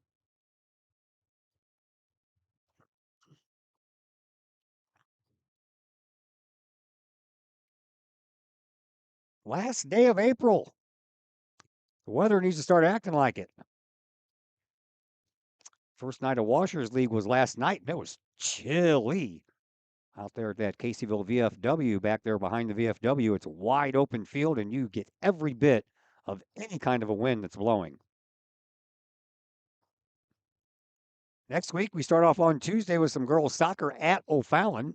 Last day of April. The weather needs to start acting like it. First night of Washers League was last night, and it was chilly out there at that Caseyville VFW. Back there behind the VFW, it's a wide open field, and you get every bit of any kind of a wind that's blowing. Next week, we start off on Tuesday with some girls soccer at O'Fallon.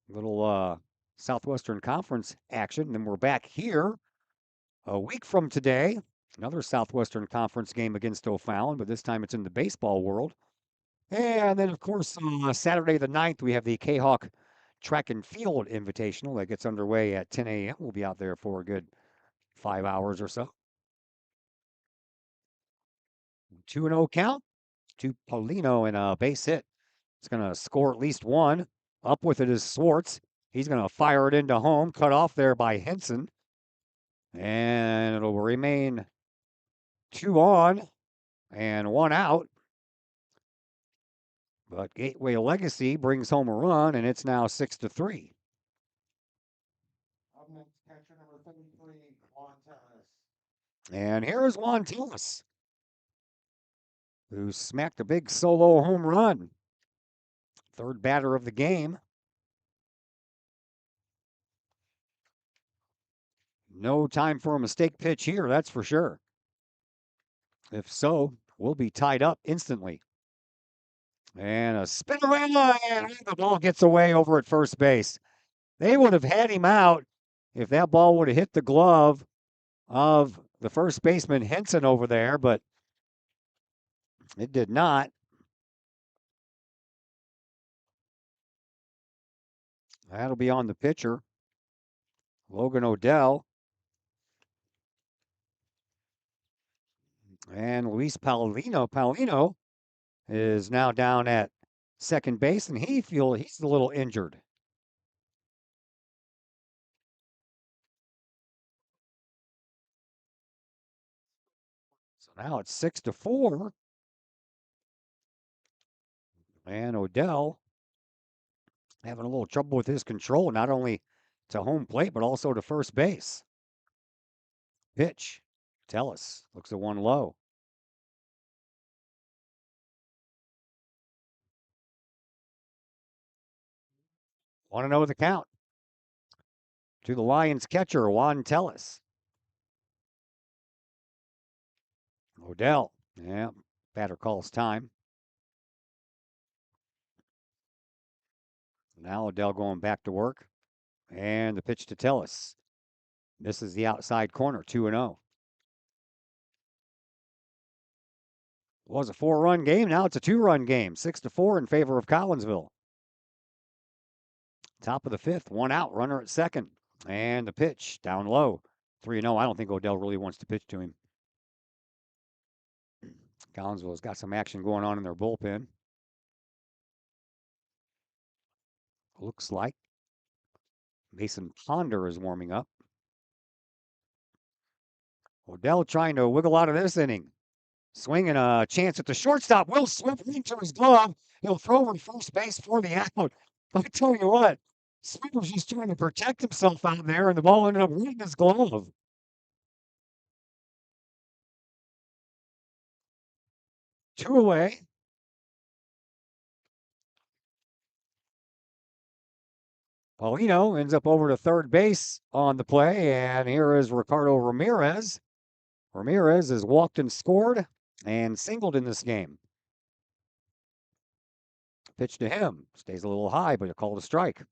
Little Southwestern Conference action. Then we're back here a week from today. Another Southwestern Conference game against O'Fallon, but this time it's in the baseball world. And then, of course, Saturday the 9th, we have the Kahok Track and Field Invitational that gets underway at 10 a.m. We'll be out there for a good 5 hours or so. 2-0 count to Paulino and a base hit. It's going to score at least one. Up with it is Swartz. He's going to fire it into home, cut off there by Henson. And it'll remain 2 on and 1 out. But Gateway Legacy brings home a run, and it's now 6-3. Up next, catcher number 33, Juan Tellis. And here's Juan Tellis, who smacked a big solo home run. Third batter of the game. No time for a mistake pitch here, that's for sure. If so, we'll be tied up instantly. And a spinorama, and the ball gets away over at first base. They would have had him out if that ball would have hit the glove of the first baseman Henson over there, but it did not. That'll be on the pitcher, Logan Odell. And Luis Paulino. Paulino is now down at second base, and he's a little injured. So now it's 6-4. And Odell having a little trouble with his control, not only to home plate, but also to first base. Pitch. Tellis looks at one low. Want to know the count? To the Lions catcher, Juan Tellis. Odell. Yeah, batter calls time. Now Odell going back to work. And the pitch to Tellis. This is the outside corner, 2-0. It was a 4-run game. Now it's a 2-run game. 6-4 in favor of Collinsville. Top of the 5th, 1 out, runner at second. And the pitch down low. 3-0. I don't think Odell really wants to pitch to him. Collinsville's got some action going on in their bullpen. Looks like Mason Ponder is warming up. Odell trying to wiggle out of this inning. Swinging a chance at the shortstop. Will slip into his glove. He'll throw over to first base for the out. I tell you what, Slipper's just trying to protect himself out there, and the ball ended up hitting his glove. Two away. Paulino ends up over to third base on the play, and here is Ricardo Ramirez Ramirez has walked and scored and singled in this game. Pitch to him. Stays a little high, but a call to strike.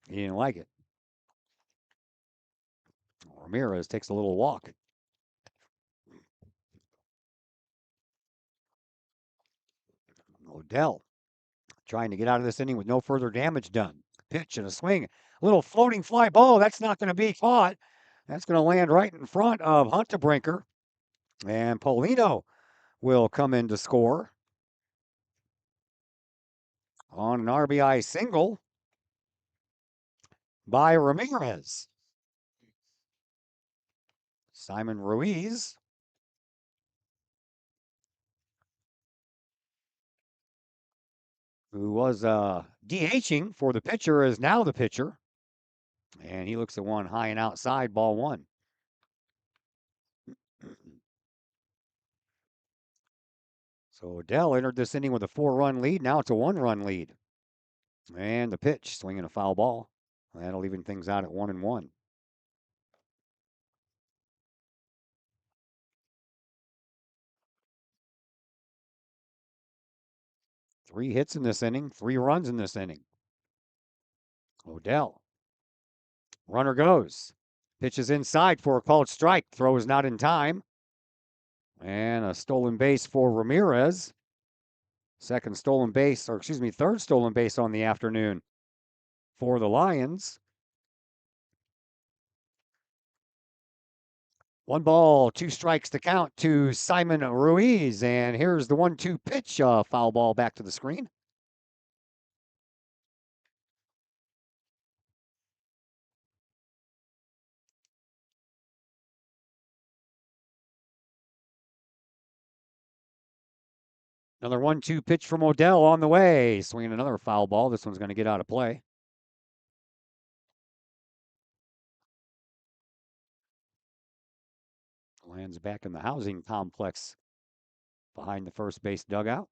He didn't like it. Ramirez takes a little walk. Odell trying to get out of this inning with no further damage done. Pitch and a swing. A little floating fly ball. That's not going to be caught. That's going to land right in front of Huntebrinker. And Polino will come in to score on an RBI single by Ramirez. Simon Ruiz who was DHing for the pitcher, is now the pitcher. And he looks at one high and outside, ball one. So Odell entered this inning with a 4-run lead. Now it's a 1-run lead. And the pitch, swinging a foul ball. That'll even things out at 1-1. Three hits in this inning, 3 runs in this inning. Odell. Runner goes. Pitches inside for a called strike. Throw is not in time. And a stolen base for Ramirez. Third stolen base on the afternoon for the Lions. 1 ball, 2 strikes to count to Simon Ruiz. And here's the 1-2 pitch, foul ball back to the screen. Another 1-2 pitch from Odell on the way. Swinging another foul ball. This one's going to get out of play. Lands back in the housing complex behind the first base dugout.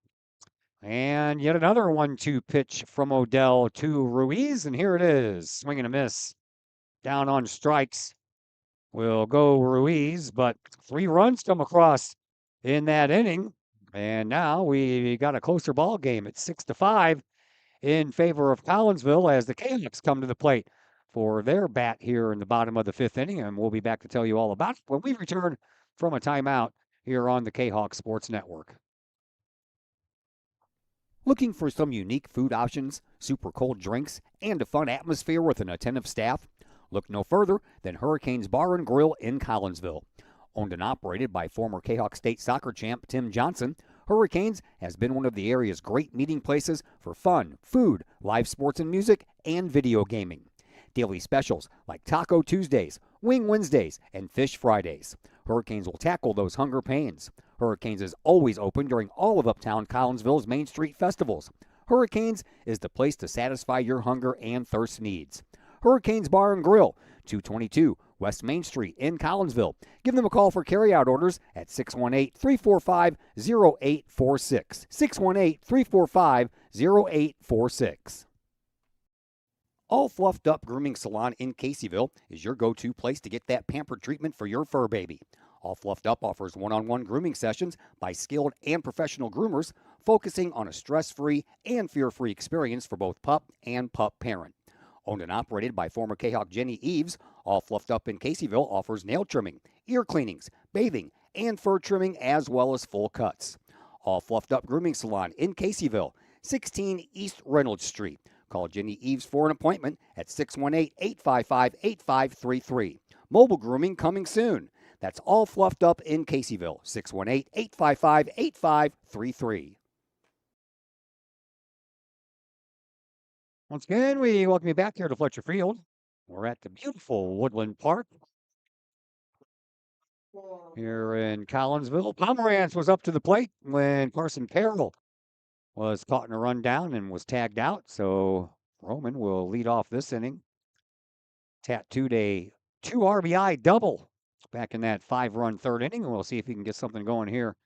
And yet another 1-2 pitch from Odell to Ruiz. And here it is. Swing and a miss. Down on strikes will go Ruiz, but 3 runs come across in that inning. And now we got a closer ball game at 6-5 in favor of Collinsville as the Canucks come to the plate for their bat here in the bottom of the 5th inning. And we'll be back to tell you all about it when we return from a timeout here on the Kahok Sports Network. Looking for some unique food options, super cold drinks, and a fun atmosphere with an attentive staff? Look no further than Hurricanes Bar and Grill in Collinsville. Owned and operated by former Kahok State soccer champ Tim Johnson, Hurricanes has been one of the area's great meeting places for fun, food, live sports and music, and video gaming. Daily specials like Taco Tuesdays, Wing Wednesdays, and Fish Fridays. Hurricanes will tackle those hunger pains. Hurricanes is always open during all of Uptown Collinsville's Main Street festivals. Hurricanes is the place to satisfy your hunger and thirst needs. Hurricanes Bar and Grill, 222 West Main Street in Collinsville. Give them a call for carryout orders at 618-345-0846. 618-345-0846. All Fluffed Up Grooming Salon in Caseyville is your go-to place to get that pampered treatment for your fur baby. All Fluffed Up offers one-on-one grooming sessions by skilled and professional groomers, focusing on a stress-free and fear-free experience for both pup and pup parent. Owned and operated by former Kahok Jenny Eves, All Fluffed Up in Caseyville offers nail trimming, ear cleanings, bathing, and fur trimming, as well as full cuts. All Fluffed Up Grooming Salon in Caseyville, 16 East Reynolds Street. Call Jenny Eves for an appointment at 618-855-8533. Mobile grooming coming soon. That's All Fluffed Up in Caseyville, 618-855-8533. Once again, we welcome you back here to Fletcher Field. We're at the beautiful Woodland Park here in Collinsville. Pomerantz was up to the plate when Carson Carroll was caught in a rundown and was tagged out. So Roman will lead off this inning. Tattooed a 2 RBI double back in that 5-run 3rd inning. And we'll see if he can get something going here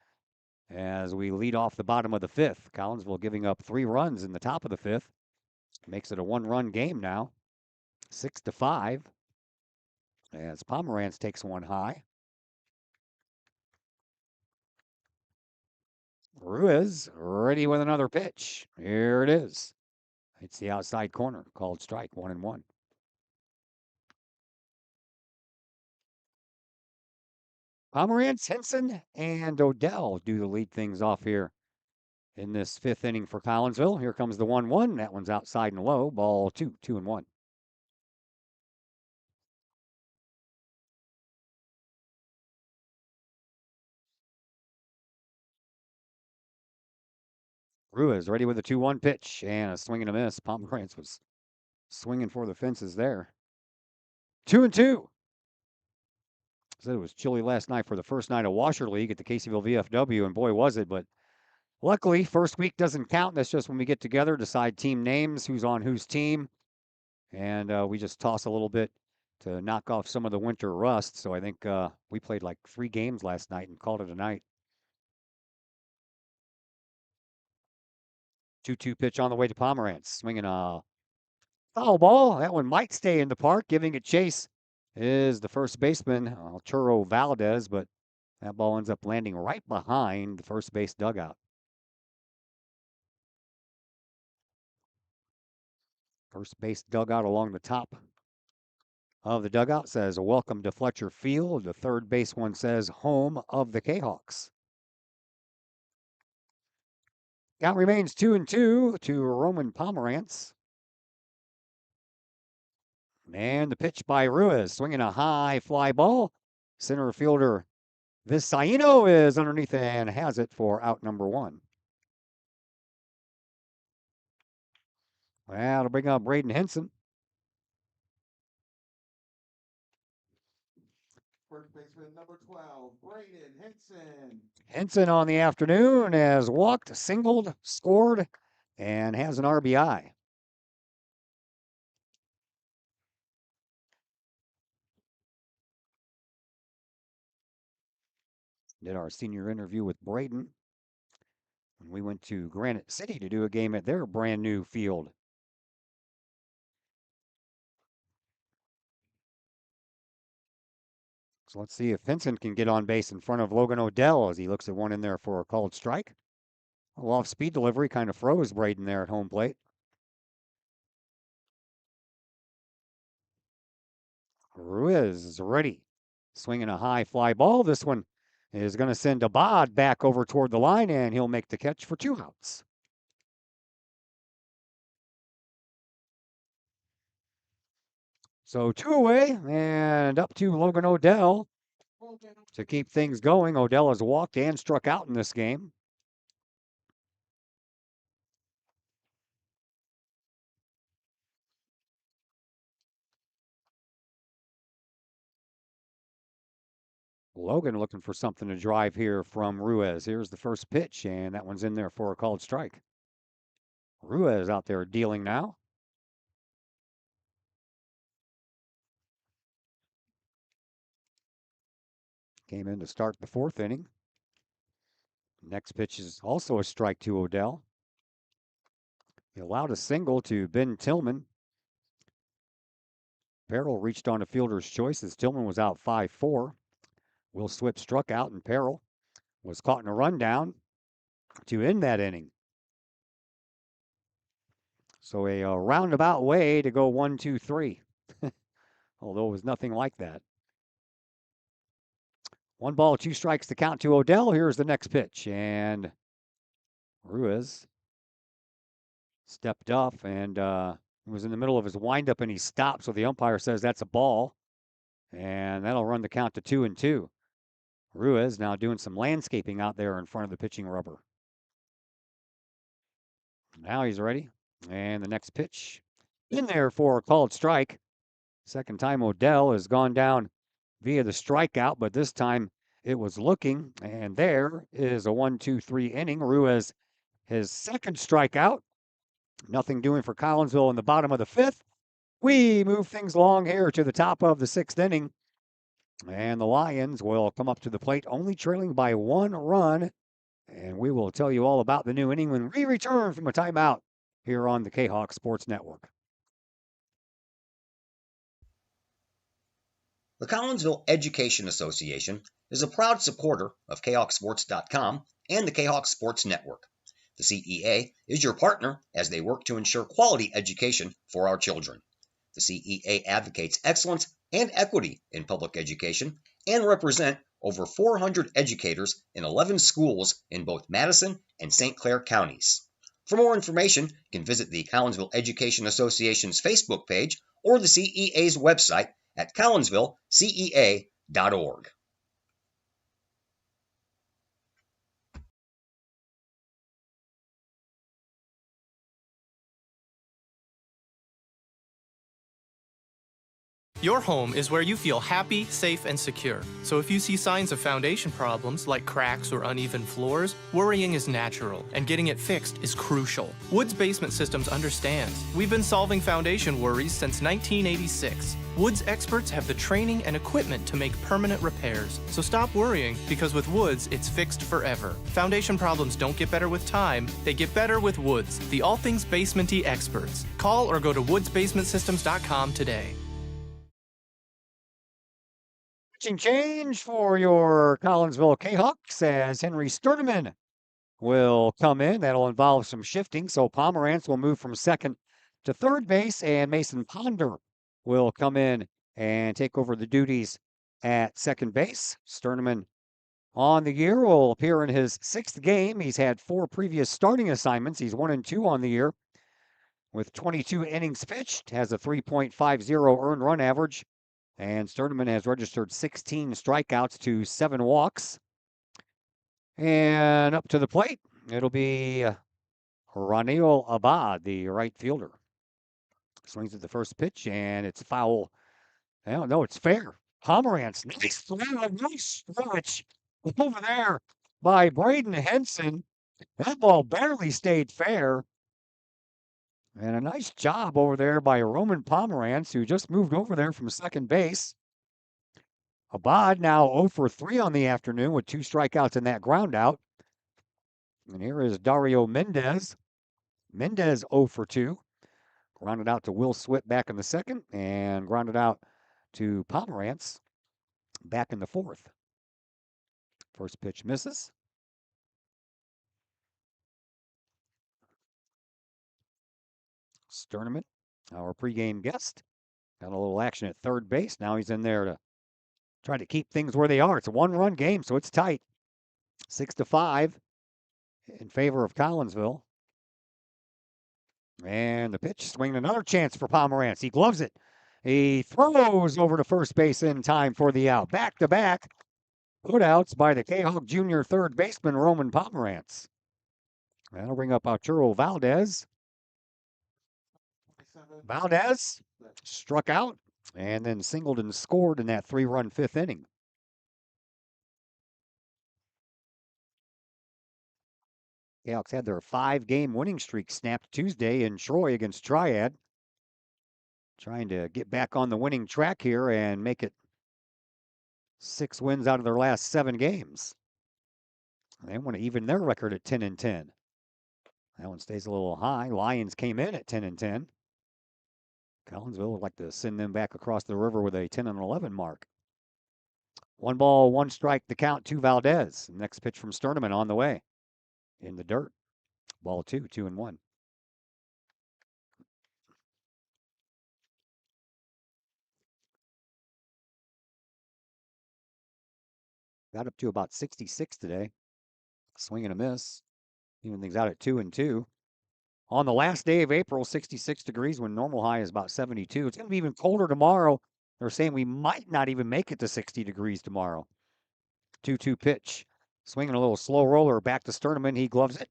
as we lead off the bottom of the 5th. Collinsville giving up 3 runs in the top of the 5th. Makes it a 1-run game now. 6-5. as Pomerantz takes one high. Ruiz ready with another pitch. Here it is. It's the outside corner, called strike, 1-1. Pomerantz, Henson, and Odell do the lead things off here in this fifth inning for Collinsville. Here comes the 1-1. That one's outside and low. Ball 2-1. Ruiz ready with a 2-1 pitch and a swing and a miss. Pomerantz was swinging for the fences there. 2-2. Said it was chilly last night for the first night of Washer League at the Caseyville VFW, and boy was it. But luckily, first week doesn't count. That's just when we get together, decide team names, who's on whose team, and we just toss a little bit to knock off some of the winter rust. So I think we played like 3 games last night and called it a night. 2-2 pitch on the way to Pomerantz, swinging a foul ball. That one might stay in the park. Giving it chase is the first baseman, Arturo Valdez, but that ball ends up landing right behind the first base dugout. First base dugout along the top of the dugout says, "Welcome to Fletcher Field." The third base one says, "Home of the Kahawks." Count remains 2-2 to Roman Pomerantz. And the pitch by Ruiz, swinging a high fly ball. Center fielder Viscaino is underneath and has it for out number 1. Well, to bring up Braden Henson. First baseman number 12, Braden Henson. Henson on the afternoon has walked, singled, scored, and has an RBI. Did our senior interview with Braden when we went to Granite City to do a game at their brand new field. So let's see if Henson can get on base in front of Logan Odell as he looks at one in there for a called strike. A off speed delivery kind of froze Braden there at home plate. Ruiz is ready. Swinging a high fly ball. This one is going to send Abad back over toward the line, and he'll make the catch for 2 outs. So 2 away and up to Logan Odell to keep things going. Odell has walked and struck out in this game. Logan looking for something to drive here from Ruiz. Here's the first pitch, and that one's in there for a called strike. Ruiz out there dealing now. Came in to start the 4th inning. Next pitch is also a strike to Odell. He allowed a single to Ben Tillman. Perrell reached on a fielder's choice as Tillman was out 5-4. Will Swift struck out, and Perrell was caught in a rundown to end that inning. So a roundabout way to go 1-2-3, although it was nothing like that. 1 ball, 2 strikes to count to Odell. Here's the next pitch, and Ruiz stepped up and was in the middle of his windup, and he stopped. So the umpire says that's a ball, and that'll run the count to 2-2. Ruiz now doing some landscaping out there in front of the pitching rubber. Now he's ready, and the next pitch in there for a called strike. Second time Odell has gone down via the strikeout, but this time it was looking, and there is a 1-2-3 inning. Ruiz, his second strikeout. Nothing doing for Collinsville in the bottom of the 5th. We move things along here to the top of the 6th inning, and the Lions will come up to the plate only trailing by 1 run, and we will tell you all about the new inning when we return from a timeout here on the Kahok Sports Network. The Collinsville Education Association is a proud supporter of KahokSports.com and the Kahok Sports Network. The CEA is your partner as they work to ensure quality education for our children. The CEA advocates excellence and equity in public education and represent over 400 educators in 11 schools in both Madison and St. Clair counties. For more information, you can visit the Collinsville Education Association's Facebook page or the CEA's website at collinsvillecea.org. Your home is where you feel happy, safe, and secure. So if you see signs of foundation problems like cracks or uneven floors, worrying is natural, and getting it fixed is crucial. Woods Basement Systems understands. We've been solving foundation worries since 1986. Woods experts have the training and equipment to make permanent repairs. So stop worrying, because with Woods, it's fixed forever. Foundation problems don't get better with time, they get better with Woods, the all things basement-y experts. Call or go to woodsbasementsystems.com today. Pitching change for your Collinsville Kahawks as Henry Sturdeman will come in. That'll involve some shifting. So Pomerantz will move from second to third base, and Mason Ponder will come in and take over the duties at second base. Sturdeman on the year will appear in his 6th game. He's had 4 previous starting assignments. He's 1-2 on the year with 22 innings pitched, has a 3.50 earned run average. And Sturdeman has registered 16 strikeouts to 7 walks. And up to the plate, it'll be Raniel Abad, the right fielder. Swings at the first pitch, and it's foul. Well, no, it's fair. Pomerantz, nice stretch over there by Braden Henson. That ball barely stayed fair. And a nice job over there by Roman Pomerantz, who just moved over there from second base. Abad now 0 for 3 on the afternoon with 2 strikeouts and that ground out. And here is Dario Mendez. Mendez 0 for 2. Grounded out to Will Swift back in the second, and grounded out to Pomerantz back in the fourth. First pitch misses. Sturdeman, our pregame guest, got a little action at third base. Now he's in there to try to keep things where they are. It's a 1-run game, so it's tight. 6-5 in favor of Collinsville. And the pitch, swinging another chance for Pomerantz. He gloves it. He throws over to first base in time for the out. Back-to-back putouts by the Kahok Junior third baseman, Roman Pomerantz. That'll bring up Arturo Valdez. Valdez struck out and then singled and scored in that 3-run 5th inning. Kahawks had their 5-game winning streak snapped Tuesday in Troy against Triad. Trying to get back on the winning track here and make it 6 wins out of their last 7 games. They want to even their record at 10-10. That one stays a little high. Lions came in at 10-10. Collinsville would like to send them back across the river with a 10-11 mark. 1 ball, 1 strike, the count to Valdez. Next pitch from Sturdeman on the way. In the dirt. Ball 2, 2-1. Got up to about 66 today. Swing and a miss. Even things out at 2-2. On the last day of April, 66 degrees when normal high is about 72. It's going to be even colder tomorrow. They're saying we might not even make it to 60 degrees tomorrow. 2-2 pitch. Swinging a little slow roller back to Sturdeman. He gloves it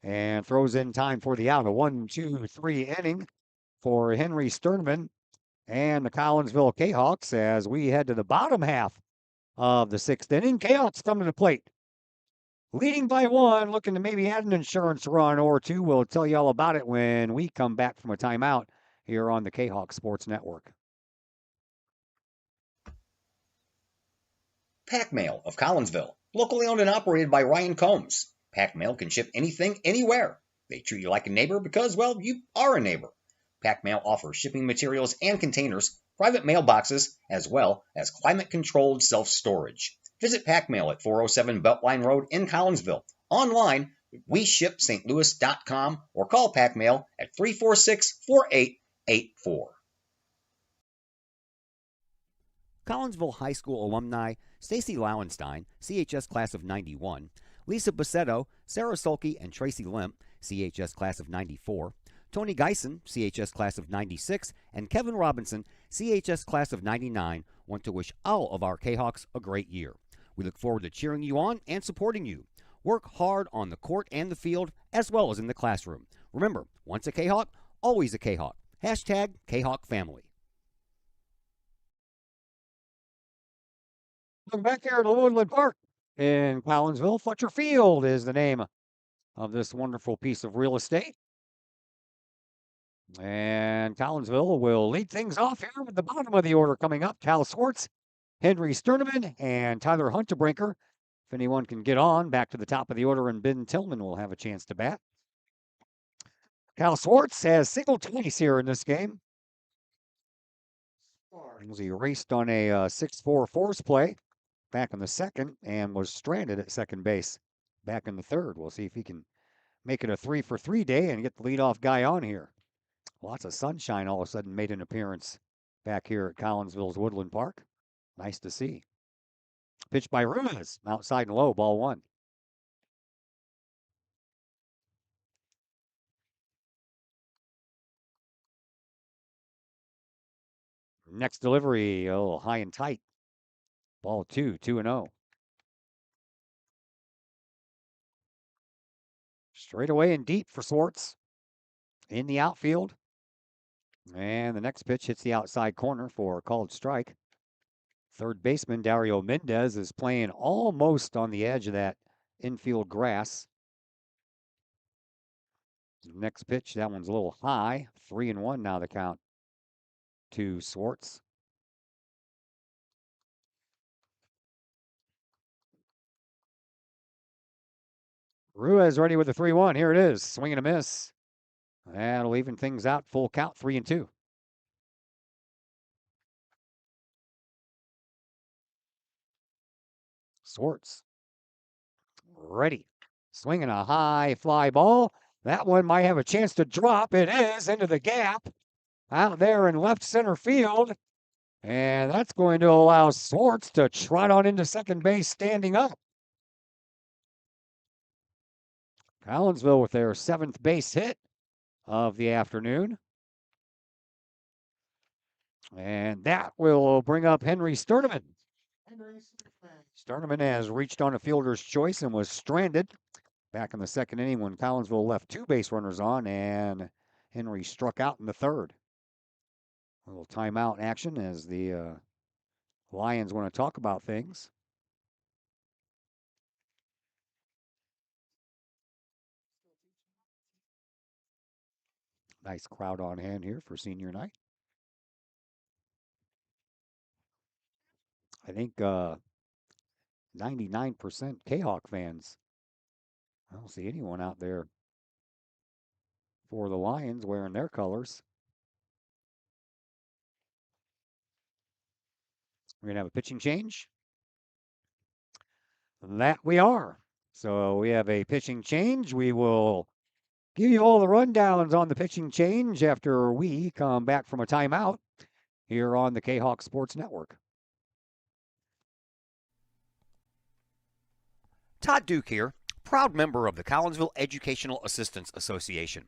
and throws in time for the out. A 1-2-3 inning for Henry Sturdeman and the Collinsville Kahawks as we head to the bottom half of the 6th inning. Kahawks come to the plate. Leading by 1, looking to maybe add an insurance run or 2. We'll tell you all about it when we come back from a timeout here on the Kahok Sports Network. Pack Mail of Collinsville, locally owned and operated by Ryan Combs. Pack Mail can ship anything, anywhere. They treat you like a neighbor because, well, you are a neighbor. Pack Mail offers shipping materials and containers private mailboxes, as well as climate-controlled self-storage. Visit Pack Mail at 407 Beltline Road in Collinsville. Online, WeShipSt. Louis.com or call Pack Mail at 346-4884. Collinsville High School alumni Stacy Lauenstein, CHS class of 91, Lisa Bassetto, Sarah Sulke, and Tracy Limp, CHS class of 94, Tony Geisen, CHS class of 96, and Kevin Robinson, CHS class of 99, want to wish all of our Kahawks a great year. We look forward to cheering you on and supporting you. Work hard on the court and the field, as well as in the classroom. Remember, once a Kahawk, always a Kahawk. Hashtag Kahawk Family. Welcome back here to Woodland Park in Collinsville. Fletcher Field is the name of this wonderful piece of real estate. And Collinsville will lead things off here with the bottom of the order coming up. Cal Swartz, Henry Sterneman, and Tyler Huntebrinker. If anyone can get on back to the top of the order, and Ben Tillman will have a chance to bat. Cal Swartz has singled twice here in this game. He raced on a 6-4 force play back in the second and was stranded at second base back in the third. We'll see if he can make it a 3-for-3 day and get the leadoff guy on here. Lots of sunshine all of a sudden made an appearance back here at Collinsville's Woodland Park. Nice to see. Pitched by Ruiz, outside and low, ball one. Next delivery, oh, high and tight. Ball two, 2-0. Straight away and deep for Swartz. In the outfield. And the next pitch hits the outside corner for a called strike. Third baseman Dario Mendez is playing almost on the edge of that infield grass. Next pitch, that one's a little high. 3-1 now the count to Swartz. Ruiz ready with the 3-1. Here it is. Swing and a miss. That'll even things out. Full count, 3-2. Swartz. Ready. Swinging a high fly ball. That one might have a chance to drop. It is into the gap out there in left center field. And that's going to allow Swartz to trot on into second base standing up. Collinsville with their 7th base hit of the afternoon. And that will bring up Henry Sterneman. Sterneman has reached on a fielder's choice and was stranded back in the second inning when Collinsville left 2 base runners on and Henry struck out in the third. A little timeout action as the Lions want to talk about things. Nice crowd on hand here for senior night. I think 99% Kahawk fans. I don't see anyone out there for the Lions wearing their colors. We're going to have a pitching change. That we are. So we have a pitching change. We will give you all the rundowns on the pitching change after we come back from a timeout here on the Kahawk Sports Network. Todd Duke here, proud member of the Collinsville Educational Assistance Association.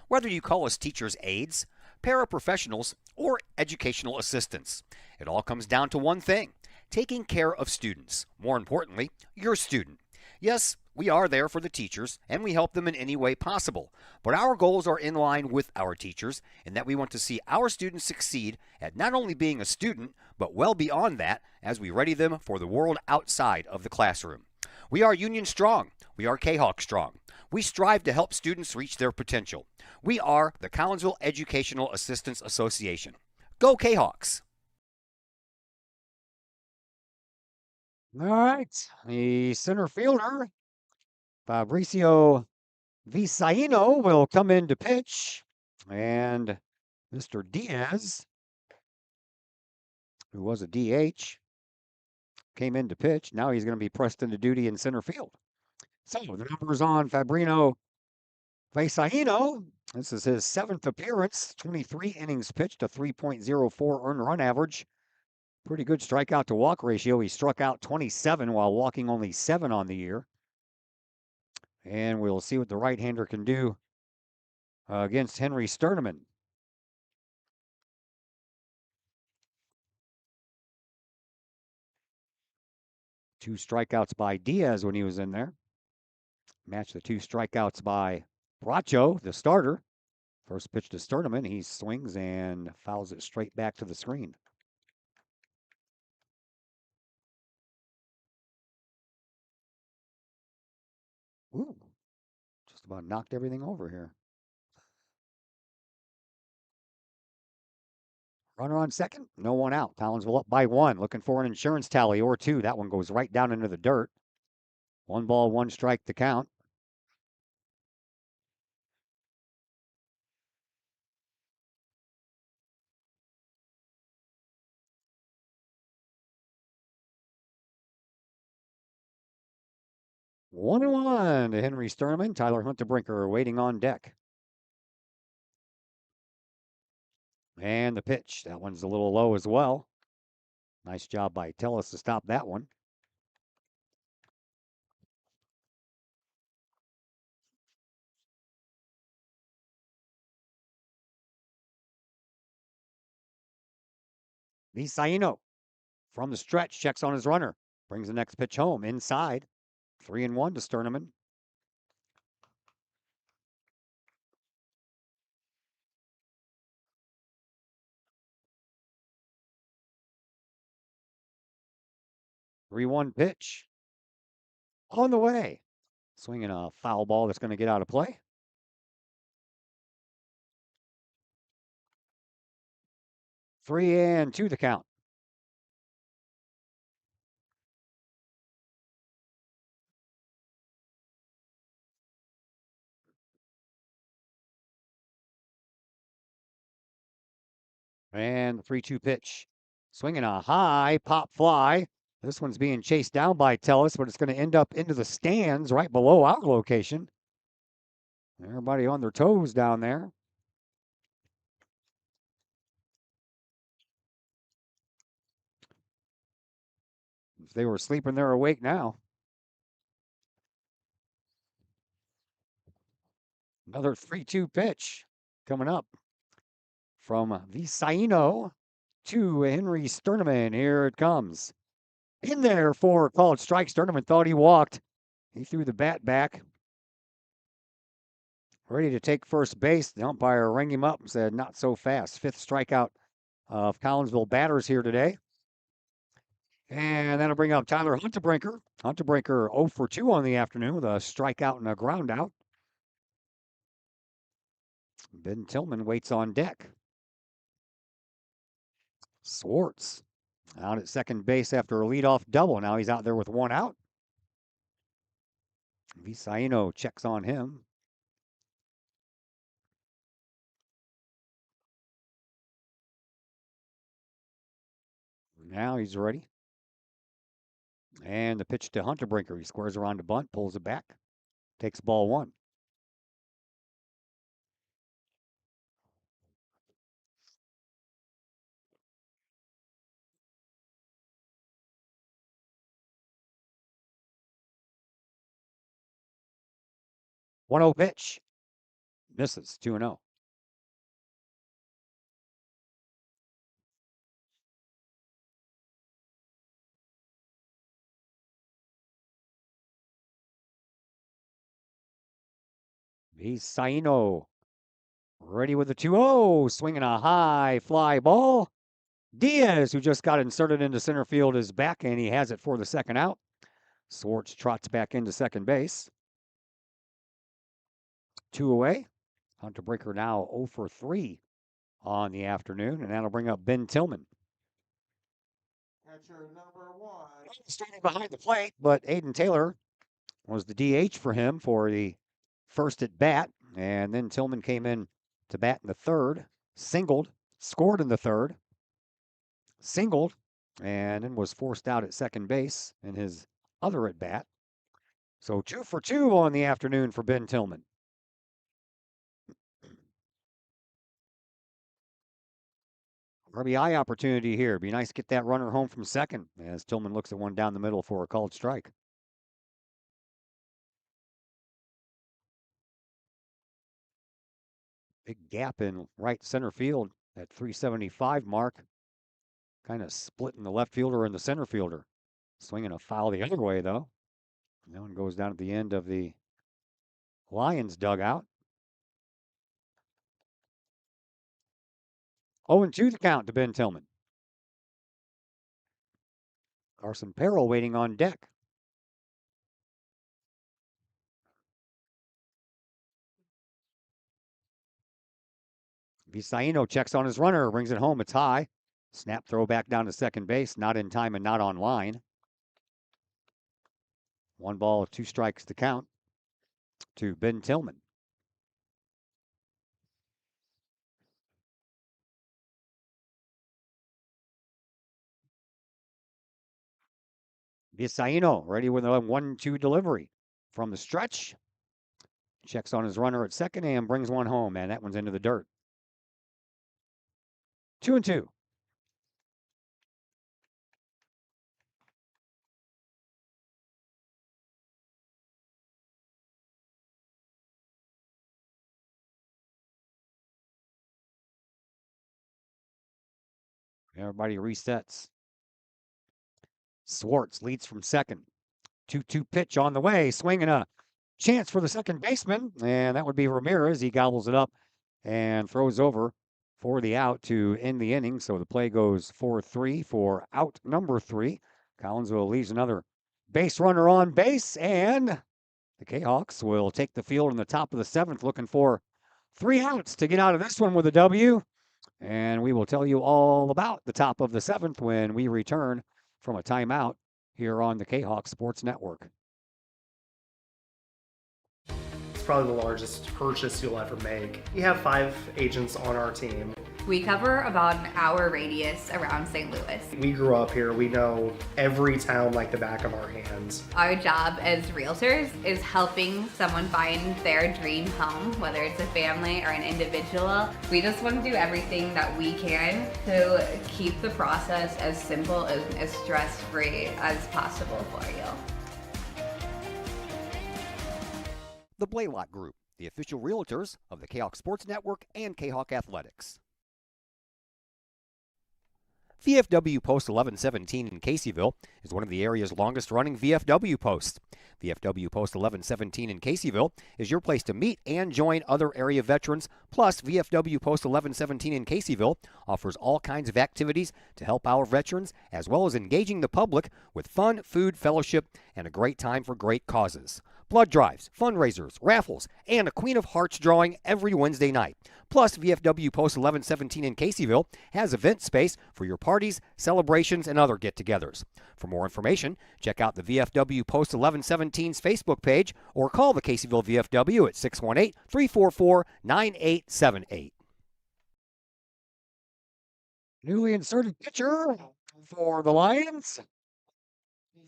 Whether you call us teachers' aides, paraprofessionals, or educational assistants, it all comes down to one thing: taking care of students. More importantly, your student. Yes, we are there for the teachers, and we help them in any way possible. But our goals are in line with our teachers in that we want to see our students succeed at not only being a student, but well beyond that as we ready them for the world outside of the classroom. We are Union Strong. We are Kahawk Strong. We strive to help students reach their potential. We are the Collinsville Educational Assistance Association. Go Kahawks! All right, the center fielder, Fabricio Visaino, will come in to pitch, and Mr. Diaz who was a DH, came in to pitch. Now he's going to be pressed into duty in center field. So the numbers on Fabrino Vaisaino. This is his 7th appearance, 23 innings pitched, a 3.04 earned run average. Pretty good strikeout to walk ratio. He struck out 27 while walking only 7 on the year. And we'll see what the right-hander can do against Henry Sterneman. Two strikeouts by Diaz when he was in there. Match the 2 strikeouts by Bracho, the starter. First pitch to Sterneman. He swings and fouls it straight back to the screen. Ooh, just about knocked everything over here. Runner on second, no one out. Collinsville up by 1, looking for an insurance tally or 2. That one goes right down into the dirt. 1 ball, 1 strike to count. One and 1 to Henry Sterneman. Tyler Huntebrinker waiting on deck. And the pitch. That one's a little low as well. Nice job by Tellis to stop that one. Visaino from the stretch checks on his runner. Brings the next pitch home inside. 3-1 to Sterneman. Three-one pitch. On the way. Swinging a foul ball that's going to get out of play. 3-2 the count. And the 3-2 pitch. Swinging a high pop fly. This one's being chased down by Tellis, but it's going to end up into the stands right below our location. Everybody on their toes down there. If they were sleeping, they're awake now. Another 3-2 pitch coming up from Visaino to Henry Sterneman. Here it comes. In there for a called strike. Sterneman thought he walked. He threw the bat back. Ready to take first base. The umpire rang him up and said, not so fast. 5th strikeout of Collinsville batters here today. And that'll bring up Tyler Huntebrinker. Huntebrinker 0 for 2 on the afternoon with a strikeout and a ground out. Ben Tillman waits on deck. Swartz out at second base after a leadoff double. Now he's out there with 1 out. Visaino checks on him. Now he's ready. And the pitch to Huntebrinker. He squares around to bunt, pulls it back, takes ball 1. One 0 pitch. Misses 2-0. Visaino ready with the 2-0. Swinging a high fly ball. Diaz, who just got inserted into center field, is back, and he has it for the second out. Swartz trots back into second base. 2 away. Huntebrinker now 0 for 3 on the afternoon, and that'll bring up Ben Tillman. Catcher number 1. Standing behind the plate, but Aiden Taylor was the DH for him for the first at bat, and then Tillman came in to bat in the third, singled, scored in the third. singled and then was forced out at second base in his other at bat. So 2 for 2 on the afternoon for Ben Tillman. RBI opportunity here. Be nice to get that runner home from second as Tillman looks at one down the middle for a called strike. Big gap in right center field at 375 mark. Kind of splitting the left fielder and the center fielder. Swinging a foul the other way, though. That one goes down at the end of the Lions dugout. 0-2 the count to Ben Tillman. Carson Perrell waiting on deck. Visaino checks on his runner, brings it home. It's high. Snap throw back down to second base. Not in time and not on line. 1 ball, 2 strikes to count to Ben Tillman. Visaino ready with a 1-2 delivery from the stretch. Checks on his runner at second and brings one home, and that one's into the dirt. 2-2. Everybody resets. Swartz leads from second. 2-2 pitch on the way, swinging a chance for the second baseman, and that would be Ramirez. He gobbles it up and throws over for the out to end the inning. So the play goes 4-3 for out number 3. Collinsville leaves another base runner on base, and the Kahawks will take the field in the top of the 7th, looking for 3 outs to get out of this one with a W. And we will tell you all about the top of the 7th when we return from a timeout here on the Kahawk Sports Network. It's probably the largest purchase you'll ever make. We have 5 agents on our team. We cover about an hour radius around St. Louis. We grew up here. We know every town like the back of our hands. Our job as realtors is helping someone find their dream home, whether it's a family or an individual. We just want to do everything that we can to keep the process as simple and as stress-free as possible for you. The Blaylock Group, the official realtors of the Kahawk Sports Network and Kahawk Athletics. VFW Post 1117 in Caseyville is one of the area's longest-running VFW posts. VFW Post 1117 in Caseyville is your place to meet and join other area veterans. Plus, VFW Post 1117 in Caseyville offers all kinds of activities to help our veterans, as well as engaging the public with fun, food, fellowship, and a great time for great causes. Blood drives, fundraisers, raffles, and a Queen of Hearts drawing every Wednesday night. Plus, VFW Post 1117 in Caseyville has event space for your parties, celebrations, and other get-togethers. For more information, check out the VFW Post 1117's Facebook page or call the Caseyville VFW at 618-344-9878. Newly inserted pitcher for the Lions.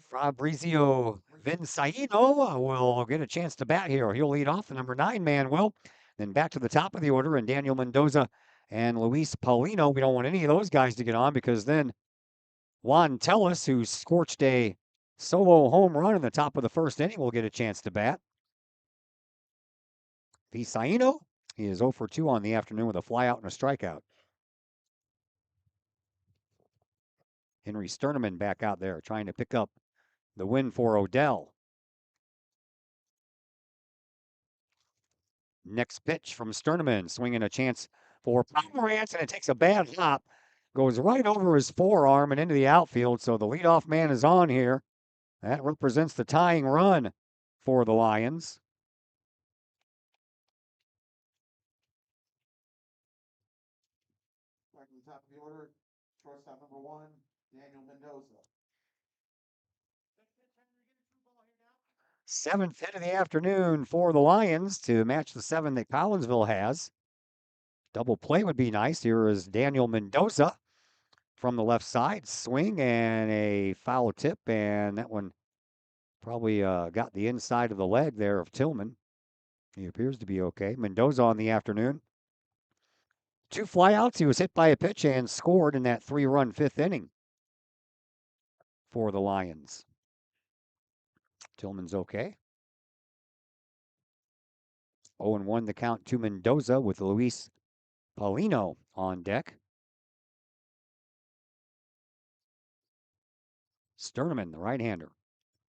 Fabrizio Vinsaino will get a chance to bat here. He'll lead off. The number 9 man will. Then back to the top of the order, and Daniel Mendoza and Luis Paulino. We don't want any of those guys to get on because then Juan Tellis, who scorched a solo home run in the top of the first inning, will get a chance to bat. Visaino, he is 0 for 2 on the afternoon with a flyout and a strikeout. Henry Sterneman back out there trying to pick up the win for Odell. Next pitch from Sterneman, swinging a chance for Pomerantz, and it takes a bad hop. Goes right over his forearm and into the outfield, so the leadoff man is on here. That represents the tying run for the Lions. Back to the top of the order, shortstop number 1, Daniel Mendoza. 7th hit of the afternoon for the Lions to match the 7 that Collinsville has. Double play would be nice. Here is Daniel Mendoza from the left side. Swing and a foul tip, and that one probably got the inside of the leg there of Tillman. He appears to be okay. Mendoza on the afternoon. 2 flyouts. He was hit by a pitch and scored in that 3-run 5th inning for the Lions. Tillman's okay. 0-1 the count to Mendoza with Luis Paulino on deck. Sterneman, the right-hander,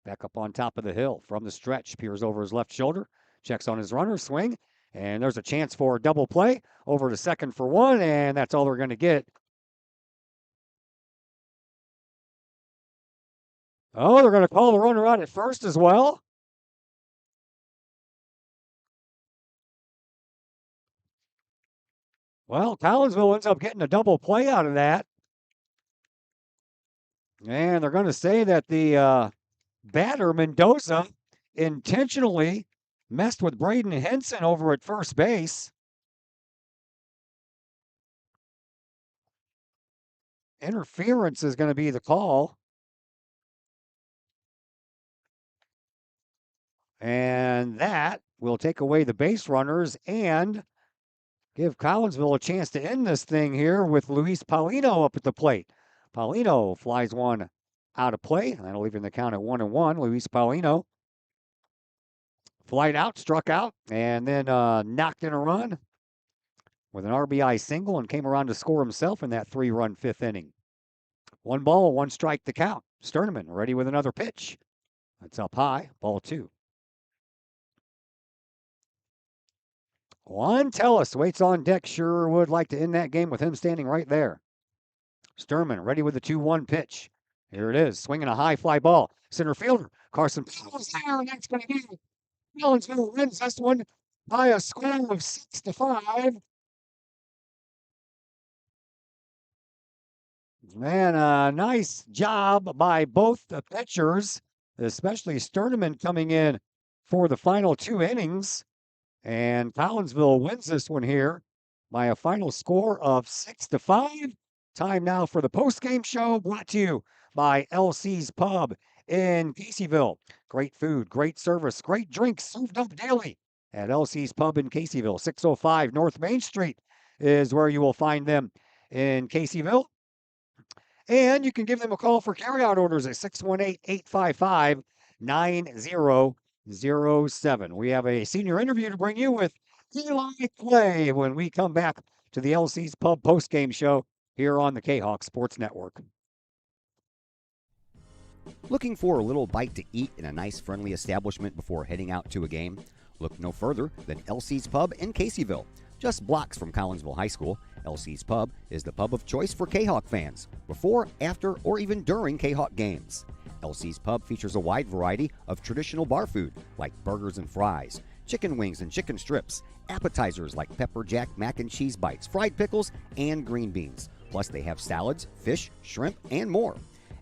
back up on top of the hill from the stretch. Peers over his left shoulder, checks on his runner, swing, and there's a chance for a double play. Over to second for 1, and that's all they're going to get. Oh, they're going to call the runner out at first as well. Well, Collinsville ends up getting a double play out of that. And they're going to say that the batter, Mendoza, intentionally messed with Braden Henson over at first base. Interference is going to be the call. And that will take away the base runners and give Collinsville a chance to end this thing here with Luis Paulino up at the plate. Paulino flies one out of play. That'll leave in the count at 1-1. Luis Paulino flied out, struck out, and then knocked in a run with an RBI single and came around to score himself in that 3-run 5th inning. 1 ball, 1 strike to count. Sterneman ready with another pitch. That's up high, ball 2. Juan Tellis waits on deck. Sure would like to end that game with him standing right there. Sterneman ready with the 2-1 pitch. Here it is, swinging a high fly ball. Center fielder Carson Powell's there, and that's going to get it. Collinsville wins this one by a score of 6-5. Man, nice job by both the pitchers, especially Sterneman coming in for the final 2 innings. And Collinsville wins this one here by a final score of 6-5. Time now for the post-game show, brought to you by LC's Pub in Caseyville. Great food, great service, great drinks served up daily at LC's Pub in Caseyville. 605 North Main Street is where you will find them in Caseyville. And you can give them a call for carryout orders at 618-855-9007. We have a senior interview to bring you with Eli Clay when we come back to the LC's Pub post-game show here on the Kahok Sports Network. Looking for a little bite to eat in a nice, friendly establishment before heading out to a game? Look no further than LC's Pub in Caseyville. Just blocks from Collinsville High School, LC's Pub is the pub of choice for Kahok fans, before, after, or even during Kahok games. LC's Pub features a wide variety of traditional bar food like burgers and fries, chicken wings and chicken strips, appetizers like pepper jack mac and cheese bites, fried pickles, and green beans. Plus they have salads, fish, shrimp, and more.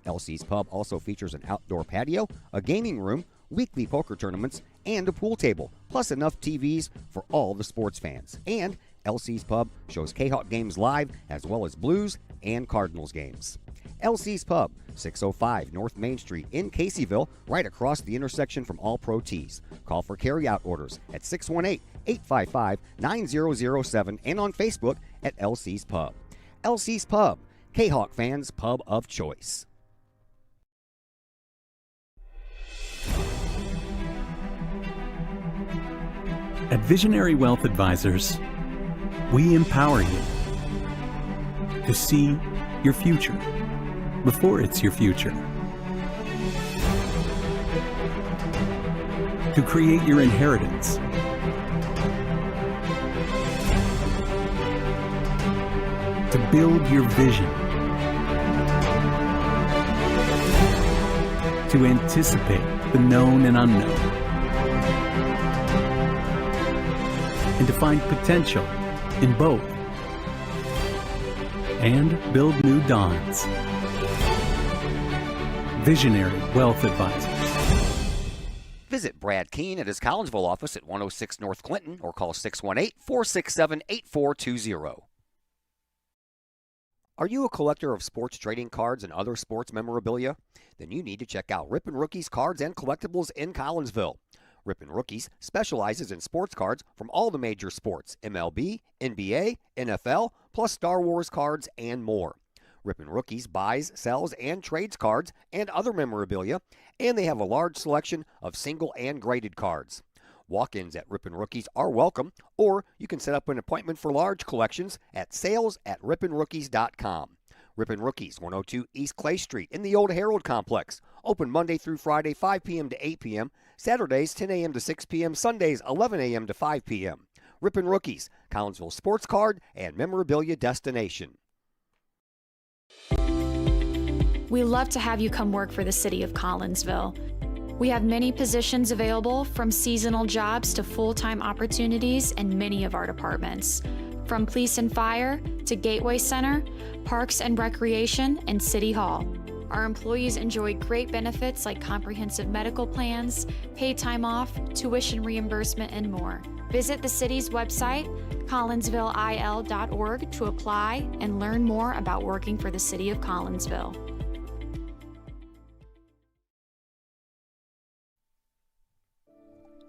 LC's Pub also features an outdoor patio, a gaming room, weekly poker tournaments, and a pool table, plus enough TVs for all the sports fans. And LC's Pub shows Kahok games live, as well as Blues and Cardinals games. LC's Pub, 605 North Main Street in Caseyville, right across the intersection from All Pro Tees. Call for carryout orders at 618-855-9007 and on Facebook at LC's Pub. LC's Pub, Kahok fans' pub of choice. At Visionary Wealth Advisors, we empower you to see your future before it's your future, to create your inheritance, to build your vision, to anticipate the known and unknown, and to find potential in both, and build new dawns. Visionary Wealth Advisors. Visit Brad Keene at his Collinsville office at 106 North Clinton or call 618-467-8420. Are you a collector of sports trading cards and other sports memorabilia? Then you need to check out Rippin' Rookies Cards and Collectibles in Collinsville. Rippin' Rookies specializes in sports cards from all the major sports, MLB, NBA, NFL, plus Star Wars cards and more. Rippin' Rookies buys, sells, and trades cards and other memorabilia, and they have a large selection of single and graded cards. Walk-ins at Rippin' Rookies are welcome, or you can set up an appointment for large collections at sales@rippinrookies.com. Rippin' Rookies, 102 East Clay Street in the Old Herald Complex. Open Monday through Friday, 5 p.m. to 8 p.m., Saturdays, 10 a.m. to 6 p.m., Sundays, 11 a.m. to 5 p.m. Rippin' Rookies, Collinsville sports card and memorabilia destination. We love to have you come work for the City of Collinsville. We have many positions available, from seasonal jobs to full-time opportunities in many of our departments. From police and fire to Gateway Center, Parks and Recreation, and City Hall. Our employees enjoy great benefits like comprehensive medical plans, paid time off, tuition reimbursement, and more. Visit the city's website, collinsvilleil.org, to apply and learn more about working for the City of Collinsville.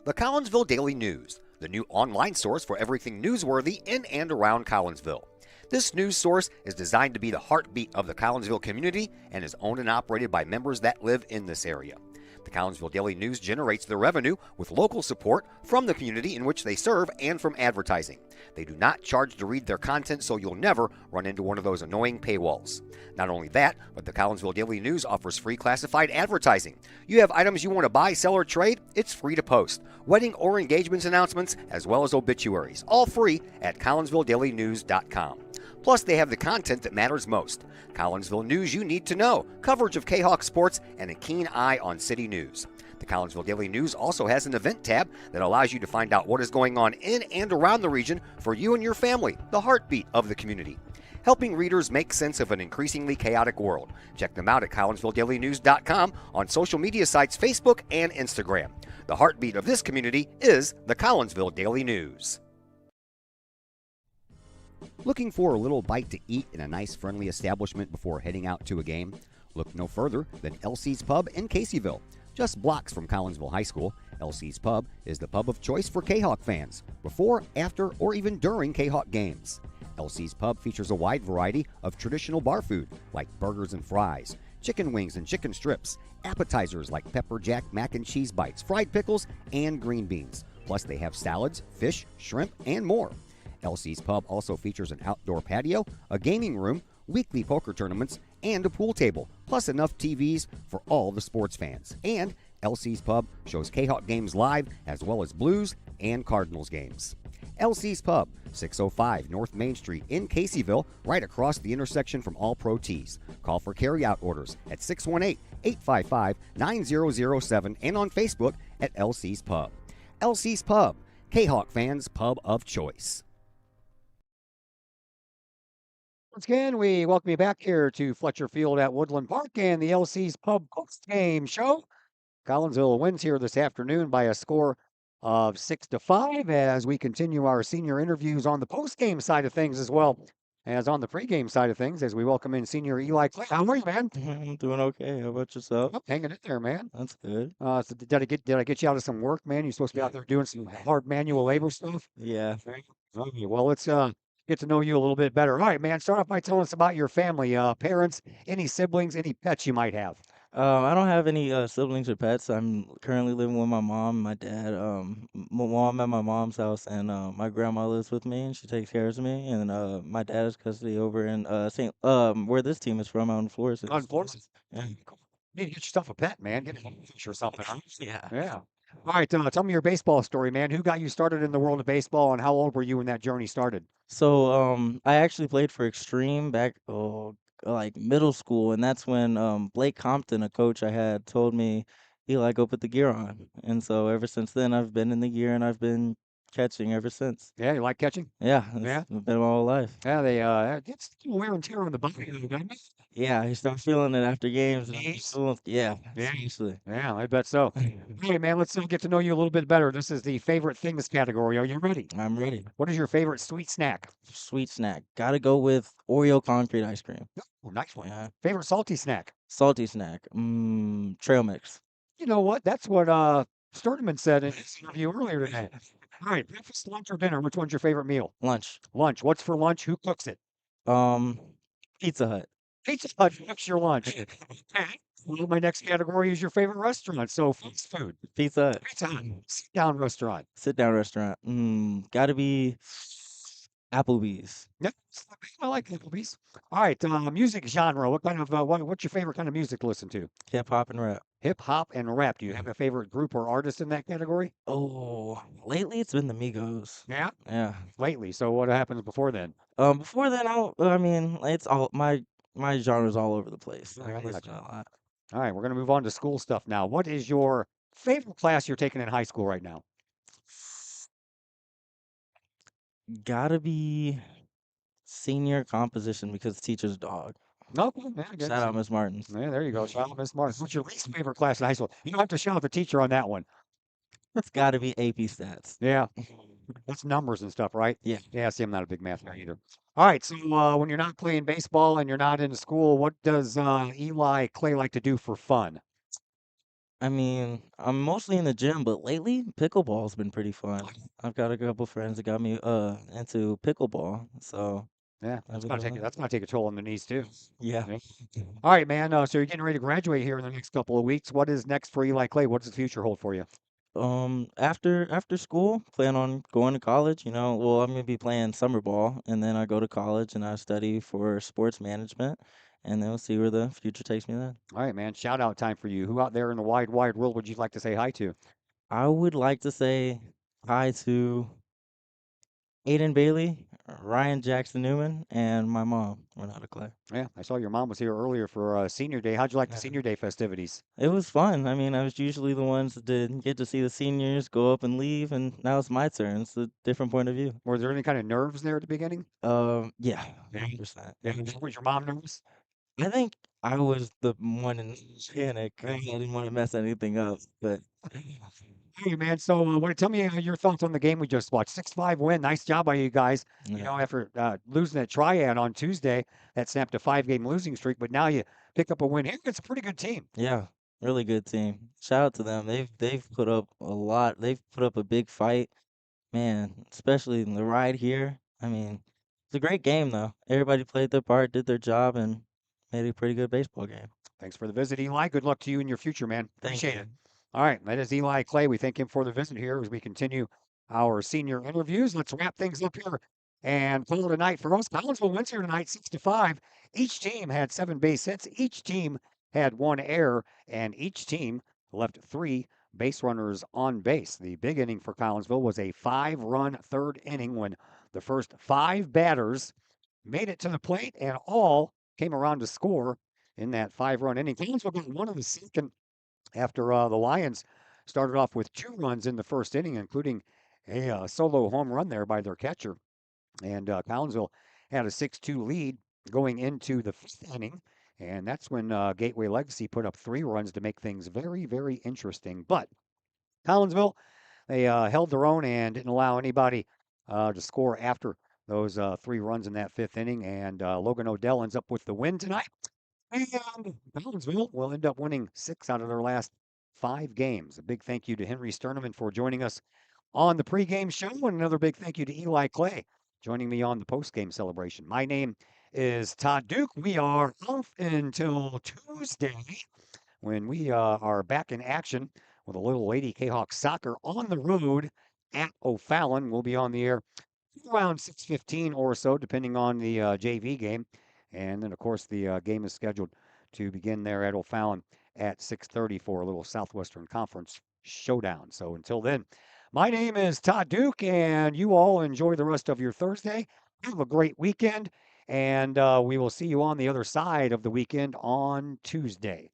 The Collinsville Daily News, the new online source for everything newsworthy in and around Collinsville. This news source is designed to be the heartbeat of the Collinsville community and is owned and operated by members that live in this area. The Collinsville Daily News generates their revenue with local support from the community in which they serve and from advertising. They do not charge to read their content, so you'll never run into one of those annoying paywalls. Not only that, but the Collinsville Daily News offers free classified advertising. You have items you want to buy, sell, or trade? It's free to post. Wedding or engagements announcements, as well as obituaries, all free at collinsvilledailynews.com. Plus, they have the content that matters most. Collinsville news you need to know, coverage of Kahok sports, and a keen eye on city news. The Collinsville Daily News also has an event tab that allows you to find out what is going on in and around the region for you and your family, the heartbeat of the community. Helping readers make sense of an increasingly chaotic world. Check them out at collinsvilledailynews.com, on social media sites Facebook and Instagram. The heartbeat of this community is the Collinsville Daily News. Looking for a little bite to eat in a nice, friendly establishment before heading out to a game? Look no further than LC's Pub in Caseyville. Just blocks from Collinsville High School, LC's Pub is the pub of choice for Kahok fans, before, after, or even during Kahok games. LC's Pub features a wide variety of traditional bar food, like burgers and fries, chicken wings and chicken strips, appetizers like pepper jack mac and cheese bites, fried pickles, and green beans. Plus, they have salads, fish, shrimp, and more. LC's Pub also features an outdoor patio, a gaming room, weekly poker tournaments, and a pool table, plus enough TVs for all the sports fans. And LC's Pub shows Kahok games live, as well as Blues and Cardinals games. LC's Pub, 605 North Main Street in Caseyville, right across the intersection from All Pro Tees. Call for carryout orders at 618-855-9007 and on Facebook at LC's Pub. LC's Pub, Kahok fans' pub of choice. Once again, we welcome you back here to Fletcher Field at Woodland Park and the LC's Pub post-game show. Collinsville wins here this afternoon by a score of 6-5 as we continue our senior interviews on the post-game side of things as well as on the pregame side of things as we welcome in senior Eli Clay. How are you, man? I'm doing okay. How about yourself? Oh, hanging in there, man. That's good. So did I get you out of some work, man? You're supposed to be out there doing some hard manual labor stuff? Yeah. Okay, well, let's get to know you a little bit better. All right, man. Start off by telling us about your family, parents, any siblings, any pets you might have. I don't have any siblings or pets. I'm currently living with my mom and my dad. My mom at my mom's house, and my grandma lives with me, and she takes care of me. And my dad has custody over in St. where this team is from, out in Florida. On Florida. Yeah. You need to get yourself a pet, man. Get a fish or something. Huh? Yeah. Yeah. All right, tell me your baseball story, man. Who got you started in the world of baseball, and how old were you when that journey started? So I actually played for Extreme back like middle school, and that's when Blake Compton, a coach I had, told me, Eli, go put the gear on. And so ever since then, I've been in the gear, and I've been catching ever since. Yeah, you like catching? Yeah, Yeah. it's been my whole life. Yeah, it gets a little wear and tear on the body, doesn't it? Yeah, you start feeling it after games. And Knees. yeah, Yeah. seriously. Yeah, I bet so. Hey, man, let's get to know you a little bit better. This is the favorite things category. Are you ready? I'm ready. What is your favorite sweet snack? Sweet snack. Gotta go with Oreo concrete ice cream. Oh, nice one. Yeah. Favorite salty snack? Salty snack. Trail mix. You know what? That's what Sturdman said in his interview earlier today. All right, breakfast, lunch, or dinner? Which one's your favorite meal? Lunch. Lunch. What's for lunch? Who cooks it? Um, Pizza Hut. Pizza Hut cooks your lunch. Okay. Well, my next category is your favorite restaurant. So fast food. Pizza Hut. Pizza Hut. Sit down restaurant. Sit down restaurant. Gotta be Applebee's. Yep. I like Applebee's. All right. Music genre. What kind of what's your favorite kind of music to listen to? Hip hop and rap. Hip hop and rap. Do you have a favorite group or artist in that category? Oh, lately it's been the Migos. Yeah. Yeah. Lately. So what happens before then? Before then, I mean, it's all my genre's all over the place. I I listen gotcha. to a lot. All right, we're gonna move on to school stuff now. What is your favorite class you're taking in high school right now? Gotta be senior composition because the teacher's a dog. No, yeah, I Shout guess. out Miss Martins. Yeah, there you go. Shout out Miss Martin. What's your least favorite class in high school? You don't have to shout out the teacher on that one. It's gotta be AP stats. Yeah, that's numbers and stuff, right? Yeah. Yeah, see, I'm not a big math guy either. All right, so when you're not playing baseball and you're not in school, what does Eli Clay like to do for fun? I mean, I'm mostly in the gym, but lately pickleball's been pretty fun. I've got a couple friends that got me into pickleball, so Yeah, I've that's been gonna doing take that. that's gonna take a toll on the knees too. Yeah. Yeah. All right, man. So you're getting ready to graduate here in the next couple of weeks. What is next for Eli Clay? What does the future hold for you? After school, plan on going to college. Well, I'm gonna be playing summer ball, and then I go to college and I study for sports management, and then we'll see where the future takes me then. All right, man. Shout out time for you. Who out there in the wide, wide world would you like to say hi to? I would like to say hi to Aiden Bailey, Ryan Jackson Newman, and my mom, Renata Clay. Yeah, I saw your mom was here earlier for senior day. How'd you like the Yeah. senior day festivities? It was fun. I mean, I was usually the ones that did get to see the seniors go up and leave, and now it's my turn. It's a different point of view. Were there any kind of nerves there at the beginning? Yeah, Yeah. 100%. Yeah. Was your mom nervous? I think I was the one in panic. I didn't want to mess anything up, but Hey, man. So, tell me your thoughts on the game we just watched. 6-5 win. Nice job by you guys. You yeah, know, after losing that triad on Tuesday, that snapped a 5-game losing streak. But now you pick up a win here. It's a pretty good team. yeah, really good team. Shout out to them. They've put up a lot. They've put up a big fight, man. Especially in the ride here. I mean, it's a great game though. Everybody played their part, did their job, and made a pretty good baseball game. Thanks for the visit, Eli. Good luck to you in your future, man. Thank Appreciate you. it. All right, that is Eli Clay. We thank him for the visit here as we continue our senior interviews. Let's wrap things up here and call it a night for us. Collinsville wins here tonight, 6-5. Each team had 7 base hits. Each team had 1 error, and each team left 3 base runners on base. The big inning for Collinsville was a 5-run third inning when the first 5 batters made it to the plate and all came around to score in that 5-run inning. Collinsville got one in the second after the Lions started off with 2 runs in the first inning, including a solo home run there by their catcher. And Collinsville had a 6-2 lead going into the 5th inning. And that's when Gateway Legacy put up 3 runs to make things very, very interesting. But Collinsville, they held their own and didn't allow anybody to score after those 3 runs in that 5th inning. And Logan Odell ends up with the win tonight. And Collinsville will end up winning 6 out of their last 5 games. A big thank you to Henry Sterneman for joining us on the pregame show, and another big thank you to Eli Clay joining me on the postgame celebration. My name is Todd Duke. We are off until Tuesday when we are back in action with a little Lady Kahok soccer on the road at O'Fallon. We'll be on the air around 6:15 or so, depending on the JV game. And then, of course, the game is scheduled to begin there at O'Fallon at 6:30 for a little Southwestern Conference showdown. So until then, my name is Todd Duke, and you all enjoy the rest of your Thursday. Have a great weekend, and we will see you on the other side of the weekend on Tuesday.